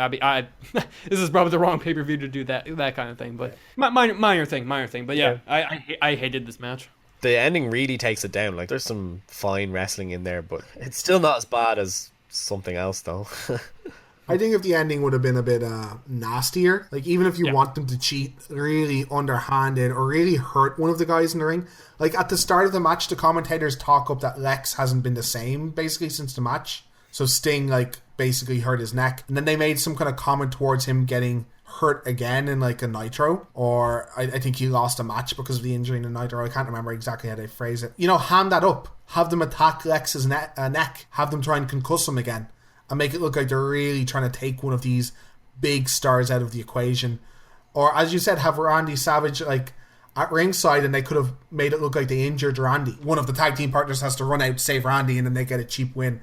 This is probably the wrong pay-per-view to do that kind of thing, but minor thing. But I hated this match. The ending really takes it down. Like, there's some fine wrestling in there, but it's still not as bad as something else though. I think if the ending would have been a bit nastier, like, even if you want them to cheat really underhanded or really hurt one of the guys in the ring, like at the start of the match, the commentators talk up that Lex hasn't been the same basically since the match. So Sting like basically hurt his neck, and then they made some kind of comment towards him getting hurt again in like a Nitro, or I think he lost a match because of the injury in the Nitro. I can't remember exactly how they phrase it. Hand that up, have them attack Lex's neck, have them try and concuss him again, and make it look like they're really trying to take one of these big stars out of the equation. Or, as you said, have Randy Savage, like, at ringside, and they could have made it look like they injured Randy. One of the tag team partners has to run out to save Randy, and then they get a cheap win.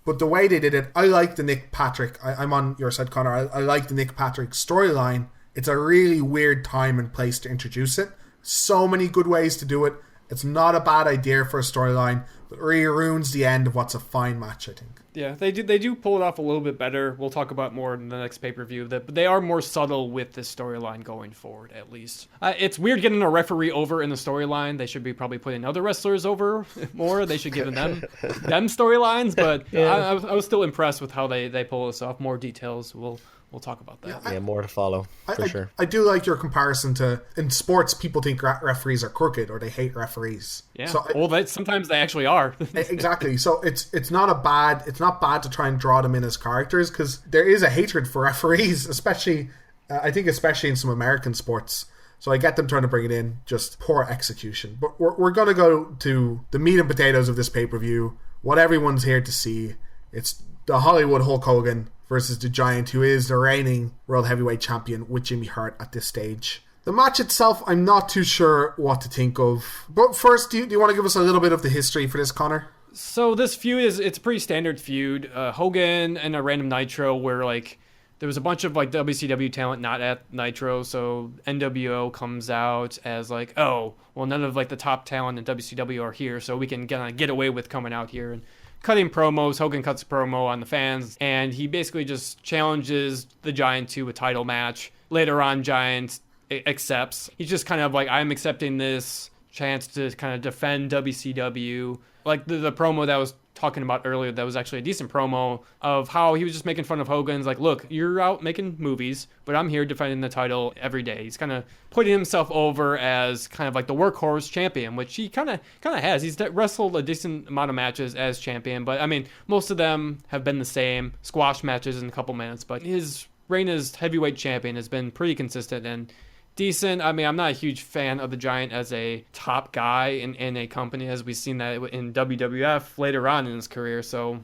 But the way they did it, I like the Nick Patrick. I'm on your side, Conor. I like the Nick Patrick storyline. It's a really weird time and place to introduce it. So many good ways to do it. It's not a bad idea for a storyline, but really ruins the end of what's a fine match, I think. Yeah, they do pull it off a little bit better. We'll talk about more in the next pay-per-view. But they are more subtle with this storyline going forward, at least. It's weird getting a referee over in the storyline. They should be probably putting other wrestlers over more. They should give them storylines. But yeah. I was still impressed with how they pull this off. More details. We'll talk about that. Yeah, more to follow, for sure. I do like your comparison to, in sports, people think referees are crooked or they hate referees. Yeah, so sometimes they actually are. Exactly. So it's not bad to try and draw them in as characters, because there is a hatred for referees, especially in some American sports. So I get them trying to bring it in, just poor execution. But we're going to go to the meat and potatoes of this pay-per-view, what everyone's here to see. It's the Hollywood Hulk Hogan versus the Giant, who is the reigning World Heavyweight Champion with Jimmy Hart at this stage. The match itself, I'm not too sure what to think of. But first, do you want to give us a little bit of the history for this, Conor? So this feud it's a pretty standard feud. Hogan and a random Nitro where, like, there was a bunch of, like, WCW talent not at Nitro, so NWO comes out as, like, oh, well, none of, like, the top talent in WCW are here, so we can get away with coming out here and cutting promos. Hogan cuts a promo on the fans, and he basically just challenges the Giant to a title match. Later on, Giant accepts. He's just kind of like, I'm accepting this chance to kind of defend WCW. Like the promo that I was talking about earlier, that was actually a decent promo of how he was just making fun of Hogan's like, look, you're out making movies, but I'm here defending the title every day. He's kind of putting himself over as kind of like the workhorse champion, which he kind of has. He's wrestled a decent amount of matches as champion, but I mean, most of them have been the same squash matches in a couple minutes, but his reign as heavyweight champion has been pretty consistent and decent. I mean, I'm not a huge fan of the Giant as a top guy in a company, as we've seen that in WWF later on in his career. So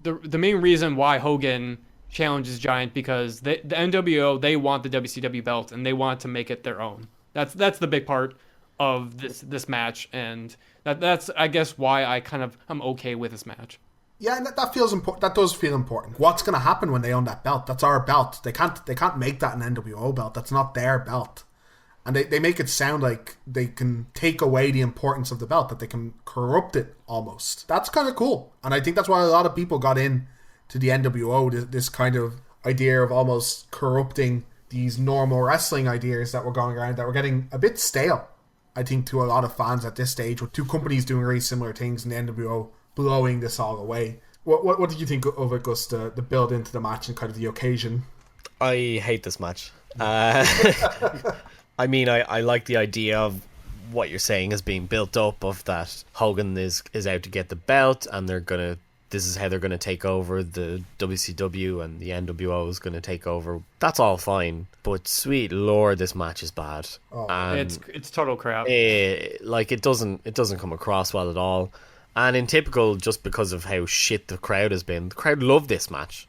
the main reason why Hogan challenges Giant, because the NWO, they want the WCW belt and they want to make it their own. That's the big part of this match, and that's I guess why I'm okay with this match. Yeah, and that feels important. That does feel important. What's going to happen when they own that belt? That's our belt. They can't make that an NWO belt. That's not their belt. And they make it sound like they can take away the importance of the belt, that they can corrupt it almost. That's kind of cool. And I think that's why a lot of people got in to the NWO, this kind of idea of almost corrupting these normal wrestling ideas that were going around, that were getting a bit stale, I think, to a lot of fans at this stage, with two companies doing very similar things and the NWO blowing this all away. What did you think of it, Gus, the build into the match and kind of the occasion? I hate this match. I mean, I like the idea of what you're saying is being built up, of that Hogan is out to get the belt, and this is how they're gonna take over the WCW, and the NWO is gonna take over. That's all fine, but sweet lord, this match is bad. Oh, it's total crap. It doesn't come across well at all, and in typical, just because of how shit the crowd has been, the crowd love this match.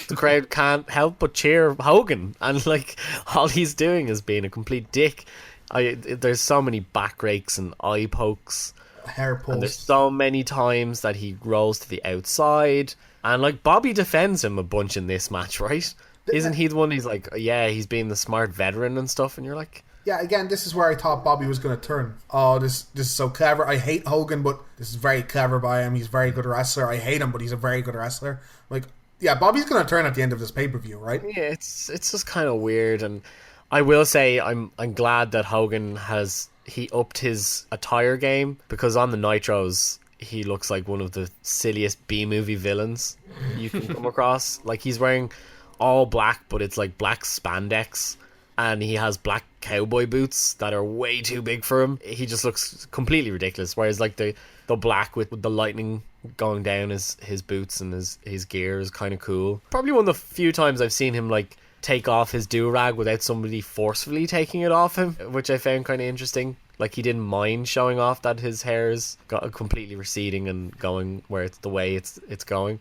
The crowd can't help but cheer Hogan, and like all he's doing is being a complete dick. There's so many back rakes and eye pokes, hair pulls, and there's so many times that he rolls to the outside, and like Bobby defends him a bunch in this match, right? Isn't he the one? He's like, yeah, he's being the smart veteran and stuff, and you're like, yeah, again, this is where I thought Bobby was going to turn. Oh, this is so clever. I hate Hogan, but this is very clever by him. He's a very good wrestler. I hate him, but he's a very good wrestler. Like, yeah, Bobby's going to turn at the end of this pay-per-view, right? Yeah, it's just kind of weird, and I will say I'm glad that Hogan he upped his attire game, because on the Nitros he looks like one of the silliest B-movie villains you can come across. Like, he's wearing all black, but it's like black spandex, and he has black cowboy boots that are way too big for him. He just looks completely ridiculous, whereas like the black with the lightning going down his boots and his gear is kind of cool. Probably one of the few times I've seen him like take off his do-rag without somebody forcefully taking it off him, which I found kind of interesting. Like, he didn't mind showing off that his hair's got completely receding and going where it's the way it's going.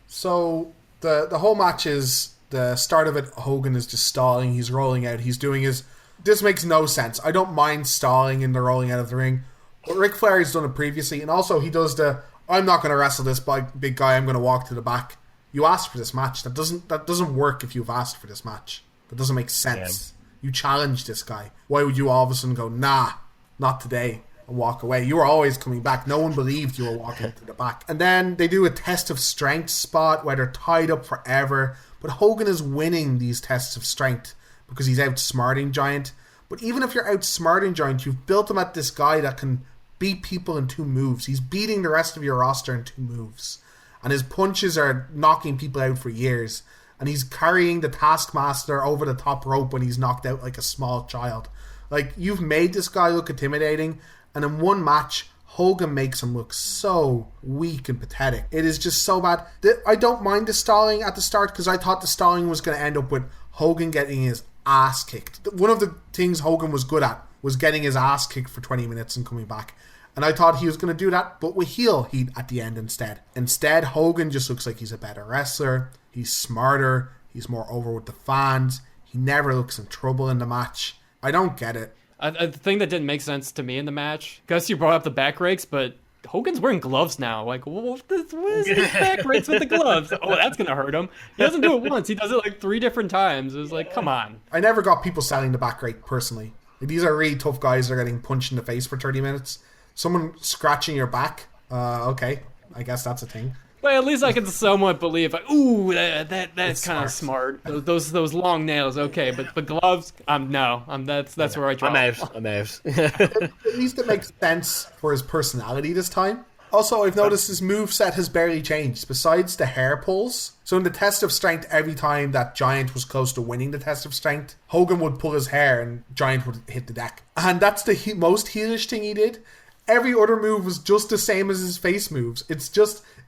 So the whole match is The start of it, Hogan is just stalling. He's rolling out. He's doing his... This makes no sense. I don't mind stalling in the rolling out of the ring. But Ric Flair has done it previously. And also he does the, I'm not going to wrestle this big guy. I'm going to walk to the back. You asked for this match. That doesn't work if you've asked for this match. That doesn't make sense. Yeah. You challenge this guy. Why would you all of a sudden go, nah, not today, and walk away? You were always coming back. No one believed you were walking to the back. And then they do a test of strength spot where they're tied up forever. But Hogan is winning these tests of strength because he's outsmarting Giant. But even if you're outsmarting Giant, you've built him at this guy that can beat people in 2 moves. He's beating the rest of your roster in 2 moves. And his punches are knocking people out for years. And he's carrying the Taskmaster over the top rope when he's knocked out like a small child. Like, you've made this guy look intimidating. And in one match, Hogan makes him look so weak and pathetic. It is just so bad. I don't mind the stalling at the start because I thought the stalling was going to end up with Hogan getting his ass kicked. One of the things Hogan was good at was getting his ass kicked for 20 minutes and coming back. And I thought he was going to do that, but with heel heat at the end instead. Instead, Hogan just looks like he's a better wrestler. He's smarter. He's more over with the fans. He never looks in trouble in the match. I don't get it. The thing that didn't make sense to me in the match, Gus, you brought up the back rakes, but Hogan's wearing gloves now. Like, what is this back rakes with the gloves? Oh, that's going to hurt him. He doesn't do it once. He does it like 3 different times. It was like, come on. I never got people selling the back rake personally. Like, these are really tough guys that are getting punched in the face for 30 minutes. Someone scratching your back, okay, I guess that's a thing. But at least I can somewhat believe, like, ooh, that's kind of smart. Those long nails, okay, but gloves, that's where I draw. I'm out. At least it makes sense for his personality this time. Also, I've noticed his moveset has barely changed, besides the hair pulls. So in the test of strength, every time that Giant was close to winning the test of strength, Hogan would pull his hair and Giant would hit the deck. And that's the most heelish thing he did. Every other move was just the same as his face moves.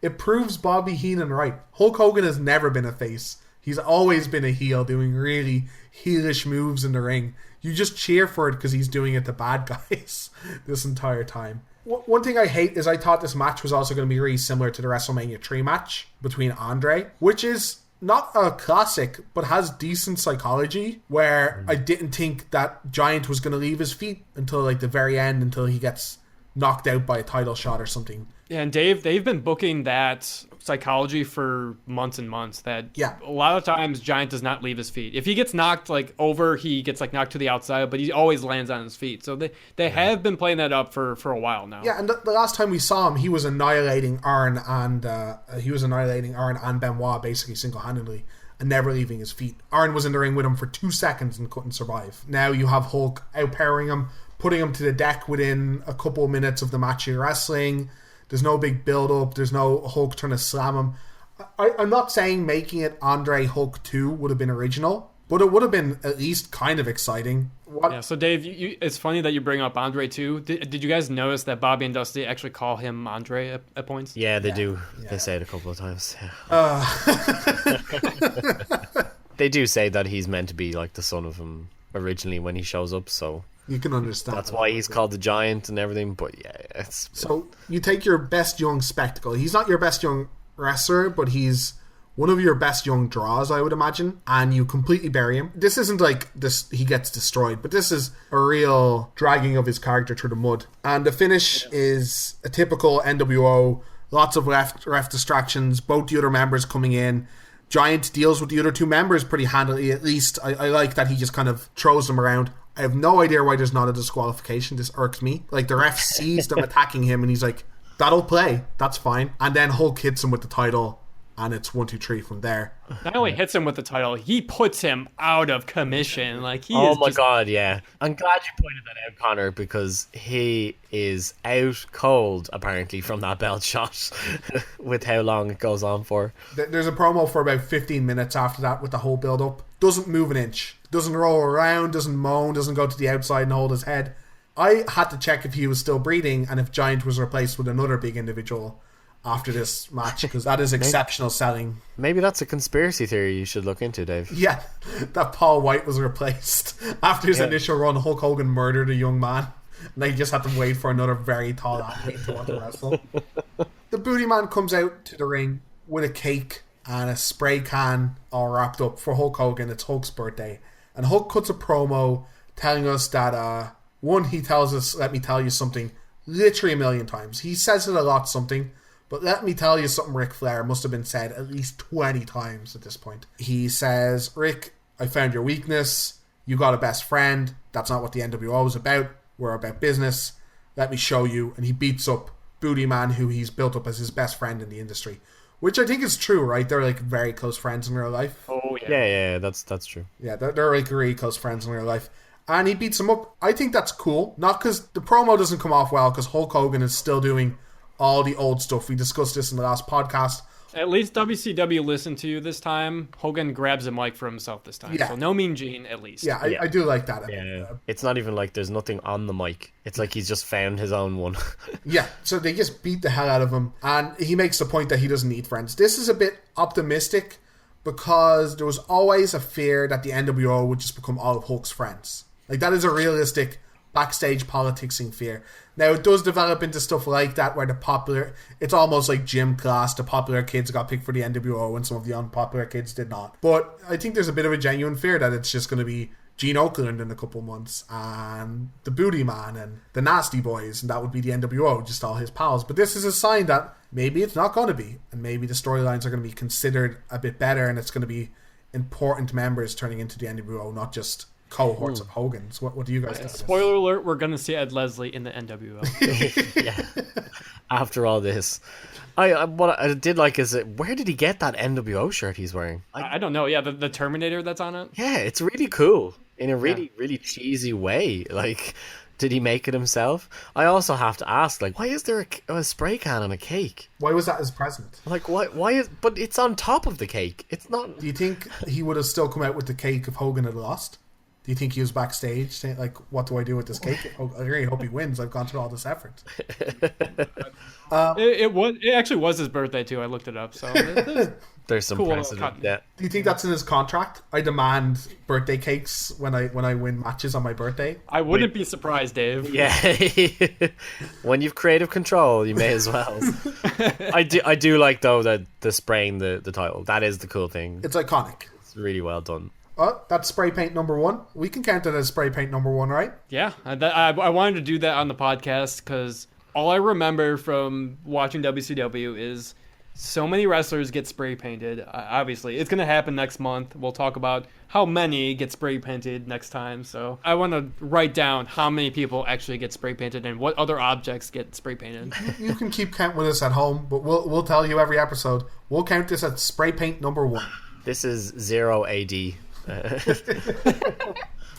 It proves Bobby Heenan right. Hulk Hogan has never been a face. He's always been a heel doing really heelish moves in the ring. You just cheer for it because he's doing it to bad guys this entire time. One thing I hate is I thought this match was also going to be really similar to the WrestleMania 3 match between Andre, which is not a classic, but has decent psychology, where I didn't think that Giant was going to leave his feet until like the very end, until he gets knocked out by a title shot or something. Yeah, and Dave, they've been booking that psychology for months and months. That a lot of times Giant does not leave his feet. If he gets knocked like over, he gets like knocked to the outside, but he always lands on his feet. So they have been playing that up for a while now. Yeah, and the last time we saw him, he was annihilating Arn and Benoit basically single-handedly and never leaving his feet. Arn was in the ring with him for 2 seconds and couldn't survive. Now you have Hulk outpowering him, putting him to the deck within a couple of minutes of the match you're wrestling. There's no big build-up. There's no Hulk trying to slam him. I'm not saying making it Andre Hulk 2 would have been original, but it would have been at least kind of exciting. Yeah, so Dave, it's funny that you bring up Andre 2. Did you guys notice that Bobby and Dusty actually call him Andre at points? Yeah, they do. Yeah. They say it a couple of times. They do say that he's meant to be like the son of him originally when he shows up, so... You can understand. That's why he's called the Giant and everything, but yeah, it's... So, you take your best young spectacle. He's not your best young wrestler, but he's one of your best young draws, I would imagine, and you completely bury him. This isn't like this he gets destroyed, but this is a real dragging of his character through the mud. And the finish is a typical NWO, lots of ref distractions, both the other members coming in. Giant deals with the other 2 members pretty handily, at least. I like that he just kind of throws them around. I have no idea why there's not a disqualification. This irks me. Like, the ref sees them attacking him and he's like, that'll play. That's fine. And then Hulk hits him with the title and it's 1, 2, 3 from there. Not only hits him with the title, he puts him out of commission. Like God, yeah. I'm glad you pointed that out, Conor, because he is out cold apparently from that belt shot with how long it goes on for. There's a promo for about 15 minutes after that with the whole build up. Doesn't move an inch. Doesn't roll around, doesn't moan, doesn't go to the outside and hold his head. I had to check if he was still breathing and if Giant was replaced with another big individual after this match, because that is exceptional selling. Maybe that's a conspiracy theory you should look into, Dave. Yeah, that Paul White was replaced. After his initial run, Hulk Hogan murdered a young man, and they just had to wait for another very tall athlete to want to wrestle. The Booty Man comes out to the ring with a cake and a spray can all wrapped up for Hulk Hogan. It's Hulk's birthday. And Hulk cuts a promo telling us that, one, he tells us, let me tell you something, literally a million times. He says it a lot, something, but let me tell you something, Ric Flair must have been said at least 20 times at this point. He says, Rick, I found your weakness. You got a best friend. That's not what the NWO is about. We're about business. Let me show you. And he beats up Booty Man, who he's built up as his best friend in the industry. Which I think is true, right? They're like very close friends in real life. Oh, yeah. Yeah, that's true. Yeah, they're like really close friends in real life. And he beats him up. I think that's cool. Not because the promo doesn't come off well, because Hulk Hogan is still doing all the old stuff. We discussed this in the last podcast. At least WCW listened to you this time. Hogan grabs a mic for himself this time. Yeah. So no Mean Gene, at least. Yeah, I do like that. Yeah. It's not even like there's nothing on the mic. It's like he's just found his own one. Yeah, so they just beat the hell out of him. And he makes the point that he doesn't need friends. This is a bit optimistic because there was always a fear that the NWO would just become all of Hulk's friends. Like, that is a realistic backstage politicsing fear. Now, it does develop into stuff like that where it's almost like gym class. The popular kids got picked for the NWO and some of the unpopular kids did not. But I think there's a bit of a genuine fear that it's just going to be Gene Okerlund in a couple months and the Booty Man and the Nasty Boys, and that would be the NWO, just all his pals. But this is a sign that maybe it's not going to be, and maybe the storylines are going to be considered a bit better, and it's going to be important members turning into the NWO, not just cohorts of Hogans. What do you guys think? Spoiler alert, we're going to see Ed Leslie in the NWO. Yeah. After all this. What I did like is where did he get that NWO shirt he's wearing? I don't know. Yeah, the Terminator that's on it. Yeah, it's really cool in a really cheesy way. Like, did he make it himself? I also have to ask, like, why is there a spray can on a cake? Why was that his present? Like, why but it's on top of the cake. It's not. Do you think he would have still come out with the cake if Hogan had lost? Do you think he was backstage saying, like, what do I do with this cake? I really hope he wins. I've gone through all this effort. It actually was his birthday, too. I looked it up. So there's some cool precedent. Yeah. Do you think that's in his contract? I demand birthday cakes when I win matches on my birthday. I wouldn't be surprised, Dave. Yeah. When you've creative control, you may as well. I do like, though, that the spraying the title. That is the cool thing. It's iconic. It's really well done. Oh, that's spray paint number 1. We can count it as spray paint number 1, right? Yeah, I wanted to do that on the podcast because all I remember from watching WCW is so many wrestlers get spray painted. Obviously, it's going to happen next month. We'll talk about how many get spray painted next time. So I want to write down how many people actually get spray painted and what other objects get spray painted. You can keep count with us at home, but we'll tell you every episode. We'll count this as spray paint number 1. This is 0 AD.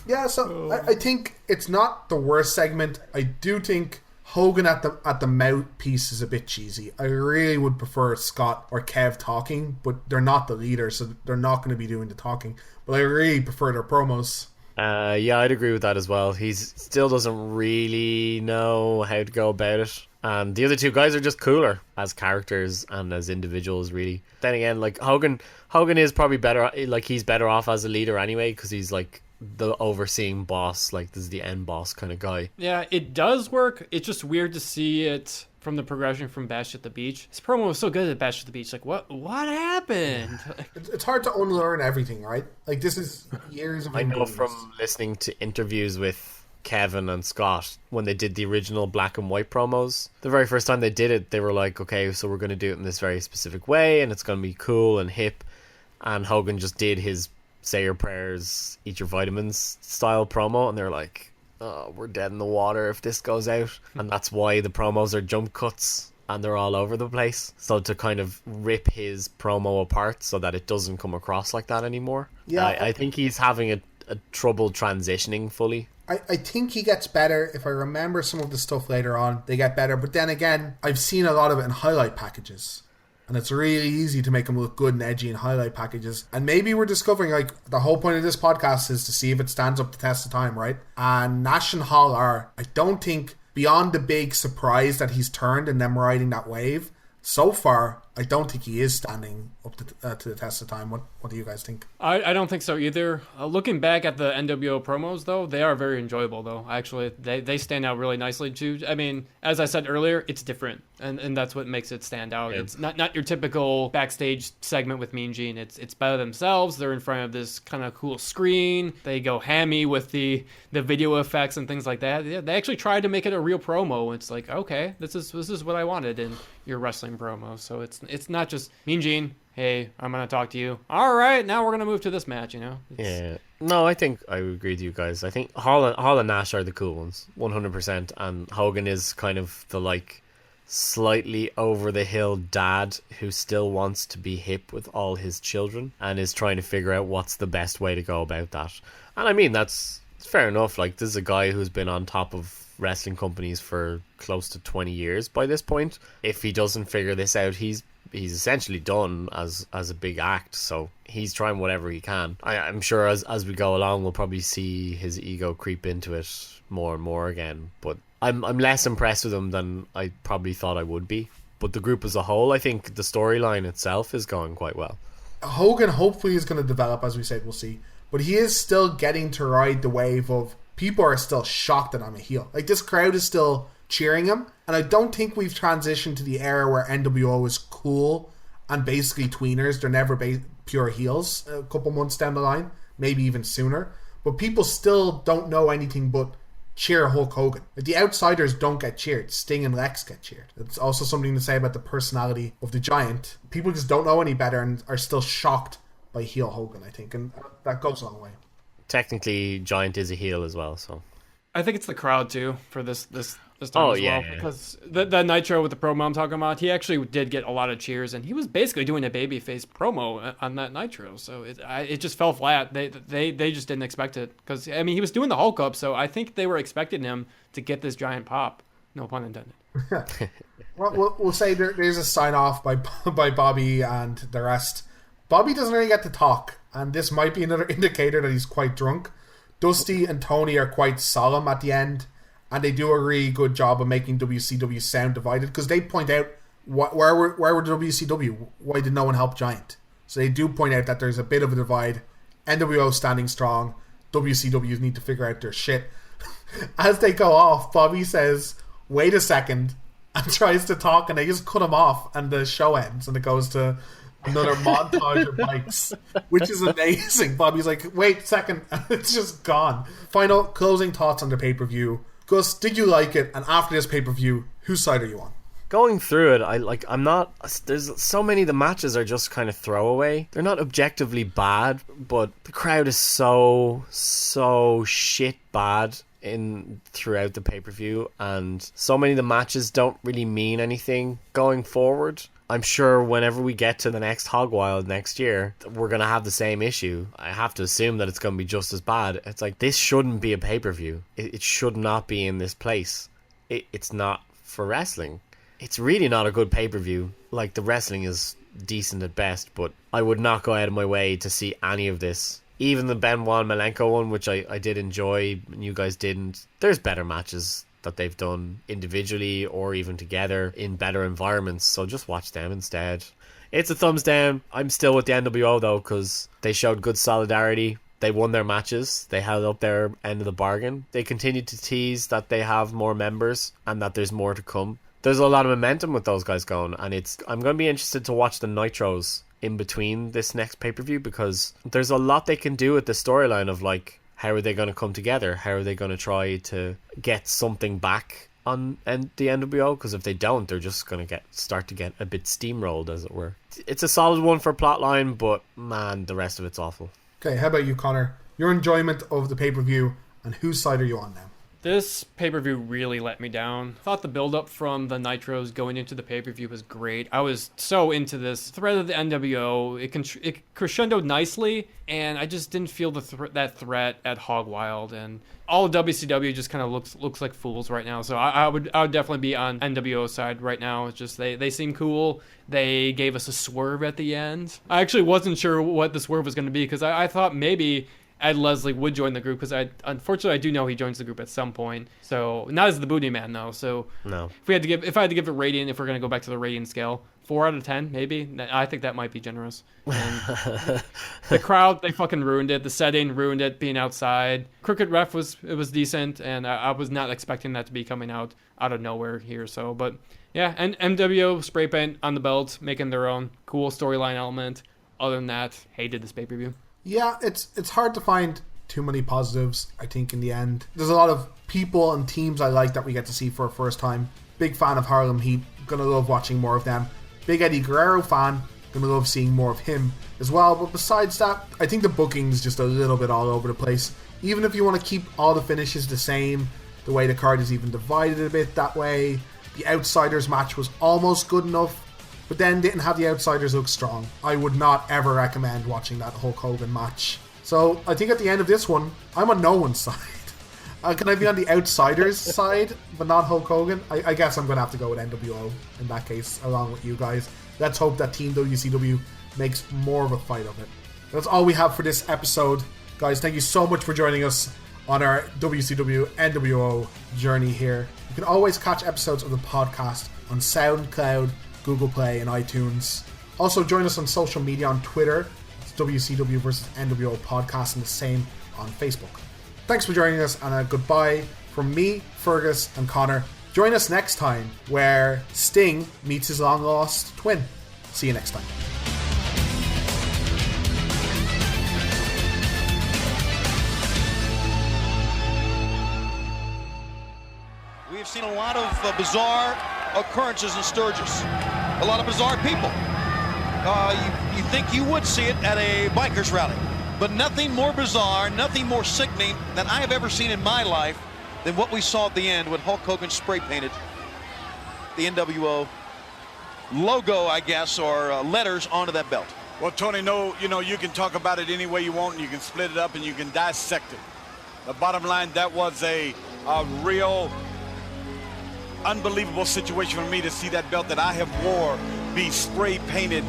Yeah, so I think it's not the worst segment. I do think Hogan at the mouthpiece is a bit cheesy. I really would prefer Scott or Kev talking, but they're not the leaders, so they're not going to be doing the talking. But I really prefer their promos. Yeah, I'd agree with that as well. He still doesn't really know how to go about it. And the other two guys are just cooler as characters and as individuals, really. Then again, like Hogan is probably better. Like, he's better off as a leader anyway, because he's like the overseeing boss. Like, this is the end boss kind of guy. Yeah, it does work. It's just weird to see it from the progression from Bash at the Beach. His promo was so good at Bash at the Beach. Like, what happened? It's hard to unlearn everything, right? Like, this is years of. I know from listening to interviews with Kevin and Scott when they did the original black and white promos. The very first time they did it, they were like, okay, so we're going to do it in this very specific way and it's going to be cool and hip. And Hogan just did his say your prayers, eat your vitamins style promo, and they're like, oh, we're dead in the water if this goes out. And that's why the promos are jump cuts and they're all over the place. So to kind of rip his promo apart so that it doesn't come across like that anymore. Yeah, I think he's having a trouble transitioning fully. I think he gets better. If I remember some of the stuff later on, they get better. But then again, I've seen a lot of it in highlight packages. And it's really easy to make him look good and edgy in highlight packages. And maybe we're discovering, like, the whole point of this podcast is to see if it stands up to the test of time, right? And Nash and Hall are, I don't think, beyond the big surprise that he's turned and them riding that wave, so far, I don't think he is standing up to the test of time. What do you guys think? I don't think so either. Looking back at the NWO promos, though, they are very enjoyable, though. Actually, they stand out really nicely, too. I mean, as I said earlier, it's different, and that's what makes it stand out. Yeah. It's not your typical backstage segment with Mean Gene. It's by themselves. They're in front of this kind of cool screen. They go hammy with the video effects and things like that. Yeah, they actually tried to make it a real promo. It's like, okay, this is what I wanted in your wrestling promo. So it's not just Mean Gene, hey, I'm going to talk to you. All right, now we're going to move to this match, Yeah. No, I think I would agree with you guys. I think Hall and Nash are the cool ones, 100%. And Hogan is kind of the, like, slightly over-the-hill dad who still wants to be hip with all his children and is trying to figure out what's the best way to go about that. And I mean, that's fair enough. Like, this is a guy who's been on top of wrestling companies for close to 20 years by this point. If he doesn't figure this out, he's essentially done as a big act, so he's trying whatever he can. I'm sure as we go along we'll probably see his ego creep into it more and more again, but I'm less impressed with him than I probably thought I would be. But the group as a whole, I think the storyline itself is going quite well. Hogan hopefully is going to develop, as we said, we'll see, but he is still getting to ride the wave of people are still shocked that I'm a heel. Like, this crowd is still cheering him, and I don't think we've transitioned to the era where NWO is cool and basically tweeners. They're never pure heels a couple months down the line, maybe even sooner, but people still don't know anything but cheer Hulk Hogan. Like, the outsiders don't get cheered. Sting and Lex get cheered. It's also something to say about the personality of the Giant. People just don't know any better and are still shocked by heel Hogan, I think, and that goes a long way. Technically, Giant is a heel as well, so I think it's the crowd too for this time as well. Because the Nitro with the promo I'm talking about, he actually did get a lot of cheers, and he was basically doing a babyface promo on that Nitro. So it just fell flat. They just didn't expect it, because I mean, he was doing the Hulk up, so I think they were expecting him to get this giant pop. No pun intended. Well, we'll say there's a sign off by Bobby and the rest. Bobby doesn't really get to talk, and this might be another indicator that he's quite drunk. Dusty and Tony are quite solemn at the end, and they do a really good job of making WCW sound divided, because they point out where were WCW? Why did no one help Giant? So they do point out that there's a bit of a divide. NWO standing strong. WCW need to figure out their shit. As they go off, Bobby says, wait a second, and tries to talk, and they just cut him off, and the show ends, and it goes to another montage of bikes, which is amazing. Bobby's like, wait a second, and it's just gone. Final closing thoughts on the pay-per-view. Gus, did you like it? And after this pay-per-view, whose side are you on? Going through it, I'm not. There's so many. The matches are just kind of throwaway. They're not objectively bad, but the crowd is so shit bad throughout the pay-per-view, and so many of the matches don't really mean anything going forward. I'm sure whenever we get to the next Hog Wild next year, we're going to have the same issue. I have to assume that it's going to be just as bad. It's like, this shouldn't be a pay-per-view. It should not be in this place. It's not for wrestling. It's really not a good pay-per-view. Like, the wrestling is decent at best, but I would not go out of my way to see any of this. Even the Benoit Malenko one, which I did enjoy, and you guys didn't. There's better matches that they've done individually or even together in better environments, so just watch them instead. It's a thumbs down. I'm still with the NWO though, because they showed good solidarity. They won their matches. They held up their end of the bargain. They continued to tease that they have more members and that there's more to come. There's a lot of momentum with those guys going, and I'm going to be interested to watch the Nitros in between this next pay-per-view, because there's a lot they can do with the storyline of, like, how are they going to come together? How are they going to try to get something back on the NWO? Because if they don't, they're just going to start to get a bit steamrolled, as it were. It's a solid one for plotline, but man, the rest of it's awful. Okay, how about you, Conor? Your enjoyment of the pay-per-view, and whose side are you on now? This pay-per-view really let me down. I thought the build-up from the Nitros going into the pay-per-view was great. I was so into this threat of the NWO. It crescendoed nicely, and I just didn't feel that threat at Hog Wild. And all of WCW just kind of looks like fools right now. So I would definitely be on NWO side right now. It's just they seem cool. They gave us a swerve at the end. I actually wasn't sure what the swerve was going to be, because I thought maybe Ed Leslie would join the group, because unfortunately I do know he joins the group at some point. So not as the Booty Man though. So No. if I had to give a rating, if we're gonna go back to the rating scale, 4 out of 10 maybe. I think that might be generous. And the crowd, they fucking ruined it. The setting ruined it. Being outside, crooked ref was decent, and I was not expecting that to be coming out of nowhere here. So, but yeah, and NWO spray paint on the belt, making their own cool storyline element. Other than that, hated this pay-per-view. Yeah, it's hard to find too many positives, I think, in the end. There's a lot of people and teams I like that we get to see for a first time. Big fan of Harlem Heat. Gonna love watching more of them. Big Eddie Guerrero fan. Gonna love seeing more of him as well. But besides that, I think the booking's just a little bit all over the place. Even if you want to keep all the finishes the same, the way the card is even divided a bit that way. The Outsiders match was almost good enough, but then didn't have the Outsiders look strong. I would not ever recommend watching that Hulk Hogan match. So I think at the end of this one, I'm on no one's side. Can I be on the Outsiders side, but not Hulk Hogan? I guess I'm going to have to go with NWO in that case, along with you guys. Let's hope that Team WCW makes more of a fight of it. That's all we have for this episode. Guys, thank you so much for joining us on our WCW NWO journey here. You can always catch episodes of the podcast on SoundCloud, Google Play, and iTunes. Also, join us on social media on Twitter. It's WCW versus NWO Podcast, and the same on Facebook. Thanks for joining us, and a goodbye from me, Fergus, and Conor. Join us next time, where Sting meets his long-lost twin. See you next time. We have seen a lot of bizarre occurrences in Sturgis. A lot of bizarre people. You think you would see it at a bikers rally, but nothing more bizarre, nothing more sickening than I have ever seen in my life than what we saw at the end when Hulk Hogan spray painted the NWO logo, I guess, or letters onto that belt. Well, Tony, you can talk about it any way you want, and you can split it up and you can dissect it. The bottom line, that was a real unbelievable situation for me to see that belt that I have wore be spray painted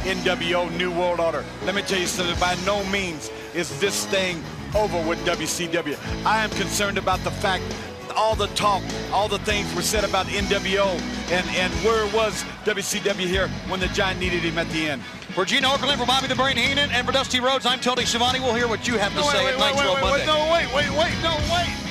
NWO New World Order. Let me tell you something, by no means is this thing over with WCW. I am concerned about the fact all the talk, all the things were said about NWO, and where was WCW here when the Giant needed him at the end. For Gene Okerlund, for Bobby the Brain Heenan, and for Dusty Rhodes, I'm Tony Schiavone. We'll hear what you have to say at Nitro Monday. No, wait.